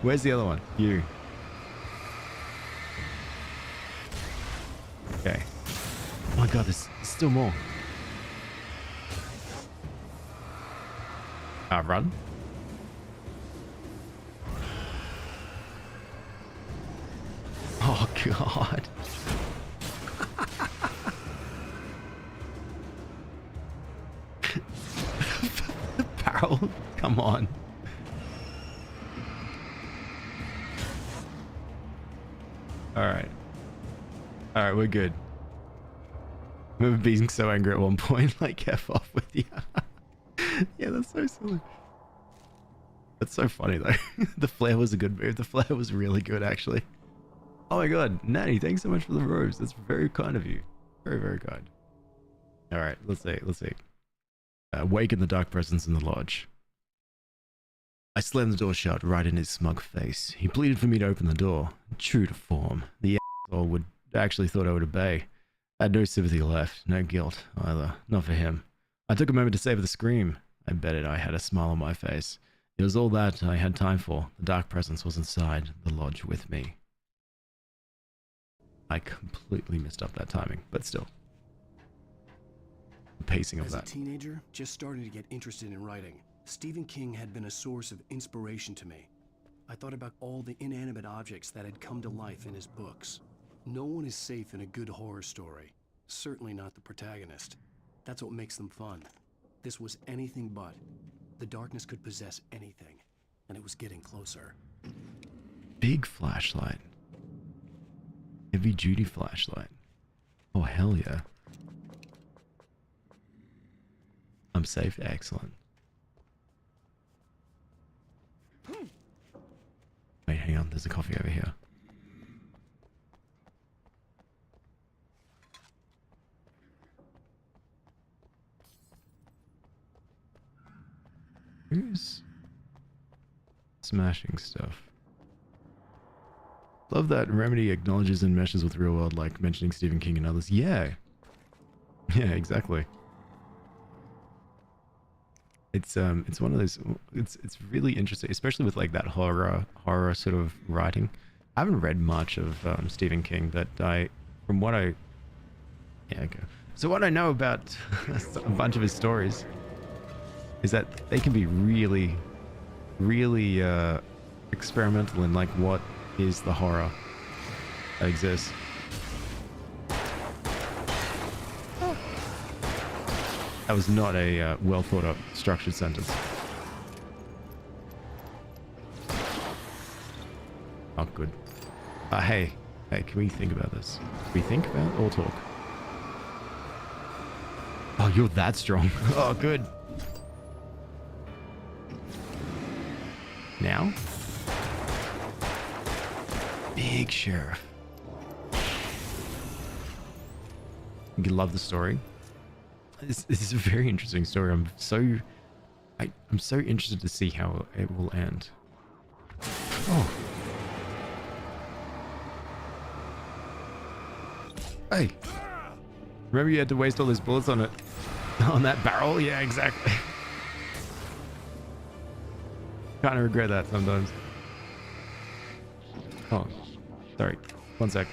Where's the other one? You. Okay. Oh my god, there's still more. Run. Oh god. The barrel. Come on. Alright. Alright, we're good. I remember being so angry at one point, like, F off with you. Yeah, that's so silly. That's so funny, though. The flare was a good move. The flare was really good, actually. Oh my god, Natty, thanks so much for the rose. That's very kind of you. Very, very kind. Alright, let's see. Wake in the dark presence in the lodge. I slammed the door shut right in his smug face. He pleaded for me to open the door. True to form, the asshole would actually thought I would obey. I had no sympathy left, no guilt either, not for him. I took a moment to savor the scream. I bet it I had a smile on my face. It was all that I had time for. The dark presence was inside the lodge with me. I completely messed up that timing, but still. The pacing of that. As a teenager, just starting to get interested in writing, Stephen King had been a source of inspiration to me. I thought about all the inanimate objects that had come to life in his books. No one is safe in a good horror story. Certainly not the protagonist. That's what makes them fun. This was anything but. The darkness could possess anything, and it was getting closer. Big flashlight. Heavy duty flashlight. Oh, hell yeah. I'm safe. Excellent. Wait, hang on. There's a coffee over here. Who's smashing stuff? Love that Remedy acknowledges and meshes with real world, like mentioning Stephen King and others. Yeah. Yeah, exactly. It's one of those, it's really interesting, especially with like that horror sort of writing. I haven't read much of Stephen King, but from what I So what I know about a bunch of his stories is that they can be really, really experimental in like what is the horror that exists. That was not a well thought out structured sentence. Oh, good. Hey, can we think about this? Can we think about it or talk? Oh, you're that strong. Oh, good. Now? Big Sheriff. You love the story. This is a very interesting story. I'm so interested to see how it will end. Oh. Hey. Remember you had to waste all those bullets on it? On that barrel? Yeah, exactly. Kind of regret that sometimes. Oh, sorry. One sec.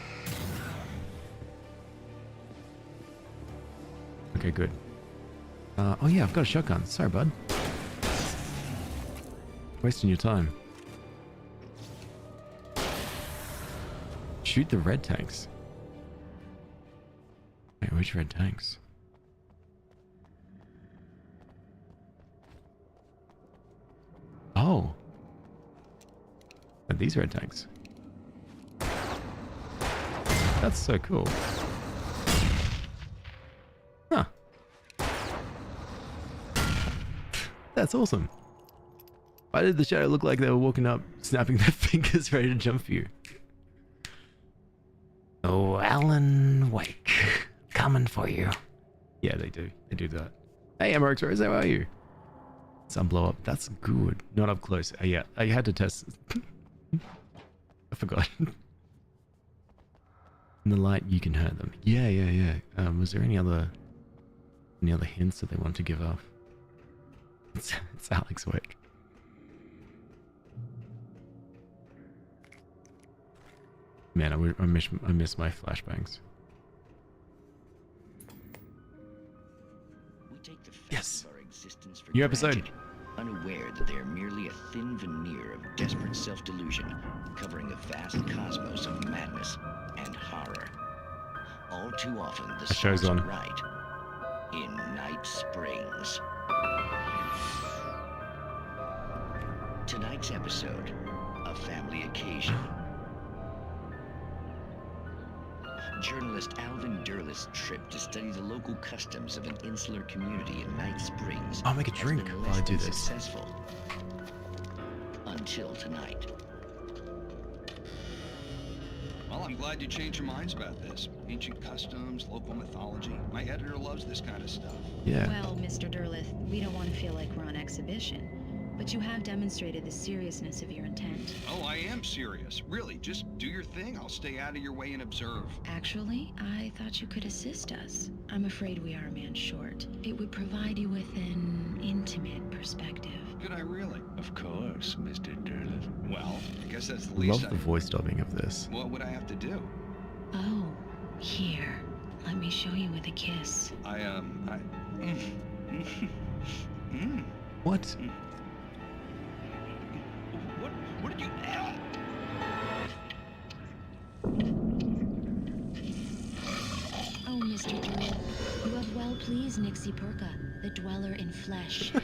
Okay, good. Oh yeah, I've got a shotgun. Sorry, bud. Wasting your time. Shoot the red tanks. Wait, which red tanks? Oh. And these red tanks. That's so cool. Huh. That's awesome. Why did the shadow look like they were walking up, snapping their fingers, ready to jump for you? Oh, Alan Wake. Coming for you. Yeah, they do. They do that. Hey, Emmerich Rose, how are you? Some blow up. That's good. Not up close. Yeah, I had to test. I forgot. In the light, you can hurt them. Yeah. Was there any other hints that they wanted to give off? It's Alex Wick. Man, I miss my flashbangs. We take the facts Yes. of our existence for New episode. granted, unaware that they are merely a thin veneer of desperate self-delusion, covering a vast cosmos of madness and horror. All too often, the show's stars on. are right. In Night Springs. Tonight's episode, a family occasion. Journalist Alvin Derleth's trip to study the local customs of an insular community in Night Springs. I'll make a has drink been while I less do than this. Successful. Until tonight. Well, I'm glad you changed your minds about this. Ancient customs, local mythology. My editor loves this kind of stuff. Yeah. Well, Mr. Derleth, we don't want to feel like we're on exhibition, but you have demonstrated the seriousness of your intent. Oh, I am serious. Really, just do your thing. I'll stay out of your way and observe. Actually, I thought you could assist us. I'm afraid we are a man short. It would provide you with an intimate perspective. Could I really? Of course, Mr. Derleth. Well, I guess that's the I least love the voice dubbing of this. What would I have to do? Oh, here. Let me show you with a kiss. What? What did you... Oh, Mr. Derleth, you have well pleased Nixie Perka, the dweller in flesh. Your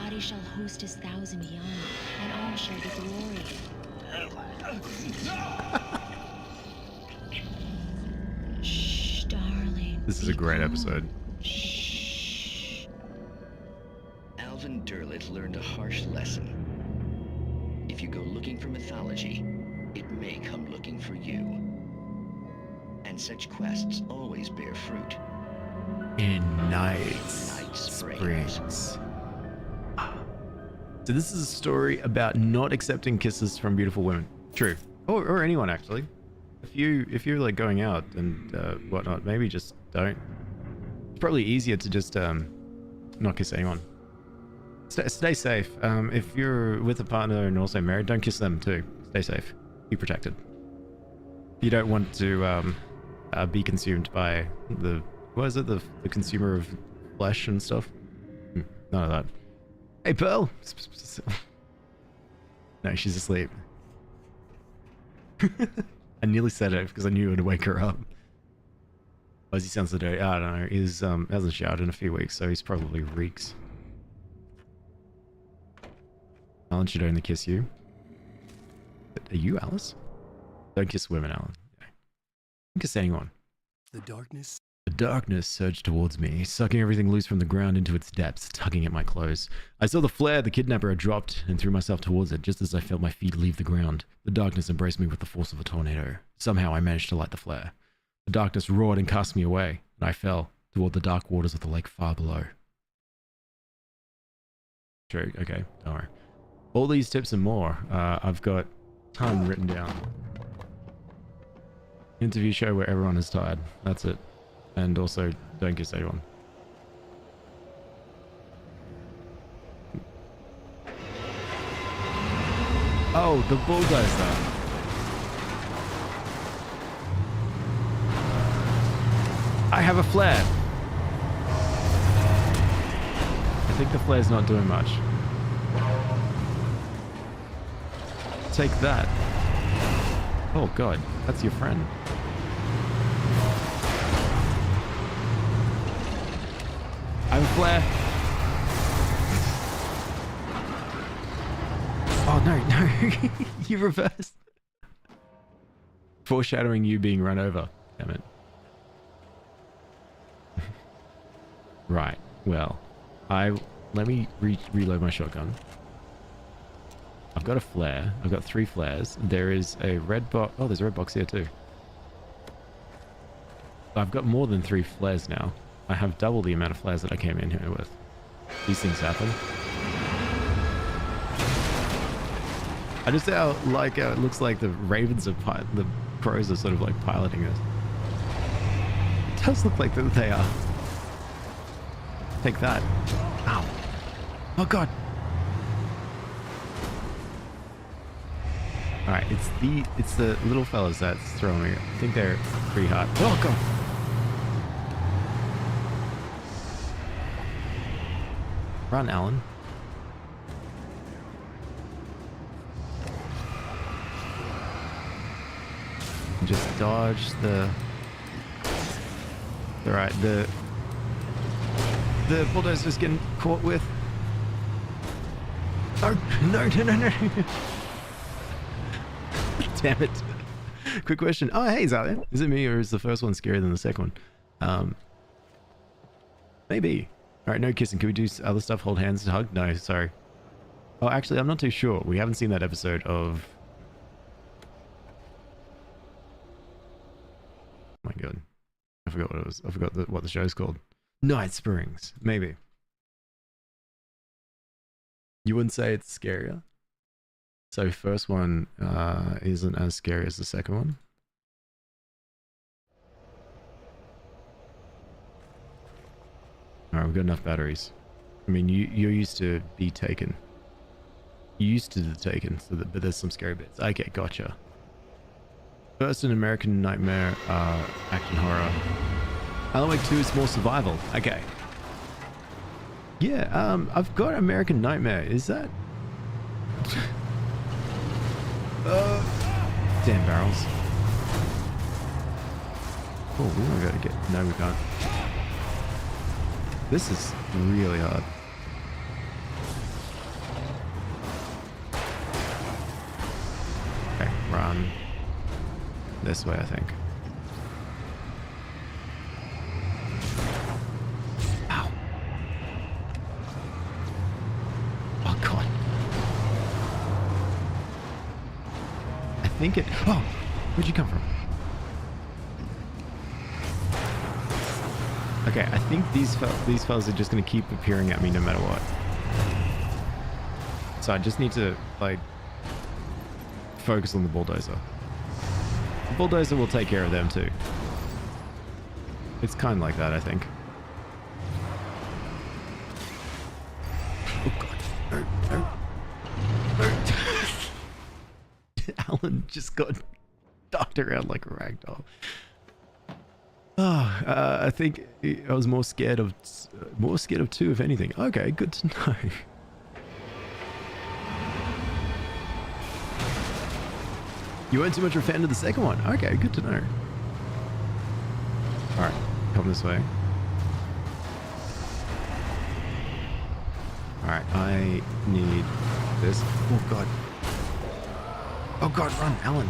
body shall host his 1,000 young, and all shall be glory. Shh, darling. This is a great episode. Alvin Derleth learned a harsh lesson. If you go looking for mythology, it may come looking for you. And such quests always bear fruit. In Night Springs. So this is a story about not accepting kisses from beautiful women. True. Or anyone, actually. If you're like going out and whatnot, maybe just don't. It's probably easier to just not kiss anyone. Stay safe. If you're with a partner and also married, don't kiss them too. Stay safe. Be protected. You don't want to be consumed by the consumer of flesh and stuff. None of that. Hey, Pearl. No, she's asleep. I nearly said it because I knew it would wake her up. Why does he sound so dirty? I don't know. He's hasn't showered in a few weeks, so he's probably reeks. Alan should only kiss you. Are you Alice? Don't kiss women, Alan. Don't kiss anyone. The darkness. The darkness surged towards me, sucking everything loose from the ground into its depths, tugging at my clothes. I saw the flare the kidnapper had dropped and threw myself towards it just as I felt my feet leave the ground. The darkness embraced me with the force of a tornado. Somehow I managed to light the flare. The darkness roared and cast me away, and I fell toward the dark waters of the lake far below. True, okay, don't worry. All these tips and more, I've got a ton written down. Interview show where everyone is tired. That's it. And also, don't kiss anyone. Oh, the bulldozer. I have a flare. I think the flare's not doing much. Take that. Oh god, that's your friend. I have a flare. Oh no, you reversed. Foreshadowing you being run over. Damn it. Right, well, let me reload my shotgun. I've got a flare. I've got 3 flares. There is a red box. Oh, there's a red box here too. I've got more than 3 flares now. I have double the amount of flares that I came in here with. These things happen. I just like how it looks like the ravens are the crows are sort of like piloting us. It does look like that they are. Take that. Ow. Oh god. All right, it's the little fellas that's throwing me. I think they're pretty hot. Oh god. Run, Alan. Just dodge the. All right, the bulldozer's getting caught with. Oh no! Damn it! Quick question. Oh hey, Zalia. Is it me or is the first one scarier than the second one? Maybe. All right, no kissing. Can we do other stuff? Hold hands, hug? No, sorry. Oh, actually, I'm not too sure. We haven't seen that episode of. Oh my god, I forgot what it was. I forgot what the show's called. Night Springs, maybe. You wouldn't say it's scarier? So first one isn't as scary as the second one? Alright, we've got enough batteries. I mean, you're used to be taken. You're used to the taken, so but there's some scary bits. Okay, gotcha. First, an American Nightmare action horror. Alan Wake 2 is more survival. Okay. Yeah, I've got American Nightmare. Is that... damn barrels. Oh, we might be able to get... No, we can't. This is really hard. Okay, run. This way, I think. Ow. Oh, God. I think it... Oh! Where'd you come from? Okay, I think these fellas are just going to keep appearing at me no matter what. So I just need to, like, focus on the bulldozer. The bulldozer will take care of them too. It's kind of like that, I think. Oh god. No. Alan just got knocked around like a ragdoll. Oh, I think I was more scared of 2 if anything. Okay, good to know. You weren't too much of a fan of the second one. Okay, good to know. Alright, come this way. Alright, I need this. Oh god. Oh god, run, Alan.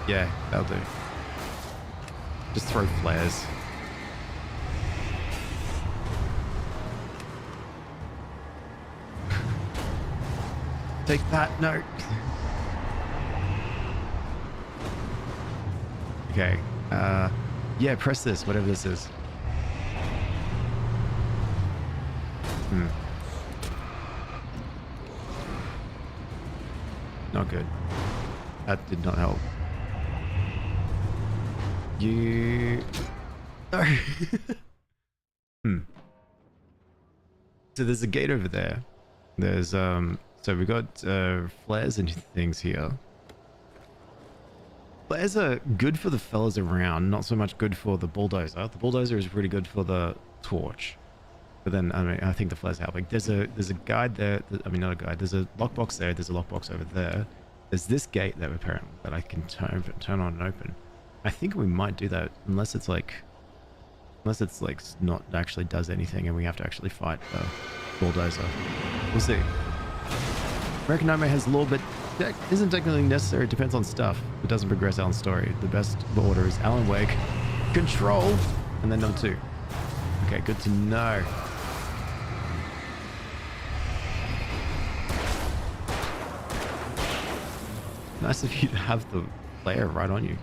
Yeah, that'll do. Just throw flares. Take that, no. Okay, yeah, press this, whatever this is. Not good. That did not help. You... No. So there's a gate over there. There's, so we got flares and things here. Flares are good for the fellas around, not so much good for the bulldozer. The bulldozer is pretty good for the torch. But then, I mean, I think the flares are helping. There's a guide there. I mean, not a guide. There's a lockbox there. There's a lockbox over there. There's this gate there apparently that I can turn on and open. I think we might do that unless it's like not actually does anything and we have to actually fight the bulldozer. We'll see. American Nightmare has lore, but isn't technically necessary. It depends on stuff. It doesn't progress Alan's story. The best order is Alan Wake, Control, and then number 2. Okay, good to know. Nice of you to have the player right on you.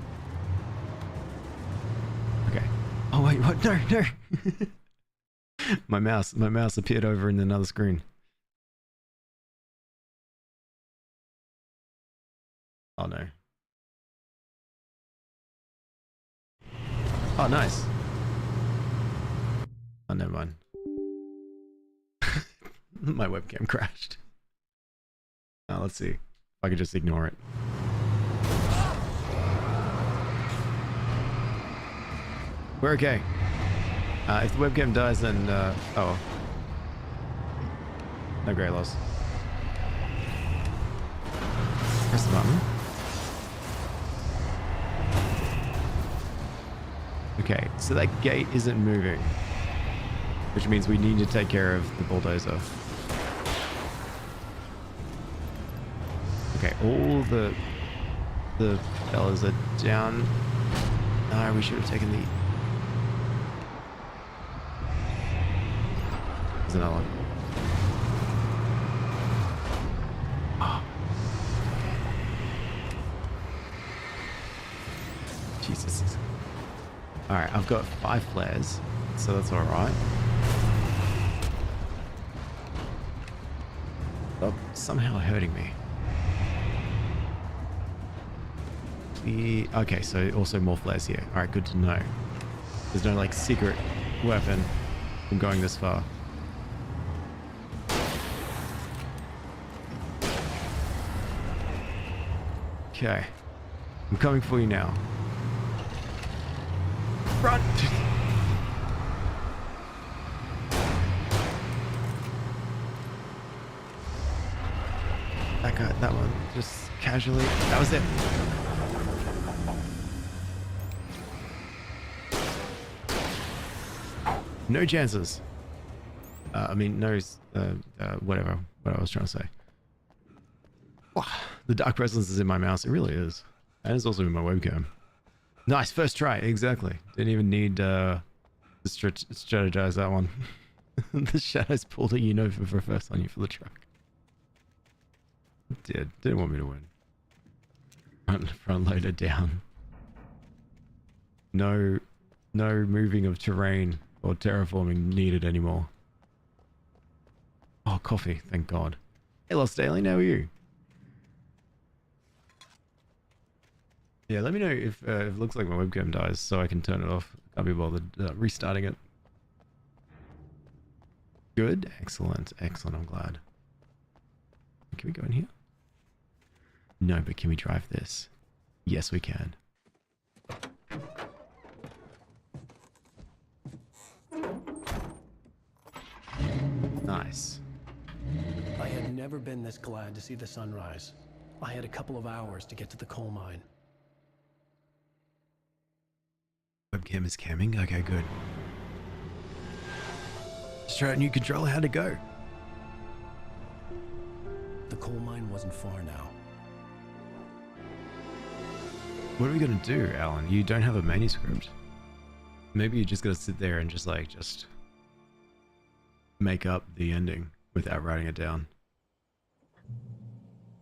Okay. Oh wait, what? No, no. My mouse appeared over in another screen. Oh no. Oh, nice. Oh, never mind. My webcam crashed. Now let's see if I could just ignore it. We're okay. If the webcam dies, then oh, no great loss. Press the button. Okay, so that gate isn't moving, which means we need to take care of the bulldozer. Okay, all the fellas are down. No, we should have taken the... There's another one. Oh. Jesus. Alright, I've got 5 flares, so that's alright. Stop somehow hurting me. Okay, so also more flares here. Alright, good to know. There's no like secret weapon from going this far. Okay. I'm coming for you now. Run! That guy, that one, just casually. That was it. No chances. I mean, no, whatever. What I was trying to say. Wow, the dark presence is in my mouse. It really is. And it's also in my webcam. Nice, first try. Exactly. Didn't even need to strategize that one. The shadows pulled a for first on you for the truck. Didn't want me to win. Front loader down. No moving of terrain or terraforming needed anymore. Oh, coffee, thank God. Hey, Lost Alien, how are you? Yeah, let me know if it looks like my webcam dies so I can turn it off. Can't be bothered restarting it. Good, excellent, excellent, I'm glad. Can we go in here? No, but can we drive this? Yes, we can. Nice. I had never been this glad to see the sunrise. I had a couple of hours to get to the coal mine. Webcam is camming? Okay, good. Just try a new controller, how'd it go? The coal mine wasn't far now. What are we gonna do, Alan? You don't have a manuscript. Maybe you just gotta sit there and just make up the ending without writing it down.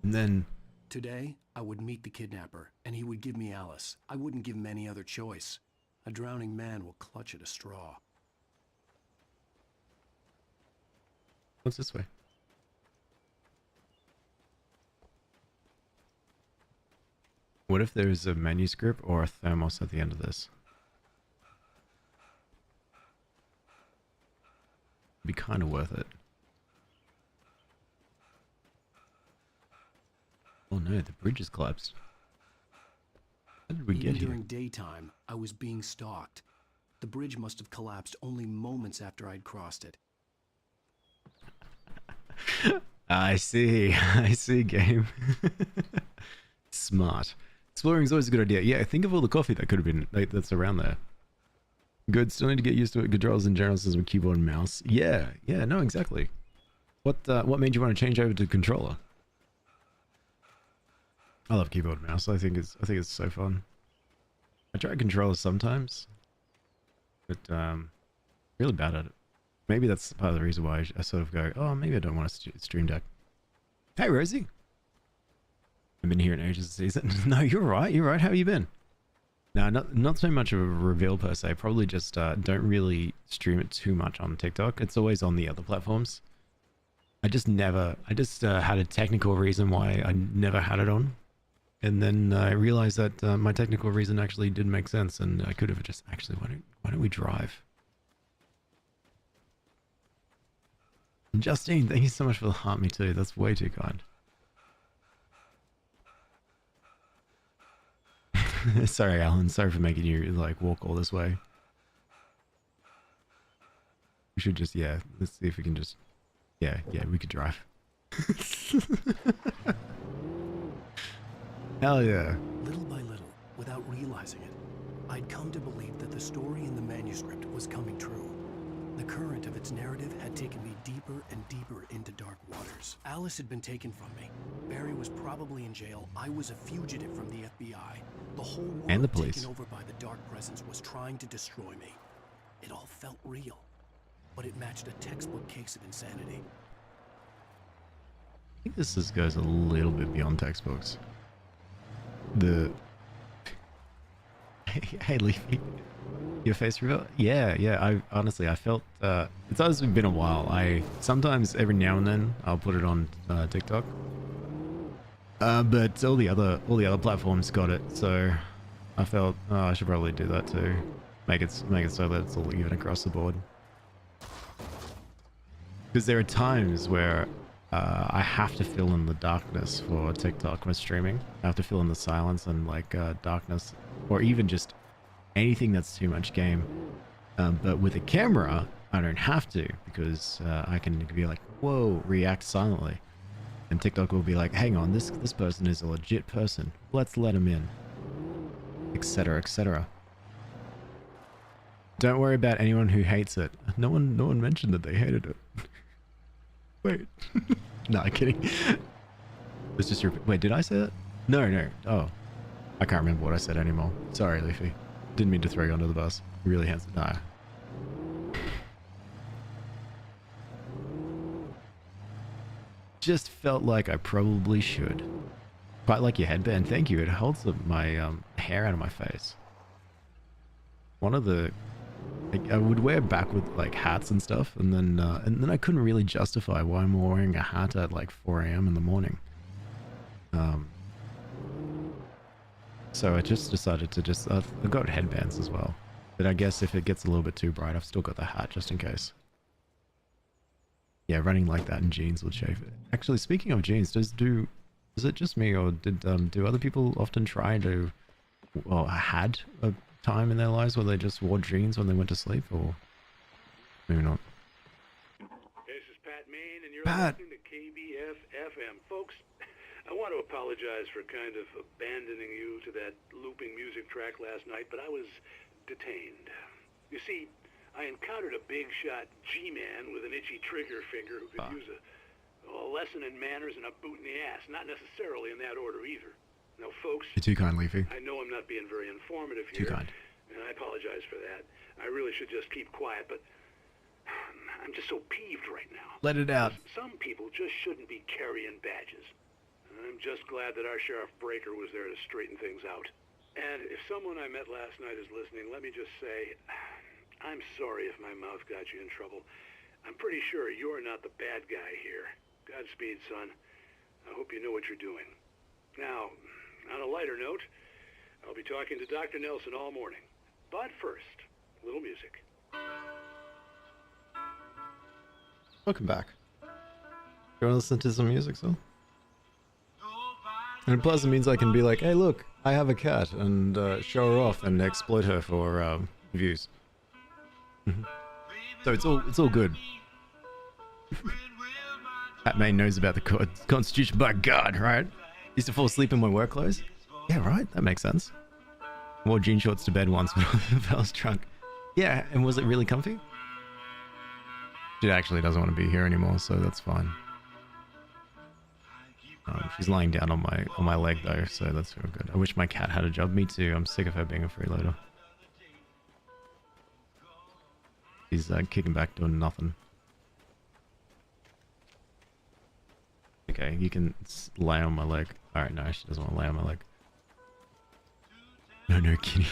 And then... Today, I would meet the kidnapper, and he would give me Alice. I wouldn't give him any other choice. A drowning man will clutch at a straw. What's this way? What if there's a manuscript or a thermos at the end of this? It'd be kind of worth it. Oh no, the bridge has collapsed. How did we get here? During daytime, I was being stalked. The bridge must have collapsed only moments after I'd crossed it. I see. I see, game. Smart. Exploring is always a good idea. Yeah, think of all the coffee that could have been that's around there. Good. Still need to get used to it. Controls in general system with keyboard and mouse. Yeah. Yeah. No, exactly. What made you want to change over to controller? I love keyboard and mouse. I think it's so fun. I try controllers sometimes, but really bad at it. Maybe that's part of the reason why I sort of go, oh, maybe I don't want to stream deck. Hey, Rosie. I've been here in ages this season. No, you're right. You're right. How have you been? No, not so much of a reveal per se. Probably just don't really stream it too much on TikTok. It's always on the other platforms. I just had a technical reason why I never had it on. And then I realized that my technical reason actually did make sense, and I could have just actually, why don't we drive? And Justine, thank you so much for the heart, me too. That's way too kind. Sorry, Alan. Sorry for making you, like, walk all this way. We should just, yeah, let's see if we can just, yeah, we could drive. Hell yeah. Little by little, without realizing it, I'd come to believe that the story in the manuscript was coming true. The current of its narrative had taken me deeper and deeper into dark waters. Alice had been taken from me. Barry was probably in jail. I was a fugitive from the FBI. The whole world And the police. taken over by the dark presence was trying to destroy me. It all felt real, but it matched a textbook case of insanity. I think this goes a little bit beyond textbooks. Hey Leafy, your face reveal? Yeah. I honestly, I felt it's always been a while. I sometimes every now and then I'll put it on TikTok, but all the other platforms got it. So I felt I should probably do that too. Make it so that it's all even across the board. Because there are times where I have to fill in the darkness for TikTok when streaming. I have to fill in the silence and like darkness, or even just anything that's too much game. But with a camera, I don't have to, because I can be like, whoa, react silently. And TikTok will be like, hang on, this person is a legit person. Let's let him in. Etc, etc. Don't worry about anyone who hates it. No one mentioned that they hated it. Wait. No, I'm kidding. It's just your... Wait, did I say that? No. Oh. I can't remember what I said anymore. Sorry, Leafy. Didn't mean to throw you under the bus. Really handsome. No. Just felt like I probably should. Quite like your headband. Thank you. It holds my hair out of my face. One of the... I would wear backward like hats and stuff, and then I couldn't really justify why I'm wearing a hat at like 4 a.m. in the morning. So I just decided to just I've got headbands as well, but I guess if it gets a little bit too bright, I've still got the hat just in case. Yeah, running like that in jeans would shave it. Actually, speaking of jeans, is it just me, or do other people often try to, or had a time in their lives where they just wore jeans when they went to sleep, or maybe not? This is Pat Main, and you're Pat. listening to KBF-FM. Folks, I want to apologize for kind of abandoning you to that looping music track last night, but I was detained. You see, I encountered a big shot G-man with an itchy trigger finger who could use a lesson in manners and a boot in the ass. Not necessarily in that order either. Now, folks, You're too kind, Leafy. I know I'm not being very informative here. Too kind. And I apologize for that. I really should just keep quiet, but I'm just so peeved right now. Let it out. Some people just shouldn't be carrying badges. I'm just glad that our Sheriff Breaker was there to straighten things out. And if someone I met last night is listening, let me just say, I'm sorry if my mouth got you in trouble. I'm pretty sure you're not the bad guy here. Godspeed, son. I hope you know what you're doing. Now, on a lighter note, I'll be talking to Dr. Nelson all morning. But first, a little music. Welcome back. You want to listen to some music, so? And plus it means I can be like, hey look, I have a cat, and show her off and exploit her for views. So it's all good. Pat Main knows about the Constitution, by God, right? Used to fall asleep in my work clothes? Yeah, right, that makes sense. Wore jean shorts to bed once when I was drunk. Yeah, and was it really comfy? She actually doesn't want to be here anymore, so that's fine. She's lying down on my leg though, so that's real good. I wish my cat had a job. Me too. I'm sick of her being a freeloader. She's kicking back doing nothing. Okay, you can lay on my leg. Alright, no, she doesn't want to lay on my leg. No, Kitty.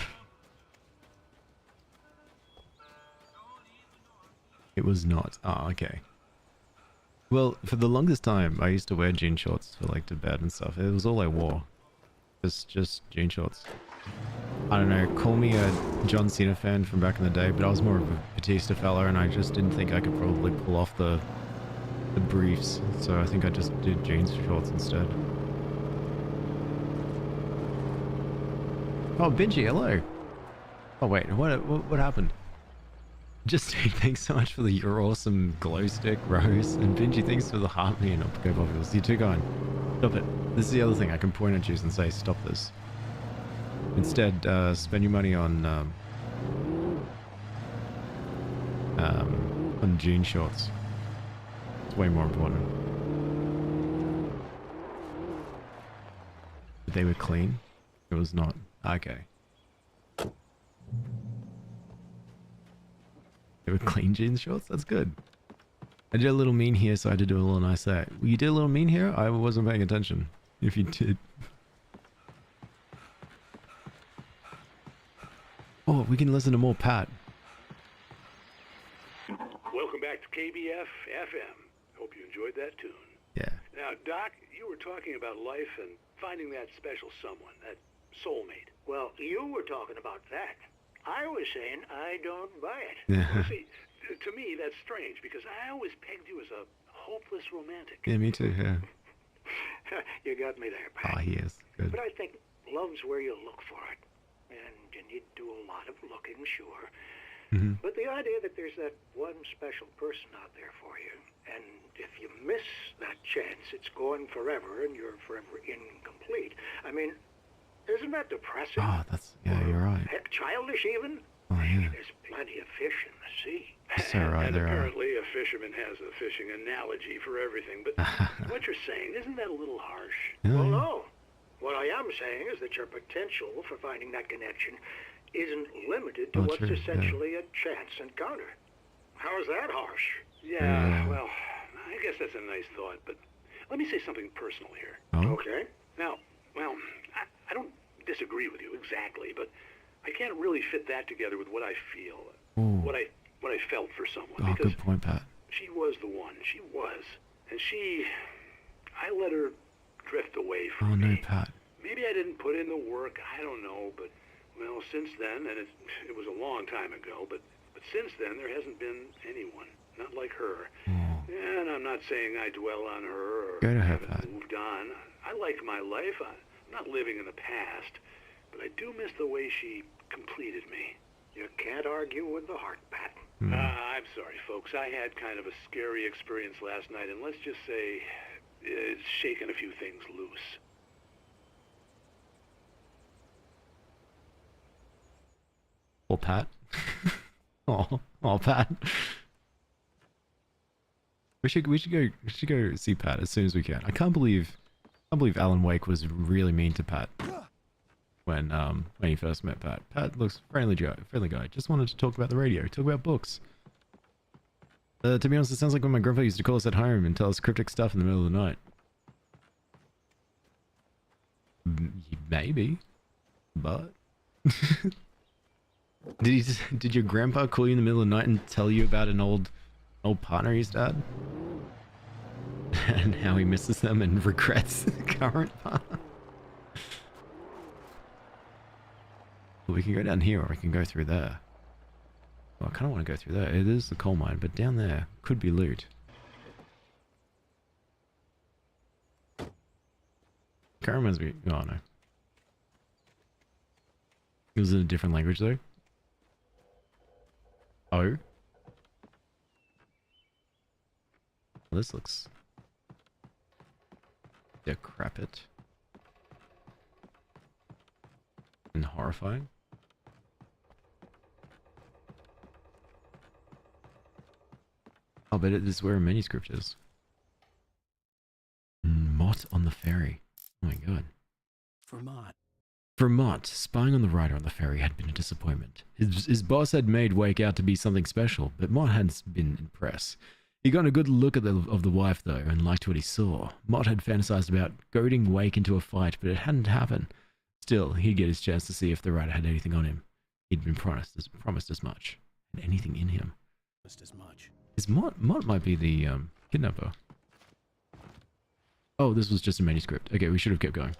It was not. Oh, okay. Well, for the longest time, I used to wear jean shorts for like to bed and stuff. It was all I wore. Just jean shorts. I don't know, call me a John Cena fan from back in the day, but I was more of a Batista fella and I just didn't think I could probably pull off the briefs. So I think I just did jeans shorts instead. Oh, Benji, hello. Oh wait, what happened? Just thanks so much for the You're Awesome glow stick, Rose, and Benji, thanks for the heart me and go Bobbles. You too kind. Stop it. This is the other thing. I can point at you and say, stop this. Instead, spend your money on jean shorts. It's way more important. But they were clean. It was not. Okay. They were clean jeans shorts? That's good. I did a little mean here, so I had to do a little nice there. You did a little mean here? I wasn't paying attention. If you did. Oh, we can listen to more Pat. Welcome back to KBF FM. Hope you enjoyed that tune. Yeah. Now, Doc, you were talking about life and finding that special someone, that soulmate. Well, you were talking about that. I was saying I don't buy it. Well, see, to me, that's strange, because I always pegged you as a hopeless romantic. Yeah, me too, yeah. You got me there, Pat. Ah, he is. Good. But I think love's where you look for it. And you need to do a lot of looking, sure. Mm-hmm. But the idea that there's that one special person out there for you, and if you miss that chance, it's gone forever, and you're forever incomplete. I mean, isn't that depressing? Oh, that's... Yeah, you're right. Heck, childish even? Oh, yeah. There's plenty of fish in the sea. So right, and there are. apparently a fisherman has a fishing analogy for everything. But what you're saying, isn't that a little harsh? Well, no. What I am saying is that your potential for finding that connection isn't limited to what's essentially a chance encounter. How is that harsh? Yeah, well, I guess that's a nice thought, but let me say something personal here. Oh? Okay. Now, well, I don't disagree with you exactly, but I can't really fit that together with what I feel, what I felt for someone. Oh, because good point, Pat. she was the one. She was. And I let her drift away from me. Oh, no, Pat. Maybe I didn't put in the work. I don't know, but, well, since then, and it was a long time ago, but since then, there hasn't been anyone. Not like her. Oh. And I'm not saying I dwell on her or Go to her, haven't Pat. moved on. I like my life. I'm not living in the past, but I do miss the way she completed me. You can't argue with the heart, Pat. I'm sorry, folks. I had kind of a scary experience last night, and let's just say it's shaken a few things loose. Or Pat. Oh, Pat. We should go see Pat as soon as we can. I can't believe Alan Wake was really mean to Pat when he first met Pat. Pat looks friendly guy. Just wanted to talk about the radio, talk about books. To be honest, it sounds like when my grandpa used to call us at home and tell us cryptic stuff in the middle of the night. Maybe, but did your grandpa call you in the middle of the night and tell you about an old partner he's had? And how he misses them and regrets the current partner? We can go down here or we can go through there. Well, I kind of want to go through there. It is the coal mine, but down there could be loot. Kind of reminds me... Oh, no. It was in a different language, though. Oh? Well, this looks... decrepit. And horrifying. Oh, but it is where a manuscript is. Mott on the ferry. Oh my god. For Mott, spying on the writer on the ferry had been a disappointment. His boss had made Wake out to be something special, but Mott hadn't been impressed. He got a good look at of the wife, though, and liked what he saw. Mott had fantasized about goading Wake into a fight, but it hadn't happened. Still, he'd get his chance to see if the rider had anything on him. He'd been promised as much. Had anything in him. Just as much. His Mott might be the kidnapper. Oh, this was just a manuscript. Okay, we should have kept going.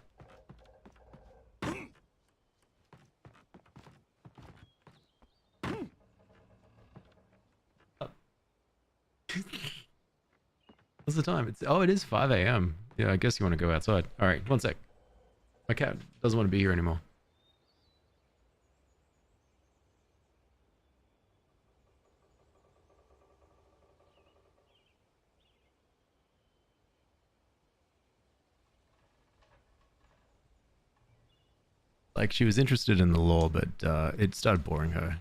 What's the time? It is 5 a.m. Yeah, I guess you want to go outside. All right, one sec. My cat doesn't want to be here anymore. Like, she was interested in the law, but it started boring her.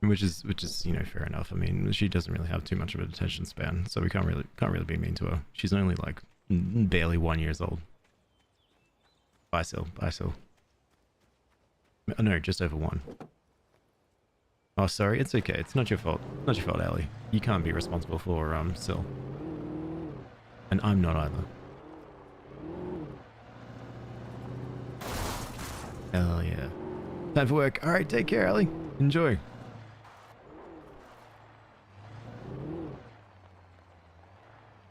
Which is fair enough. I mean, she doesn't really have too much of an attention span, so we can't really be mean to her. She's only like barely 1 year old. Bye, Sil. Bye, Sil. Oh, no, just over 1. Oh, sorry. It's okay. It's not your fault. Not your fault, Ellie. You can't be responsible for Sil. And I'm not either. Hell yeah. Time for work. All right, take care, Ellie. Enjoy.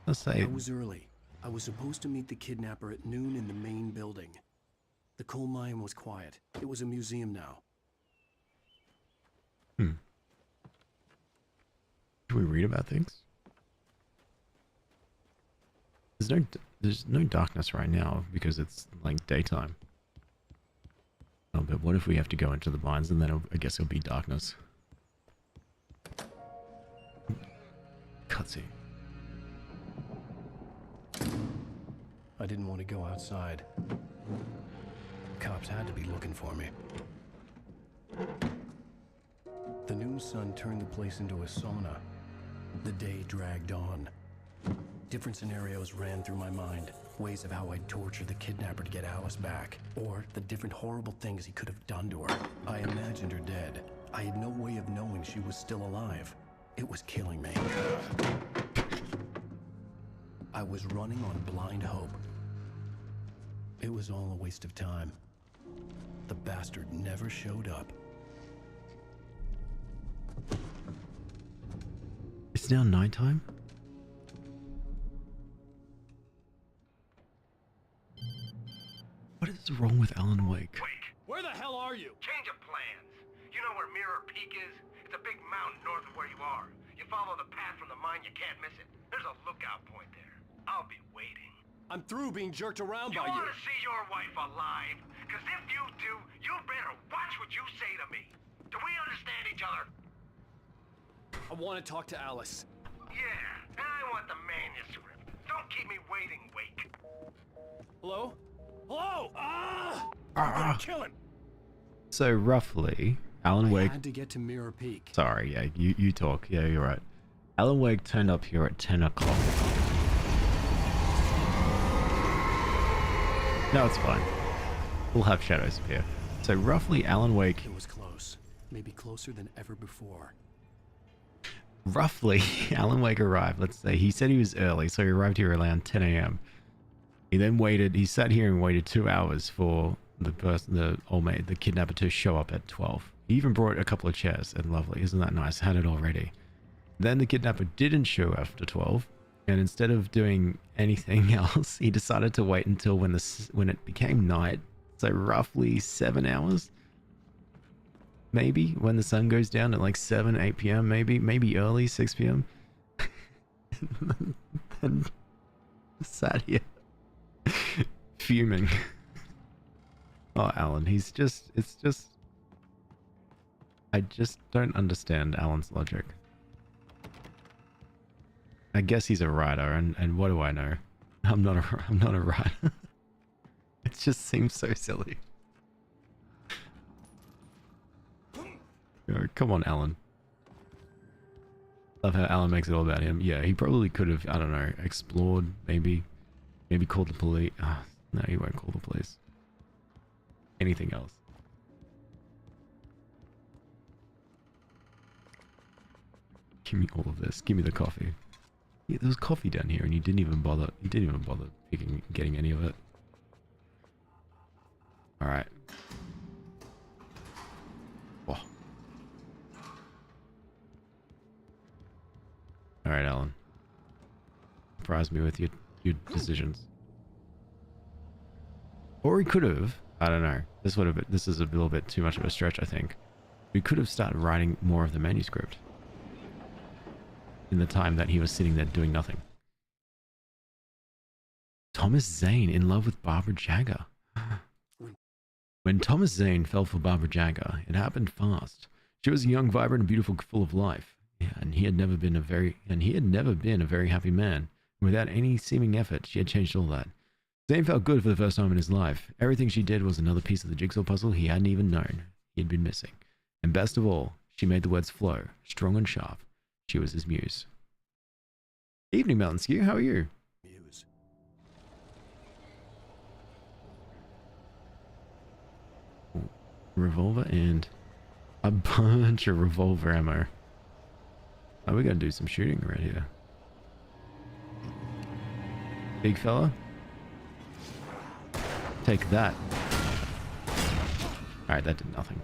Let's say I was early. I was supposed to meet the kidnapper at noon in the main building. The coal mine was quiet. It was a museum now. Do we read about things? There's no darkness right now because it's like daytime. Oh, but what if we have to go into the mines and then I guess it'll be darkness. Cutscene. I didn't want to go outside. Cops had to be looking for me. The noon sun turned the place into a sauna. The day dragged on. Different scenarios ran through my mind. Ways of how I'd torture the kidnapper to get Alice back. Or the different horrible things he could have done to her. I imagined her dead. I had no way of knowing she was still alive. It was killing me. I was running on blind hope. It was all a waste of time. The bastard never showed up. It's now nighttime? What is wrong with Alan Wake? Where the hell are you? Change of plans. You know where Mirror Peak is? It's a big mountain north of where you are. You follow the path from the mine, you can't miss it. There's a lookout point there. I'll be waiting. I'm through being jerked around by You you. want to see your wife alive? Because if you do, you better watch what you say to me. Do we understand each other? I want to talk to Alice. Yeah, and I want the manuscript. Don't keep me waiting, Wake. Hello? Hello? Kill him. So roughly, Alan Wake... I had to get to Mirror Peak. Sorry, yeah, you talk. Yeah, you're right. Alan Wake turned up here at 10 o'clock. No, it's fine. We'll have shadows appear. So roughly, Alan Wake... It was close. Maybe closer than ever before. Roughly, Alan Wake arrived. Let's say he said he was early, so he arrived here around 10 a.m. He then waited. He sat here and waited 2 hours for the old maid, the kidnapper, to show up at 12. He even brought a couple of chairs, and lovely, isn't that nice? Had it all ready. Then the kidnapper didn't show after 12, and instead of doing anything else, he decided to wait until when it became night. So roughly 7 hours. Maybe when the sun goes down at like 7, 8 p.m. Maybe early 6 p.m. and sat here fuming. Oh, Alan, it's just I just don't understand Alan's logic. I guess he's a writer, and what do I know? I'm not a writer. It just seems so silly. Oh, come on, Alan. Love how Alan makes it all about him. Yeah, he probably could have, I don't know, explored, maybe called the police. No, he won't call the police. Anything else. Give me all of this. Give me the coffee. Yeah, there was coffee down here, and you didn't even bother. Getting any of it. All right. Whoa. All right, Alan. Surprise me with your decisions. Or he could have. I don't know. This is a little bit too much of a stretch, I think. We could have started writing more of the manuscript in the time that he was sitting there doing nothing. Thomas Zane in love with Barbara Jagger. When Thomas Zane fell for Barbara Jagger, it happened fast. She was young, vibrant, and beautiful, full of life. Yeah, and he had never been a very happy man. Without any seeming effort, she had changed all that. Zane felt good for the first time in his life. Everything she did was another piece of the jigsaw puzzle he hadn't even known he had been missing. And best of all, she made the words flow, strong and sharp. She was his muse. Evening, Mountain Skew. How are you? Muse. Revolver and a bunch of revolver ammo. Oh, we're gonna do some shooting right here. Big fella. Take that. Alright, that did nothing.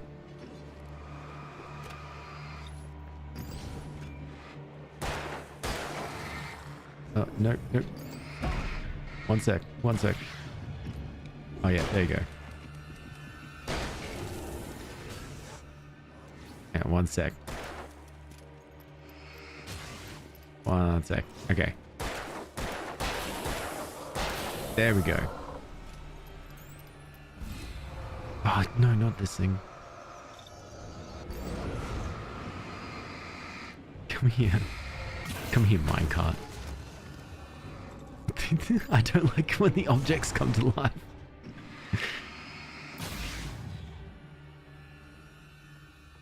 Oh, no, no. One sec. Oh yeah, there you go. Yeah, one sec. Okay. There we go. Oh, no, not this thing. Come here, minecart. I don't like when the objects come to life.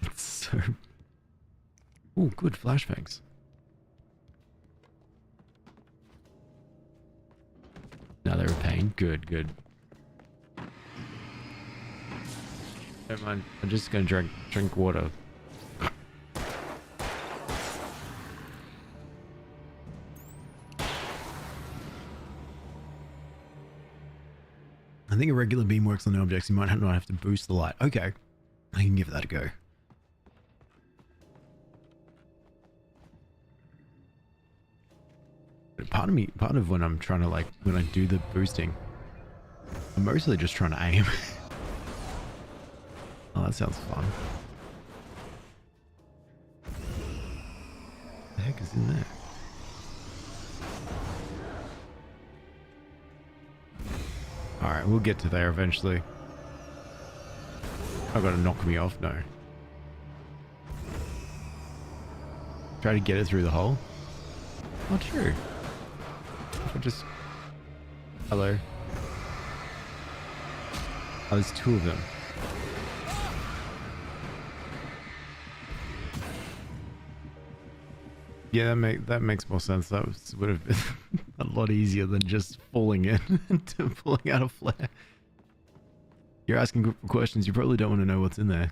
It's so... Oh, good flashbangs. Now they're a pain. Good. Don't mind. I'm just gonna drink water. I think a regular beam works on the objects. You might not have to boost the light. Okay, I can give that a go. But part of when I'm trying to when I do the boosting, I'm mostly just trying to aim. Oh, that sounds fun. What the heck is in there? Alright, we'll get to there eventually. I've got to knock me off, no. Try to get it through the hole. Oh, true. If I just... Hello. Oh, there's two of them. Yeah, that makes more sense. That would have been a lot easier than just falling in and pulling out a flare. You're asking questions. You probably don't want to know what's in there.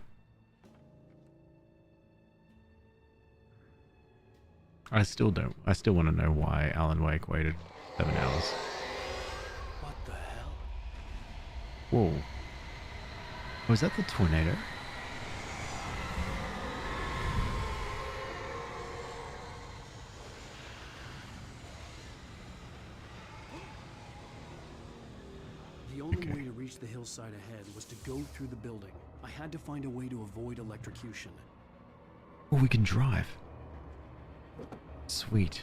I still don't. I still want to know why Alan Wake waited 7 hours. What the hell? Whoa. Was that the tornado? The only way to reach the hillside ahead was to go through the building. I had to find a way to avoid electrocution. Oh, we can drive. Sweet.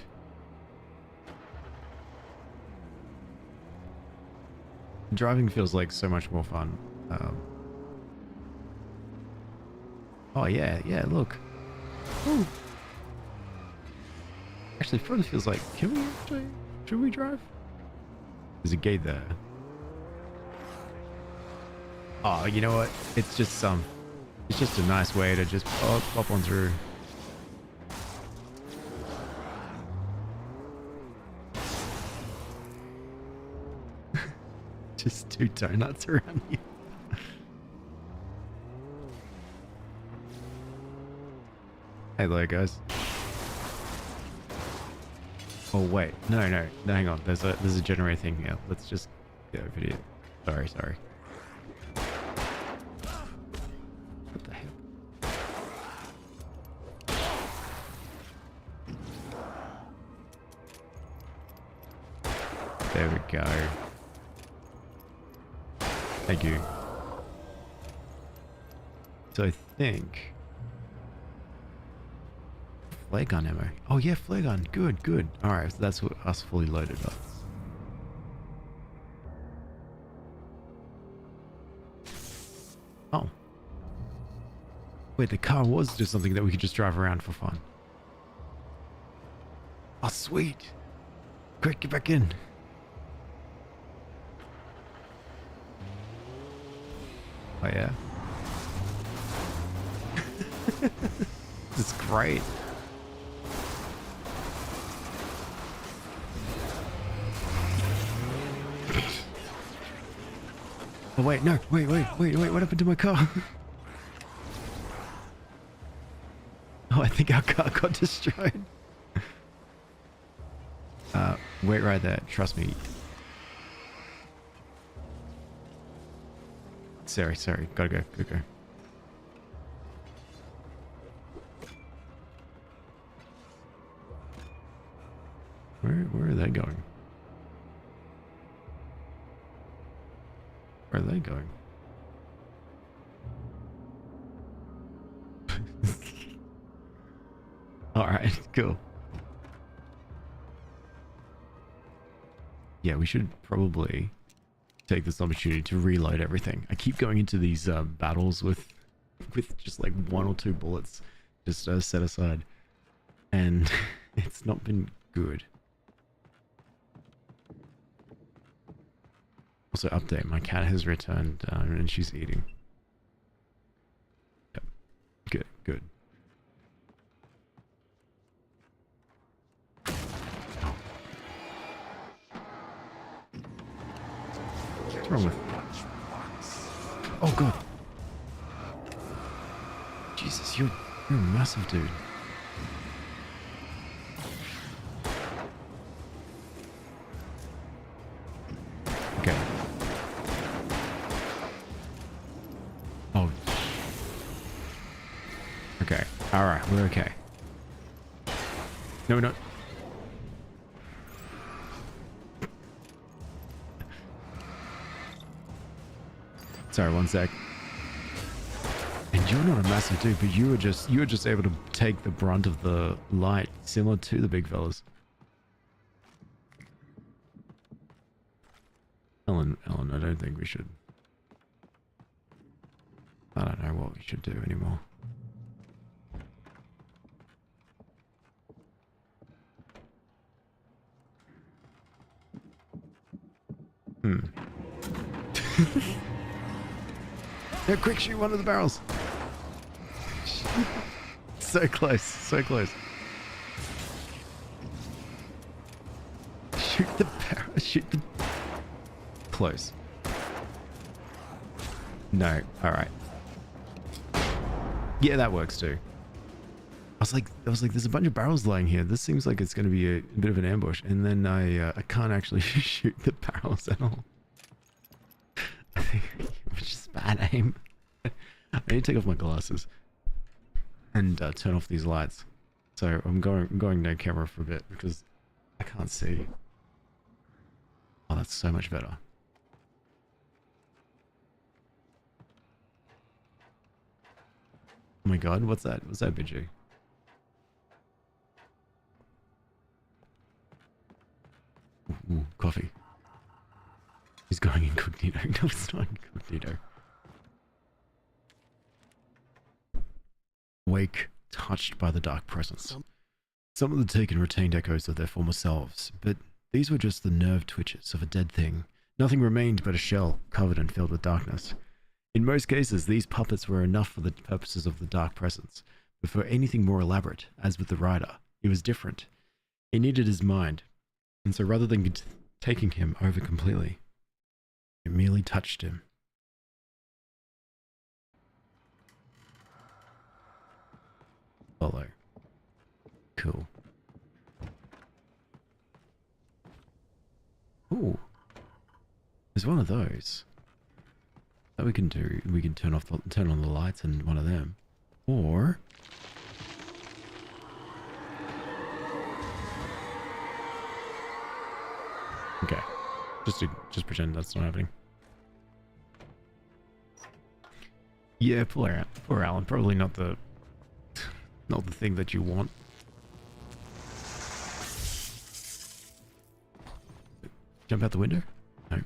Driving feels like so much more fun. Oh yeah, look. Ooh. Actually, it probably feels like, should we drive? There's a gate there. Oh, you know what? It's just a nice way to just pop on through. Just 2 donuts around you. Hey there, guys. Oh wait, no, hang on. There's a generator thing here. Let's just get over here. Sorry. Thank you. So I think... Flare gun ammo. Oh yeah, flare gun. Good, good. Alright, so that's what us fully loaded up. Oh. Wait, the car was just something that we could just drive around for fun. Oh, sweet. Quick, get back in. Oh, yeah. This is great. Oh, wait, no. Wait, what happened to my car? Oh, I think our car got destroyed. Wait right there. Trust me. Sorry. Gotta go. Where are they going? Where are they going? Alright, cool. Yeah, we should probably take this opportunity to reload everything. I keep going into these battles with just like 1 or 2 bullets just set aside. And it's not been good. Also, update, my cat has returned and she's eating. Yep. Good. What's wrong with... Oh god. Jesus, you're a massive dude. Okay. Oh. Okay. Alright, we're okay. No, we're not. Sorry, one sec. And you're not a massive dude, but you were just able to take the brunt of the light, similar to the big fellas. Ellen, I don't think we should. I don't know what we should do anymore. No, quick, shoot one of the barrels. So close, so close. Shoot the barrel, shoot the... Close. No, alright. Yeah, that works too. I was like, there's a bunch of barrels lying here. This seems like it's going to be a bit of an ambush. And then I can't actually shoot the barrels at all. I think it's just bad aim. I need to take off my glasses and turn off these lights. So I'm going no camera for a bit because I can't see. Oh, that's so much better. Oh my god, what's that? What's that, Bidgey? Ooh, coffee. He's going incognito. No, it's not incognito. Wake, touched by the dark presence. Some of the taken retained echoes of their former selves, but these were just the nerve twitches of a dead thing. Nothing remained but a shell, covered and filled with darkness. In most cases, these puppets were enough for the purposes of the dark presence, but for anything more elaborate, as with the rider, it was different. He needed his mind, and so rather than taking him over completely, it merely touched him. Follow. Cool. Ooh. There's one of those. That we can do. We can turn on the lights in one of them. Or okay. Just pretend that's not happening. Yeah, poor Alan. Probably not the thing that you want. Jump out the window? No.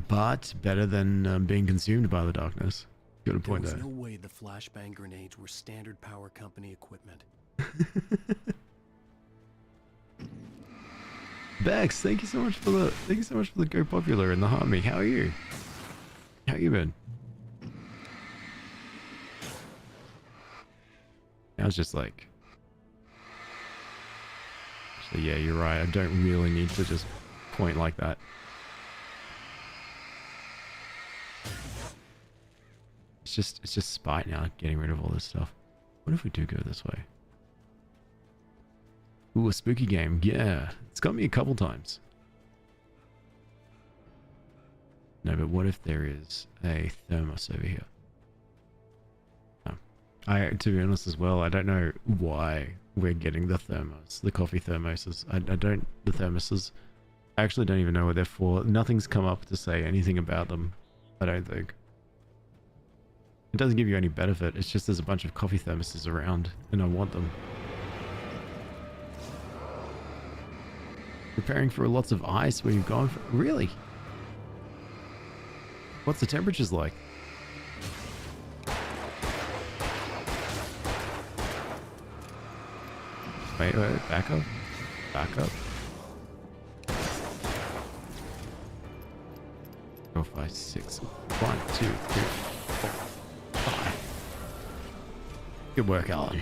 But better than being consumed by the darkness. Got a point there there. was no way the flashbang grenades were standard power company equipment. Bex, thank you so much for the Go Popular and the Harmony. How are you? How you been? I was just like, actually, yeah, you're right. I don't really need to just point like that. It's just spite now, getting rid of all this stuff. What if we do go this way? Ooh, a spooky game. Yeah, it's got me a couple times. No, but what if there is a thermos over here? Oh. To be honest as well, I don't know why we're getting the thermos, the coffee thermoses. The thermoses. I actually don't even know what they're for. Nothing's come up to say anything about them, I don't think. It doesn't give you any benefit, it's just there's a bunch of coffee thermoses around, and I want them. Preparing for lots of ice where you've gone for... Really? What's the temperatures like? Wait, back up. Back up. 4, 5, 6. 1, 2, 3, 4, 5. Good work, Alan.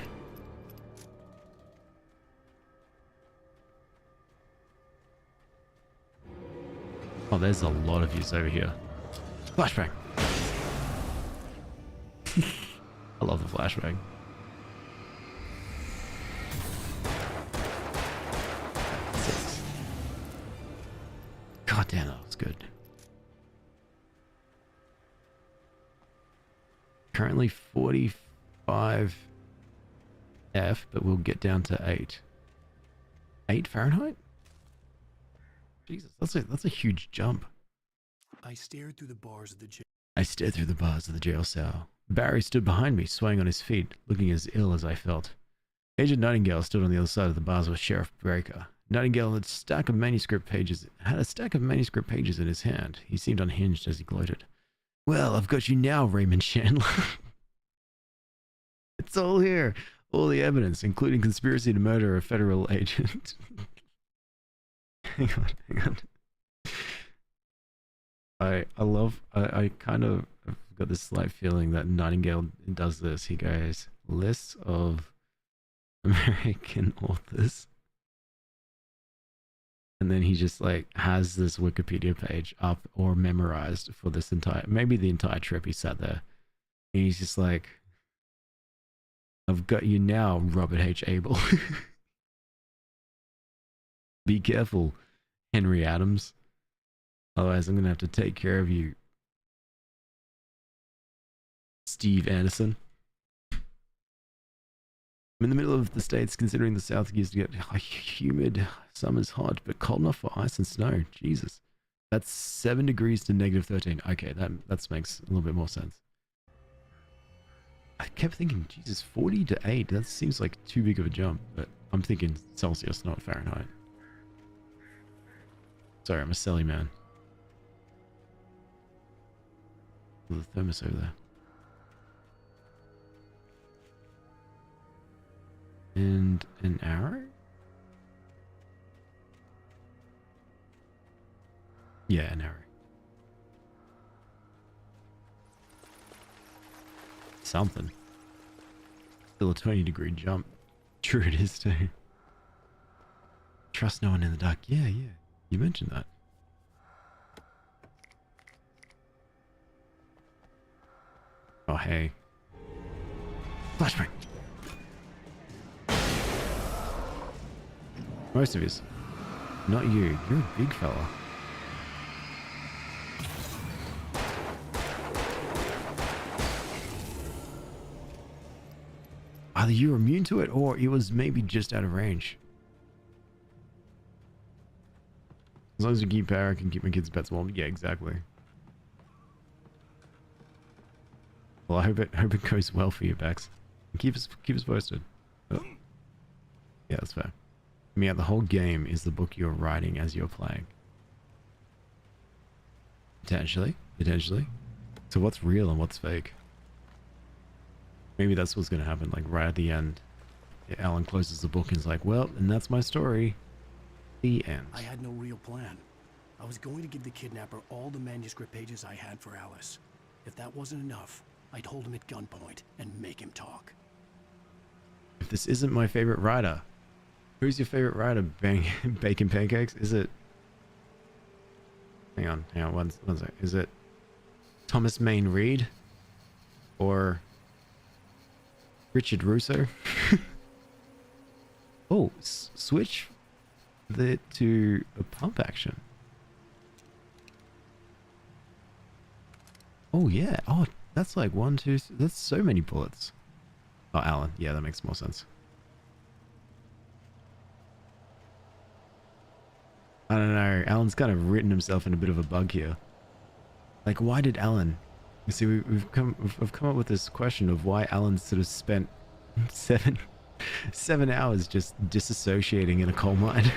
Oh, there's a lot of use over here. Flashbang. I love the flashbang. God damn, that was good. Currently 45 F, but we'll get down to 8. 8 Fahrenheit? Jesus, that's a huge jump. I stared through the bars of the jail. I stared through the bars of the jail cell. Barry stood behind me, swaying on his feet, looking as ill as I felt. Agent Nightingale stood on the other side of the bars with Sheriff Breaker. Nightingale had a stack of manuscript pages in his hand. He seemed unhinged as he gloated. Well, I've got you now, Raymond Chandler. It's all here. All the evidence, including conspiracy to murder a federal agent. Hang on. I kind of got this slight feeling that Nightingale does this. He goes, lists of American authors. And then he just like has this Wikipedia page up or memorized for this maybe the entire trip he sat there. And he's just like, I've got you now, Robert H. Abel. Be careful, Henry Adams. Otherwise, I'm going to have to take care of you, Steve Anderson. I'm in the middle of the States, considering the South used to get humid. Summer's hot, but cold enough for ice and snow. Jesus. That's 7 degrees to negative 13. Okay, that makes a little bit more sense. I kept thinking, Jesus, 40 to 8. That seems like too big of a jump, but I'm thinking Celsius, not Fahrenheit. Sorry, I'm a silly man. The thermos over there. And an arrow? Yeah, an arrow. Something. Still a 20-degree jump. True it is too. Trust no one in the dark. Yeah. You mentioned that. Oh, hey. Flashbang. Most of his. Not you. You're a big fella. Either you're immune to it or it was maybe just out of range. As long as you keep power, I can keep my kids' pets warm. Yeah, exactly. Well, I hope it goes well for you, Bex. And keep us posted. Oh. Yeah, that's fair. I mean, yeah, the whole game is the book you're writing as you're playing. Potentially. So what's real and what's fake? Maybe that's what's gonna happen, like right at the end. Alan closes the book and is like, well, and that's my story. The end. I had no real plan. I was going to give the kidnapper all the manuscript pages I had for Alice. If that wasn't enough, I'd hold him at gunpoint and make him talk. If this isn't my favorite writer, who's your favorite writer? Bacon Pancakes? Is it... Hang on, one sec. Is it Thomas Maine Reed? Or Richard Russo? Oh, switch to a pump action. Oh yeah. Oh, that's like 1, 2, that's so many bullets. Oh, Alan. Yeah, that makes more sense. I don't know. Alan's kind of written himself in a bit of a bug here. Like, why did Alan? You see, we've come up with this question of why Alan sort of spent 7 hours just disassociating in a coal mine.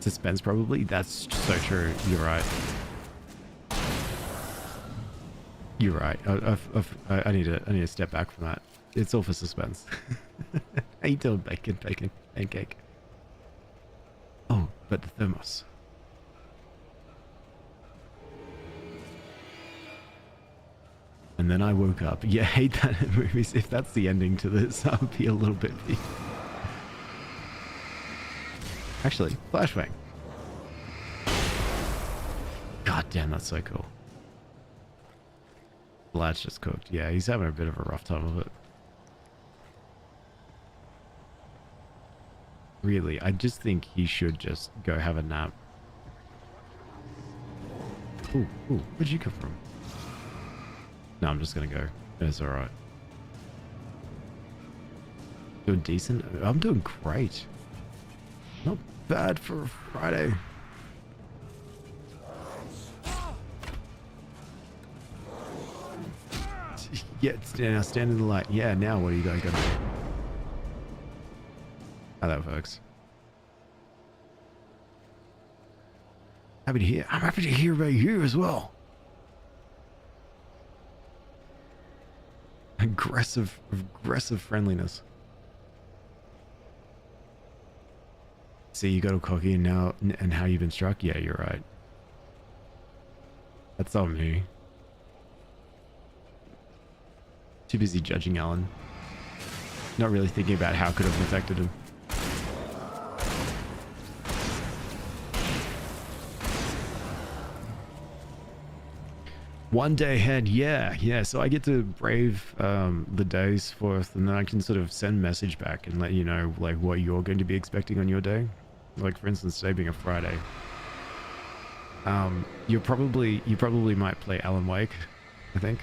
Suspense, probably. That's so true. You're right. You're right. I need to step back from that. It's all for suspense. How you doing, bacon, pancake? Oh, but the thermos. And then I woke up. Yeah, I hate that in movies. If that's the ending to this, I would be a little bit peeved. Actually, flashbang. God damn, that's so cool. Blat's just cooked. Yeah, he's having a bit of a rough time of it. Really, I just think he should just go have a nap. Ooh, where'd you come from? No, I'm just gonna go. It's alright. Doing decent? I'm doing great. Not bad for a Friday. Yeah, now stand in the light. Yeah, now what are you guys gonna do? How that works. Happy to hear. I'm happy to hear about you as well. Aggressive friendliness. See, you got all cocky and now, and how you've been struck? Yeah, you're right. That's on me. Too busy judging Alan. Not really thinking about how could have protected him. One day ahead, yeah. So I get to brave the days forth, and then I can sort of send message back and let you know like what you're going to be expecting on your day. Like for instance, today being a Friday. You probably might play Alan Wake, I think.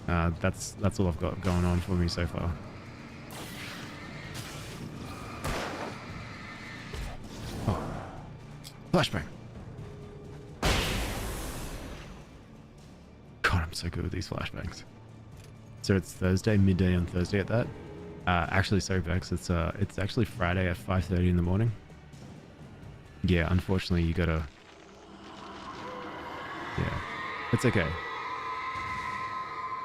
That's all I've got going on for me so far. Oh, flashbang. God, I'm so good with these flashbangs. So it's Thursday, midday on Thursday at that. Actually, sorry, Vex. It's actually Friday at 5:30 in the morning. Yeah, unfortunately, you gotta. Yeah, it's okay.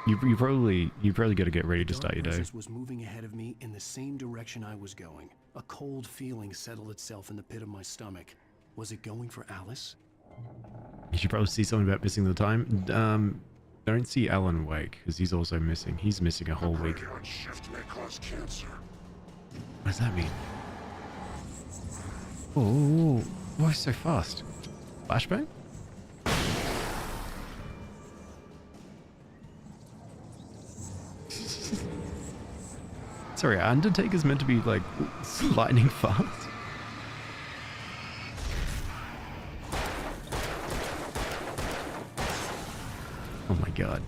You probably got to get ready to start your day. Was moving ahead of me in the same direction I was going. A cold feeling settled itself in the pit of my stomach. Was it going for Alice? You should probably see something about missing the time. Don't see Alan Wake because he's also missing. He's missing a whole week. Shift may cause cancer. What does that mean? Oh, why so fast? Flashbang? Sorry, Undertaker's meant to be like lightning fast. Oh my god.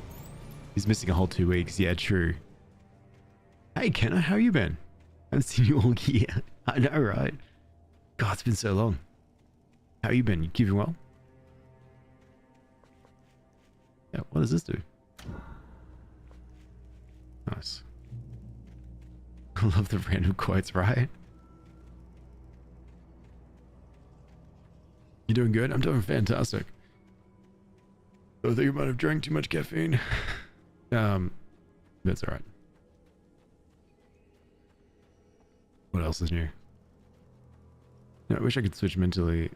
He's missing a whole 2 weeks. Yeah, true. Hey, Kenna, how you been? I haven't seen you all year. I know, right? God, it's been so long. How you been? You keeping well? Yeah, what does this do? Nice. I love the random quotes, right? You doing good? I'm doing fantastic. I think you might have drank too much caffeine. That's alright. What else is new? I wish I could switch mentality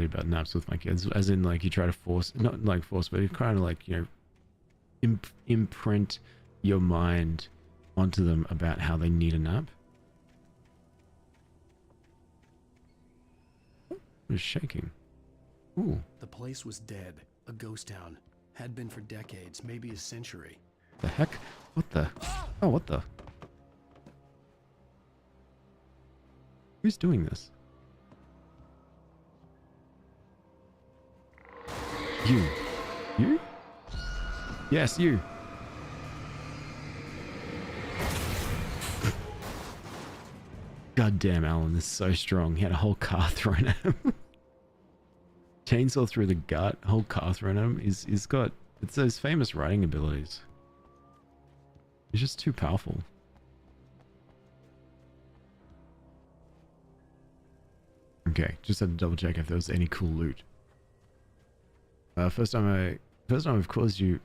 about naps with my kids. As in, like, you try to force, not like force, but you kind of like, you know, imprint your mind onto them about how they need a nap. It's shaking. Ooh. The place was dead. A ghost town. Had been for decades, maybe a century. The heck? What the? Oh, what the? Who's doing this? You. You? Yes, you. God damn, Alan is so strong. He had a whole car thrown at him. Chainsaw through the gut, whole car thrown at him. He's got, it's those famous writing abilities. He's just too powerful. Okay, just had to double check if there was any cool loot. First time I've caused you.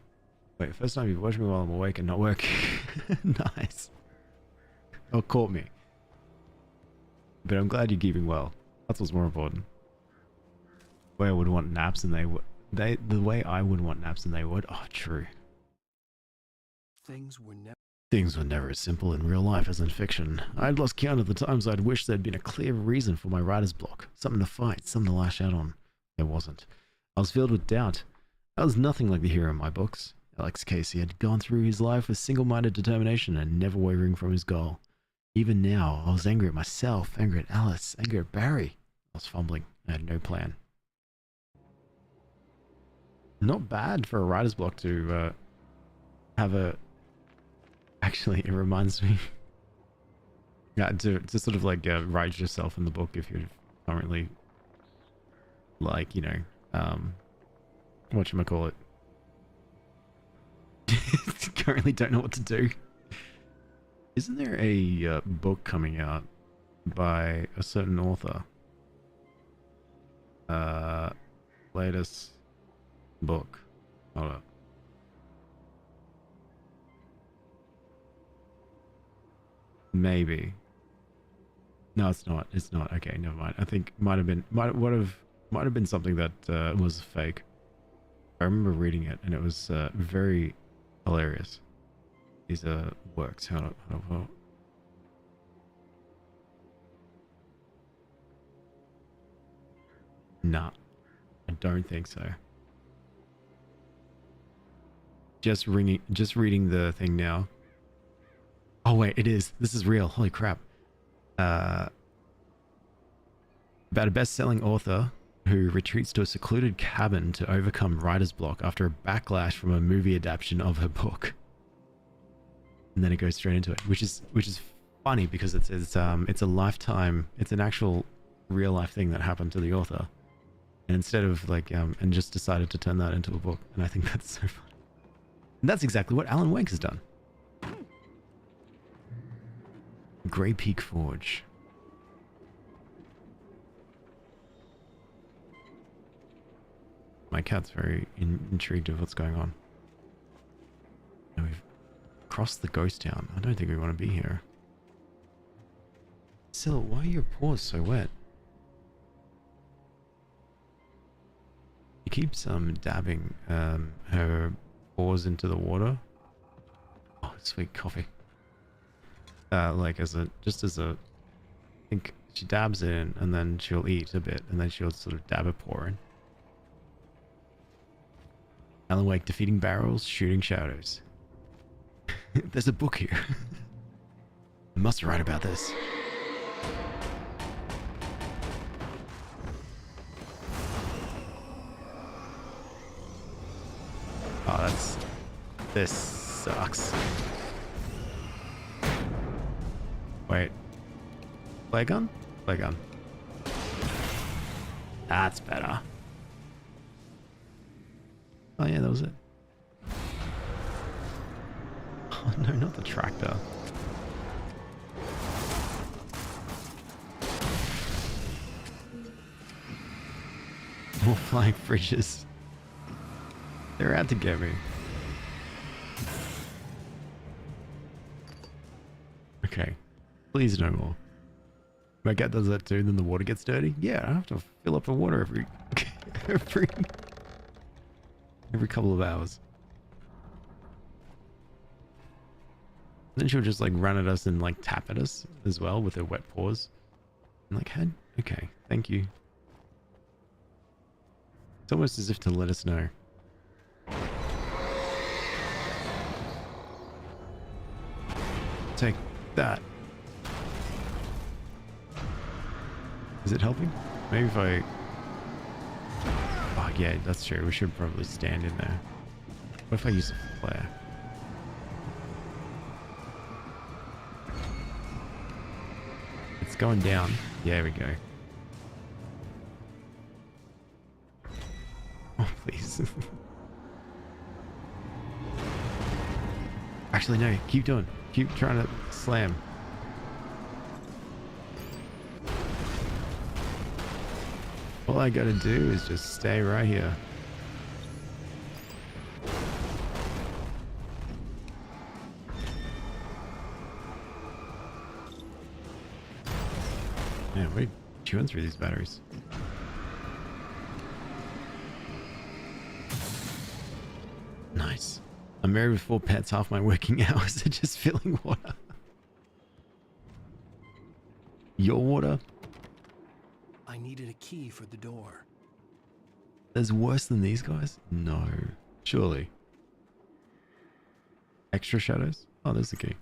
Wait, first time you've watched me while I'm awake and not working. Nice. Oh, caught me. But I'm glad you're keeping well. That's what's more important. The way I would want naps and they would. The way I would want naps and they would. Oh, true. Things were never as simple in real life as in fiction. I'd lost count of the times I'd wished there'd been a clear reason for my writer's block. Something to fight, something to lash out on. There wasn't. I was filled with doubt. I was nothing like the hero in my books. Alex Casey had gone through his life with single-minded determination and never wavering from his goal. Even now, I was angry at myself, angry at Alice, angry at Barry. I was fumbling. I had no plan. Not bad for a writer's block to have a... Actually, it reminds me... Yeah, to sort of like write yourself in the book if you're currently... Like, you know... whatchamacallit? Currently don't know what to do. Isn't there a book coming out by a certain author? Latest book. Hold up. Maybe. No, it's not. It's not. Okay, never mind. I think might have been something that was fake. I remember reading it and it was very hilarious. These works. Hold up. Nah, I don't think so. Just reading the thing now. Oh wait, it is. This is real. Holy crap. About a best-selling author who retreats to a secluded cabin to overcome writer's block after a backlash from a movie adaptation of her book. And then it goes straight into it, which is funny because it's a lifetime, it's an actual real life thing that happened to the author. And instead of like and just decided to turn that into a book. And I think that's so funny. And that's exactly what Alan Wake has done. Grey Peak Forge. My cat's very intrigued of what's going on. Now we've crossed the ghost town. I don't think we want to be here. Syl, why are your paws so wet? She keeps dabbing her paws into the water. Oh, sweet coffee. Like just as a, I think she dabs it in and then she'll eat a bit and then she'll sort of dab a paw in. Alan Wake defeating barrels, shooting shadows. There's a book here. I must write about this. Oh, this sucks. Wait. Flare gun? Flare gun. That's better. Oh yeah, that was it. Oh no, not the tractor. More flying fridges. They're out to get me. Okay. Please no more. My cat does that too, then the water gets dirty. Yeah, I have to fill up the water every every couple of hours. Then she'll just like run at us and like tap at us as well with her wet paws. I'm like, head? Okay, thank you. It's almost as if to let us know. Take that. Is it helping? Maybe if I... Oh yeah, that's true. We should probably stand in there. What if I use a flare? It's going down. Yeah, there we go. Oh, please. Actually, no. Keep doing. Keep trying to slam. All I gotta do is just stay right here. Man, we're chewing through these batteries. Nice. I'm married with 4 pets. Half my working hours are just filling water. Your water? I needed a key for the door. There's worse than these guys? No. Surely. Extra shadows? Oh, there's the key.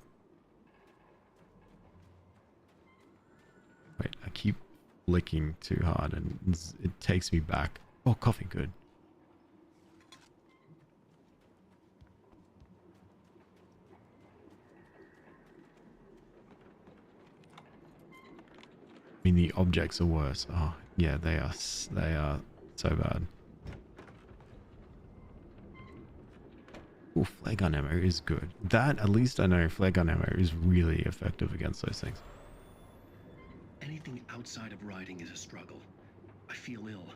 Wait, I keep flicking too hard and it takes me back. Oh, coffee, good. I mean, the objects are worse. Oh, yeah, they are so bad. Oh, flare gun ammo is good. That, at least I know flare gun ammo is really effective against those things. Anything outside of riding is a struggle. I feel ill.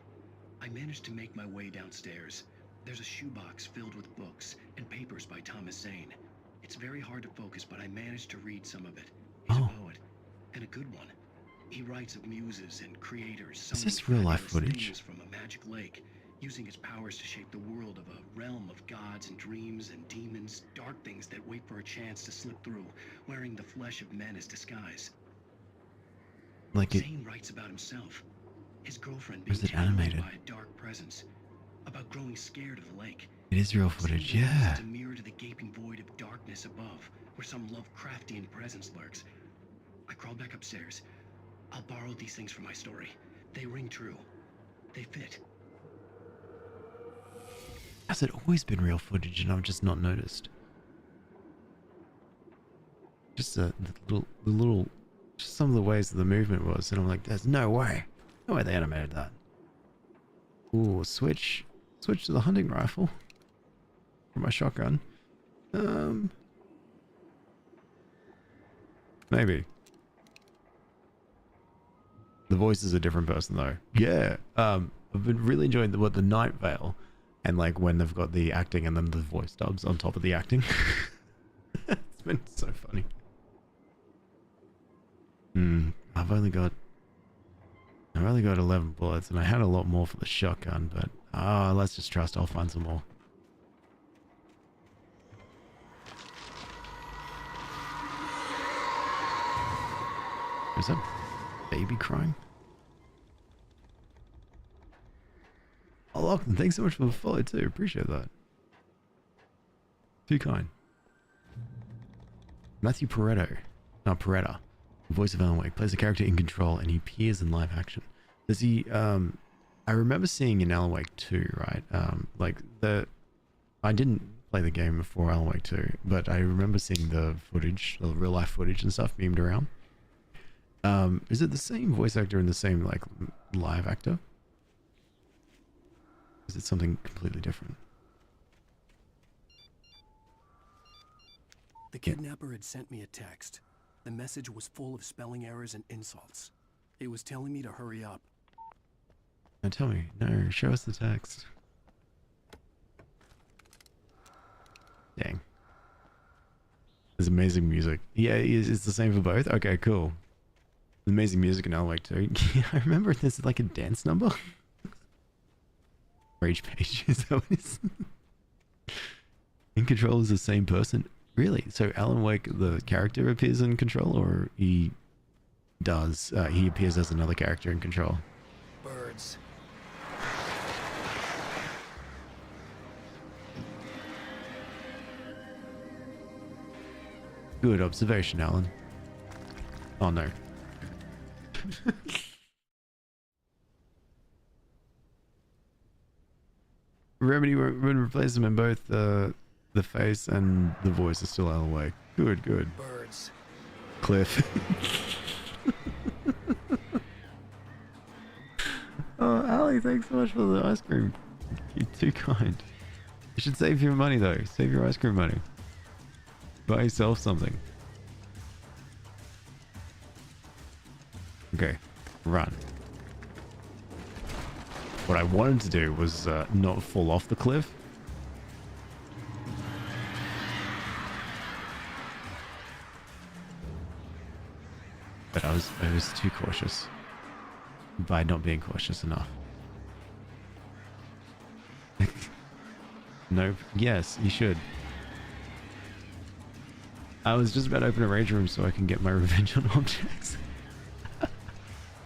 I managed to make my way downstairs. There's a shoebox filled with books and papers by Thomas Zane. It's very hard to focus, but I managed to read some of it. He's a poet, and a good one. He writes of muses and creators. Is this real life fabulous footage? things from a magic lake, using his powers to shape the world of a realm of gods and dreams and demons, dark things that wait for a chance to slip through, wearing the flesh of men as disguise. Like it... Zane writes about himself, his girlfriend Is being it animated? by a dark presence, about growing scared of the lake. It is real footage, Zane yeah. uses it to mirror to the gaping void of darkness above, where some Lovecraftian presence lurks. I crawled back upstairs. I'll borrow these things for my story. They ring true. They fit. Has it always been real footage and I've just not noticed? Just the little, just some of the ways that the movement was, and I'm like, there's no way they animated that. Ooh, switch to the hunting rifle for my shotgun. Maybe. The voice is a different person though. Yeah. I've been really enjoying the Night Vale, and like when they've got the acting and then the voice dubs on top of the acting. It's been so funny. I've only got 11 bullets, and I had a lot more for the shotgun, but let's just trust I'll find some more. Is that baby crying? Oh, Lachlan, thanks so much for the follow too. Appreciate that. Too kind. Matthew Peretta, voice of Alan Wake, plays a character in Control, and he appears in live action. Does he? I remember seeing in Alan Wake 2, right? I didn't play the game before Alan Wake 2, but I remember seeing the footage, the real life footage and stuff beamed around. Is it the same voice actor and the same like live actor? Is it something completely different? The kidnapper had sent me a text. The message was full of spelling errors and insults. It was telling me to hurry up. Now tell me. No, show us the text. Dang. There's amazing music. Yeah, it's the same for both? Okay, cool. Amazing music in Alan Wake 2. Yeah, I remember there's like a dance number. Rage Page, is that what it is? In Control is the same person? Really? So Alan Wake, the character, appears in Control, or he does? He appears as another character in Control. Birds. Good observation, Alan. Oh no. Remedy would replace them in both the face and the voice is still Alan Wake. Good, good. Birds. Cliff. Oh, Ali, thanks so much for the ice cream. You're too kind. You should save your money though. Save your ice cream money. Buy yourself something. Okay, run. What I wanted to do was not fall off the cliff. But I was too cautious by not being cautious enough. Nope. Yes, you should. I was just about to open a rage room so I can get my revenge on objects.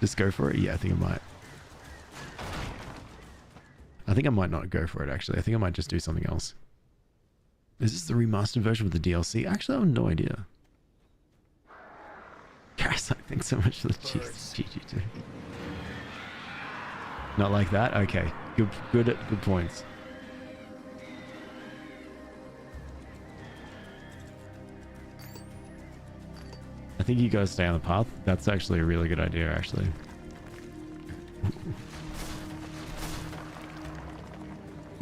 Just go for it? Yeah, I think I might. I think I might not go for it, actually. I think I might just do something else. Is this the remastered version with the DLC? Actually, I have no idea. Parasite, thanks so much for the cheese. GG too. Not like that? Okay. Good points. I think you guys stay on the path. That's actually a really good idea, actually.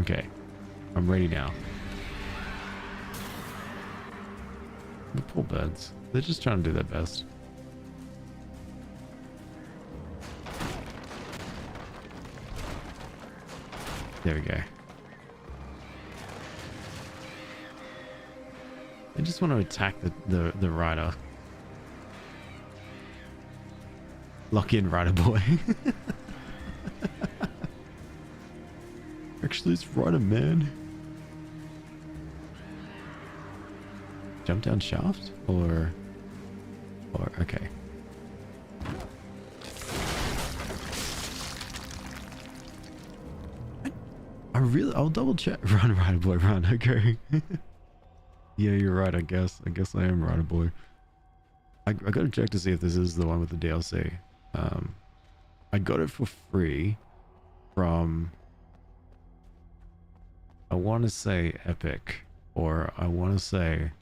Okay. I'm ready now. The poor birds. They're just trying to do their best. There we go. I just want to attack the rider. Lock in, rider boy. Actually, it's rider man. Jump down shaft? Or okay. I'll double check. Run, rider boy, run. Okay. Yeah, you're right. I guess I am rider boy. I gotta check to see if this is the one with the DLC. I got it for free from, I want to say Epic, or I want to say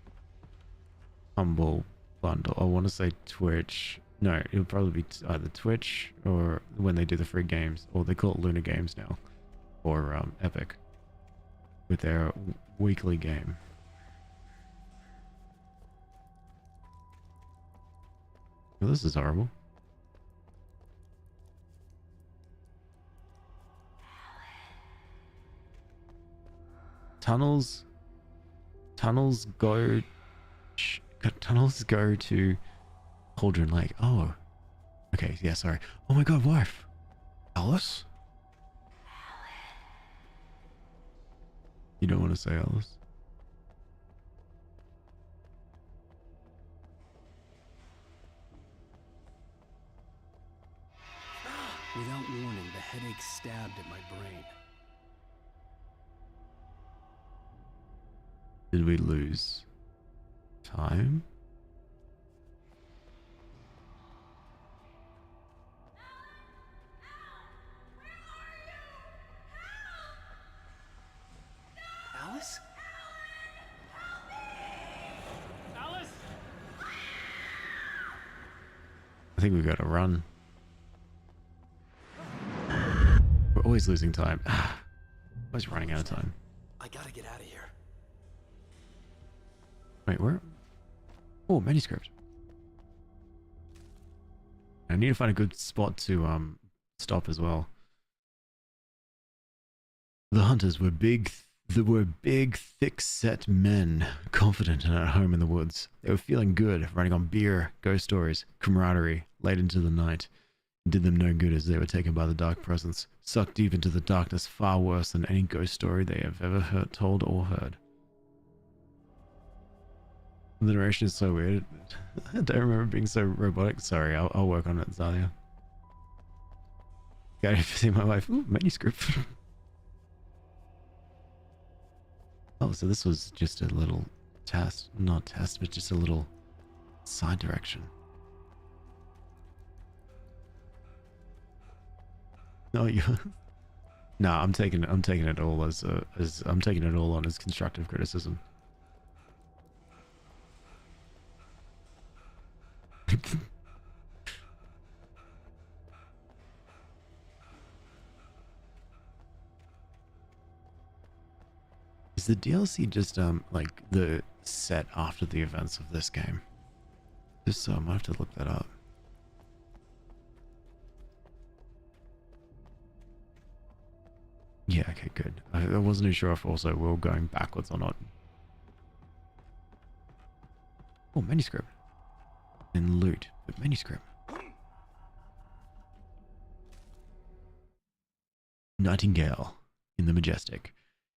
Humble Bundle. I want to say Twitch. No, it'll probably be either Twitch or when they do the free games, or they call it Luna Games now, or Epic with their weekly game. Well, this is horrible. Tunnels go to Cauldron Lake. Oh, okay. Yeah, sorry. Oh my God, wife, Alice. You don't want to say Alice? Without warning, the headache stabbed at my brain. Did we lose time? Alice? Alice? I think we've got to run. We're always losing time. Always running out of time. I gotta get out of here. Wait, where? Oh, manuscript. I need to find a good spot to stop as well. The hunters were big, thick-set men, confident and at home in the woods. They were feeling good, running on beer, ghost stories, camaraderie, late into the night. It did them no good as they were taken by the dark presence, sucked deep into the darkness far worse than any ghost story they have ever told or heard. The narration is so weird. I don't remember being so robotic. Sorry, I'll work on it, Zalia. Gotta see my wife. Ooh, manuscript. Oh, so this was just a little test. Not test, but just a little side direction. No, you. No, I'm taking it all as I'm taking it all on as constructive criticism. Is the DLC just like the set after the events of this game? Just so I might have to look that up. Yeah, okay, good. I wasn't sure if also we were going backwards or not. Oh, manuscript. And loot, but manuscript. Nightingale in the Majestic.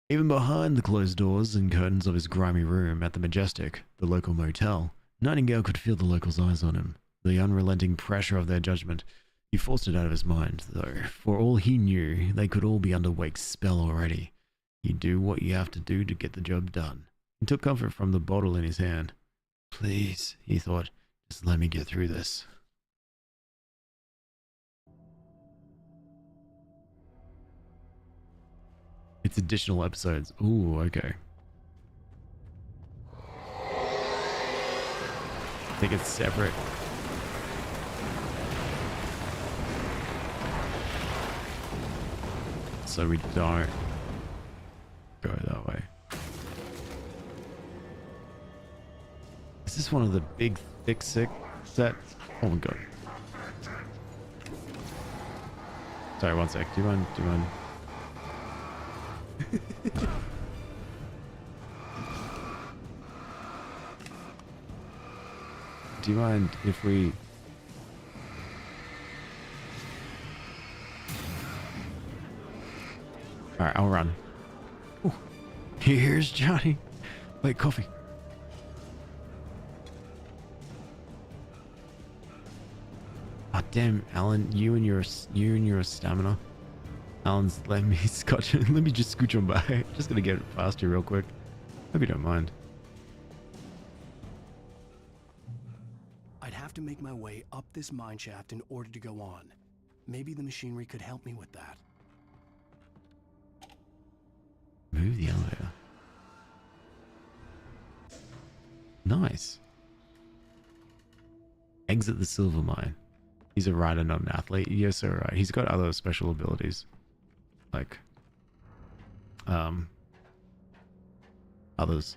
Even behind the closed doors and curtains of his grimy room at the Majestic, the local motel, Nightingale could feel the locals' eyes on him, the unrelenting pressure of their judgment. He forced it out of his mind, though. For all he knew, they could all be under Wake's spell already. You do what you have to do to get the job done. He took comfort from the bottle in his hand. Please, he thought, just let me get through this. It's additional episodes. Ooh, okay. I think it's separate. So we don't go that way. Is this one of the big, thick, sick sets? Oh my god. Sorry, one sec. Do you mind? Do you mind if we... Alright, I'll run. Ooh. Here's Johnny. Wait, coffee. Oh damn, Alan, you and your stamina. Alan's let me scotch. Let me just scooch on by. Just gonna get past you real quick. Hope you don't mind. I'd have to make my way up this mine shaft in order to go on. Maybe the machinery could help me with that. Move the elevator. Nice. Exit the silver mine. He's a rider, not an athlete. Yes, sir, right. He's got other special abilities. Like, others.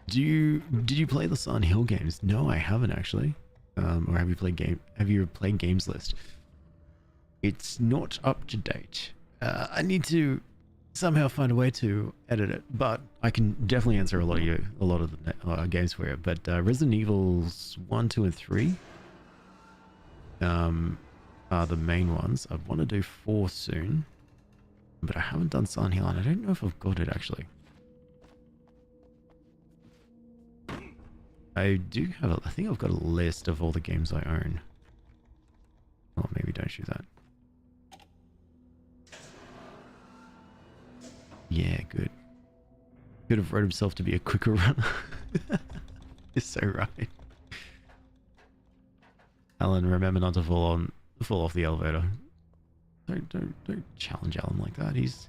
Did you play the Silent Hill games? No, I haven't actually. Or have you played Games List? It's not up to date. I need to somehow find a way to edit it, but I can definitely answer a lot of the games for you. But Resident Evils 1, 2, and 3 are the main ones. I want to do 4 soon, but I haven't done Silent Hill, and I don't know if I've got it actually. I do have I think I've got a list of all the games I own. Oh, maybe don't shoot that. Yeah, good. Could have wrote himself to be a quicker runner. You're so right. Alan, remember not to fall off the elevator. Don't challenge Alan like that. He's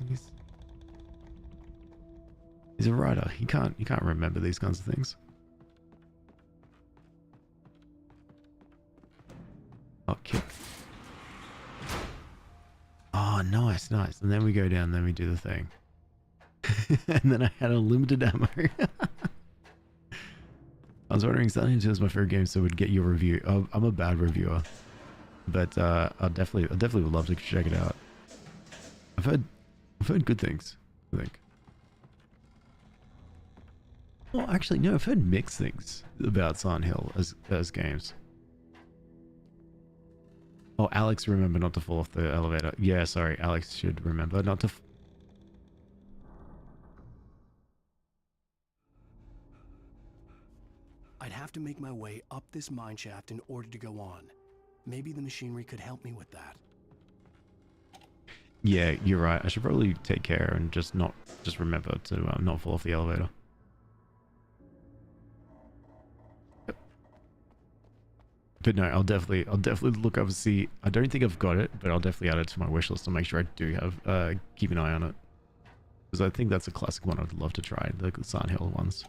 a writer. He can't remember these kinds of things. Oh, kick. Oh, nice, nice. And then we go down, then we do the thing. And then I had unlimited ammo. I was wondering, Silent Hill is my favorite game, so would get your review. I'm a bad reviewer, but I definitely would love to check it out. I've heard good things, I think. Well, actually, no, I've heard mixed things about Silent Hill as games. Oh, Alex, remember not to fall off the elevator. Yeah, sorry, Alex should remember not to. I'd have to make my way up this mine shaft in order to go on. Maybe the machinery could help me with that. Yeah, you're right. I should probably take care and just remember to not fall off the elevator. Yep. But no, I'll definitely look up and see. I don't think I've got it, but I'll definitely add it to my wish list to make sure I do have keep an eye on it, because I think that's a classic one I'd love to try, the Silent Hill ones.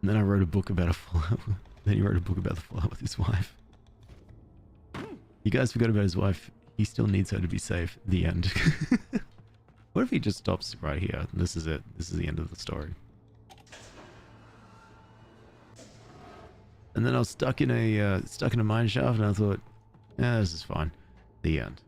And then I wrote a book about a fallout. Then he wrote a book about the fallout with his wife. You guys forgot about his wife. He still needs her to be safe. The end. What if he just stops right here? This is it. This is the end of the story. And then I was stuck in a mine shaft, and I thought, yeah, this is fine. The end.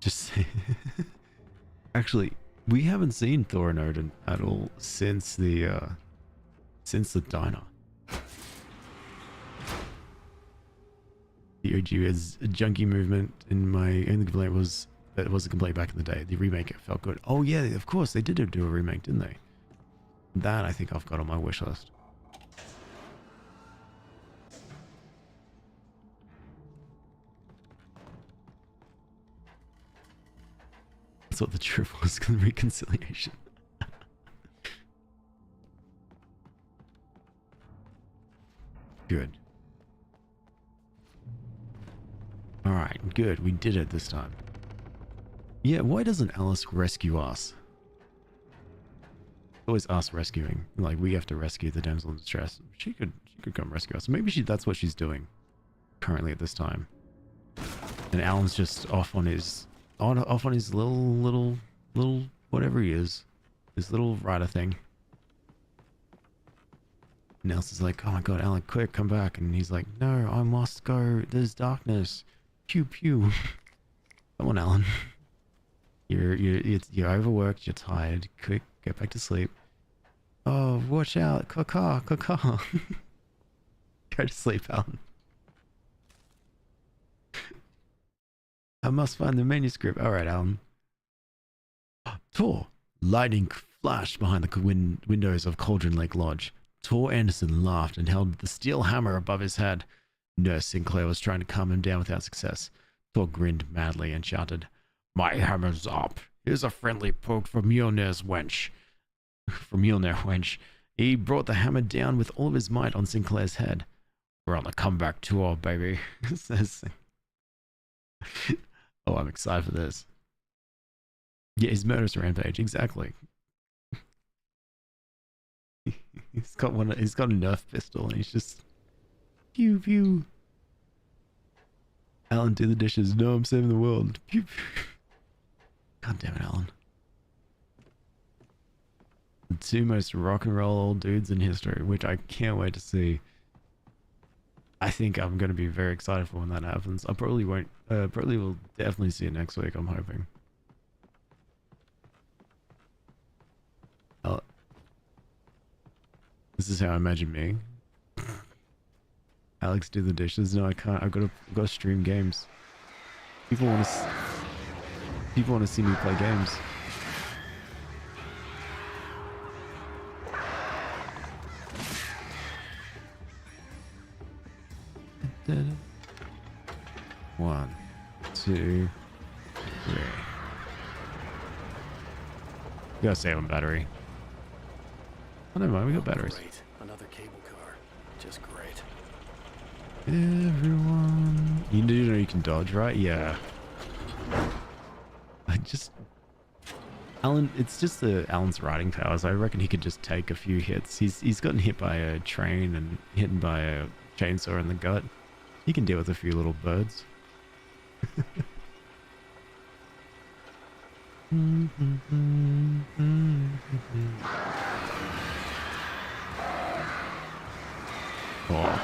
Just actually, we haven't seen Thor and Odin at all since the diner. The OG is a junky movement. In my only complaint was that it was a complaint back in the day. The remake, it felt good. Oh yeah, of course they did do a remake, didn't they? That I think I've got on my wish list. That's what the truth was, the reconciliation. Good. Alright, good. We did it this time. Yeah, why doesn't Alice rescue us? Always us rescuing. Like, we have to rescue the damsel in distress. She could come rescue us. Maybe that's what she's doing currently at this time. And Alan's just off on his little whatever he is, his little rider thing. And Nelson's like, oh my god, Alan, quick, come back. And he's like, no, I must go. There's darkness. Pew pew. Come on, Alan. You're overworked. You're tired. Quick, get back to sleep. Oh, watch out! Caw-caw, caw-caw. Go to sleep, Alan. I must find the manuscript. All right, Alan. Tor. Lightning flashed behind the windows of Cauldron Lake Lodge. Tor Anderson laughed and held the steel hammer above his head. Nurse Sinclair was trying to calm him down without success. Tor grinned madly and shouted, "My hammer's up. Here's a friendly poke from Mjolnir's wench." From Mjolnir wench. He brought the hammer down with all of his might on Sinclair's head. We're on the comeback tour, baby. Says. Oh, I'm excited for this. Yeah, his murderous rampage, exactly. He's got a Nerf pistol and he's just pew pew. Alan, do the dishes. No, I'm saving the world. Pew pew. God damn it, Alan. The two most rock and roll old dudes in history, which I can't wait to see. I think I'm going to be very excited for when that happens. I probably won't. Probably will definitely see it next week. I'm hoping. This is how I imagine me. Alex, do the dishes. No, I can't. I've got to stream games. People want to see me play games. One, two, three. Gotta save on battery. Oh, never mind, we got batteries. Great. Another cable car. Just great. Everyone. You do know you can dodge, right? Yeah. just Alan. It's just Alan's riding powers. I reckon he could just take a few hits. He's gotten hit by a train and hit by a chainsaw in the gut. He can deal with a few little birds. Oh.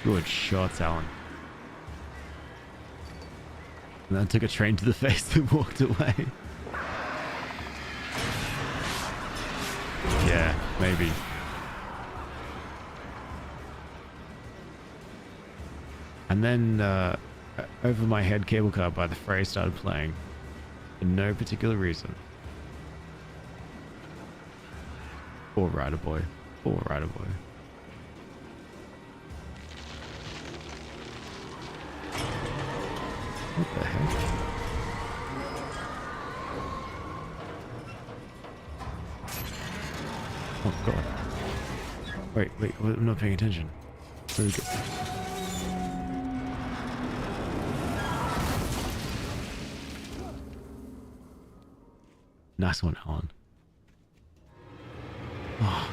Good shots, Alan. And then took a train to the face and walked away. Yeah, maybe. And then Over My Head Cable Car by The Fray started playing for no particular reason. Poor Rider Boy. Poor Rider Boy. What the heck? Oh god. Wait, I'm not paying attention. Where we go? Nice one, Alan. Oh.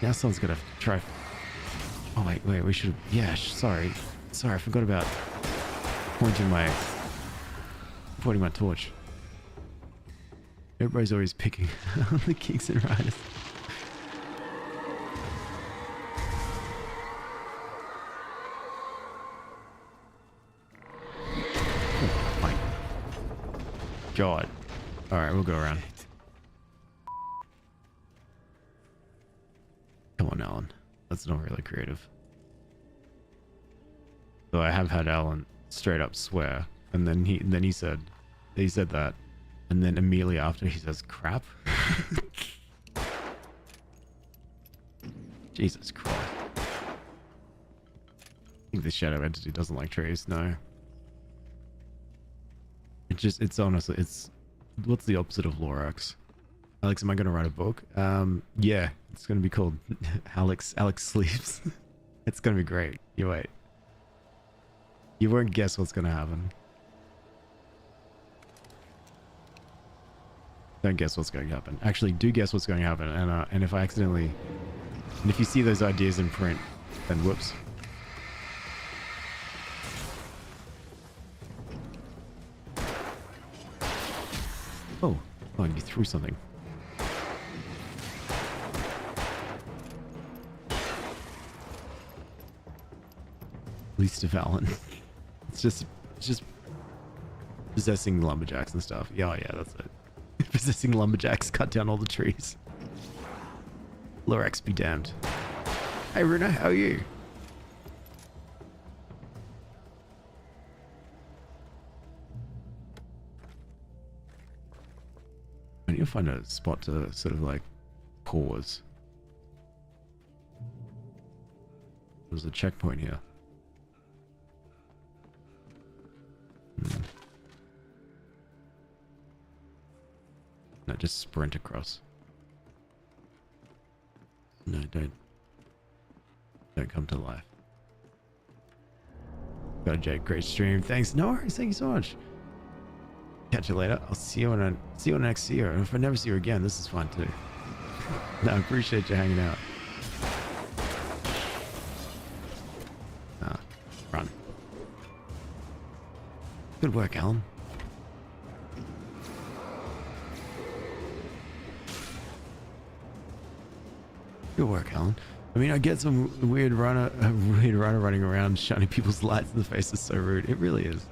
Now someone's gonna try. Oh wait, we should. Yeah, sorry, I forgot about pointing my torch. Everybody's always picking on the Kings and Riders. Oh my god. Alright, we'll go around. Come on, Alan. That's not really creative. So I have had Alan straight up swear, and then he said that, and then immediately after he says crap. Jesus Christ. I think the shadow entity doesn't like trees, no. It's honestly, what's the opposite of Lorax? Alex, am I gonna write a book? Yeah, it's gonna be called Alex Sleeps. It's gonna be great. You wait. You won't guess what's gonna happen. Don't guess what's going to happen. Actually, do guess what's going to happen. And if I accidentally, and if you see those ideas in print, then whoops. Oh, you threw something. Least of Alan. It's just possessing lumberjacks and stuff. Yeah, that's it. Possessing lumberjacks, cut down all the trees. Lorax be damned. Hey Runa, how are you? I need to find a spot to sort of like pause. There's a checkpoint here. No, just sprint across. No, don't come to life. Got Jake, great stream. Thanks. No worries, thank you so much. Catch you later. I'll see you when I next see you. And if I never see you again, this is fun too. No, I appreciate you hanging out. Run. Good work, Alan. Good work, Alan. I mean, I get some weird runner running around shining people's lights in the face is so rude. It really is.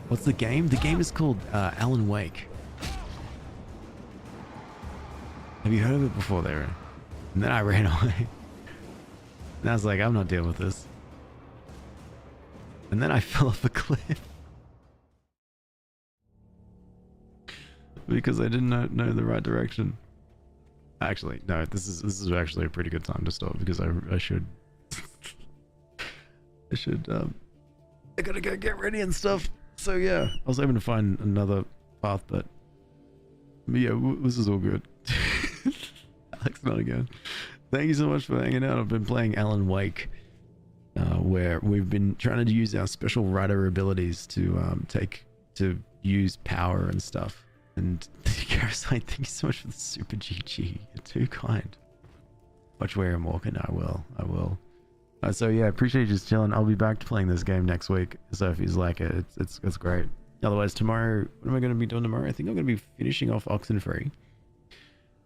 What's the game? The game is called Alan Wake. Have you heard of it before there? And then I ran away. And I was like, I'm not dealing with this. And then I fell off a cliff. Because I didn't know the right direction. Actually, no, this is actually a pretty good time to stop because I should I gotta go get ready and stuff. So yeah, I was able to find another path, but yeah, this is all good. Alex, not again. Thank you so much for hanging out. I've been playing Alan Wake. where we've been trying to use our special rider abilities to use power and stuff. And Karasite, thank you so much for the super GG. You're too kind. Watch where I'm walking. I will. So yeah, appreciate you just chilling. I'll be back to playing this game next week. So if he's like it, it's great. Otherwise, tomorrow, what am I going to be doing tomorrow? I think I'm going to be finishing off Oxenfree.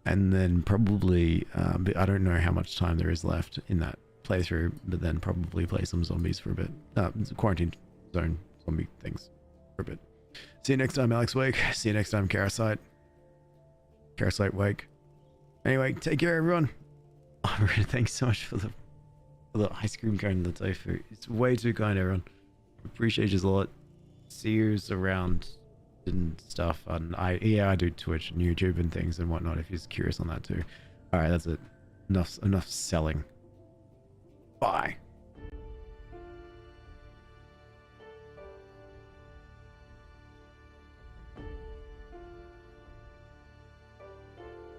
And then probably, but I don't know how much time there is left in that playthrough, but then probably play some zombies for a bit. Quarantine zone zombie things for a bit. See you next time, Alex Wake. See you next time, Karasite. Karasite Wake. Anyway, take care, everyone. Oh, thanks so much for the ice cream cone and the tofu. It's way too kind, everyone. Appreciate you a lot. See you around and stuff. And I do Twitch and YouTube and things and whatnot if you're curious on that too. All right, that's it. Enough selling. Bye.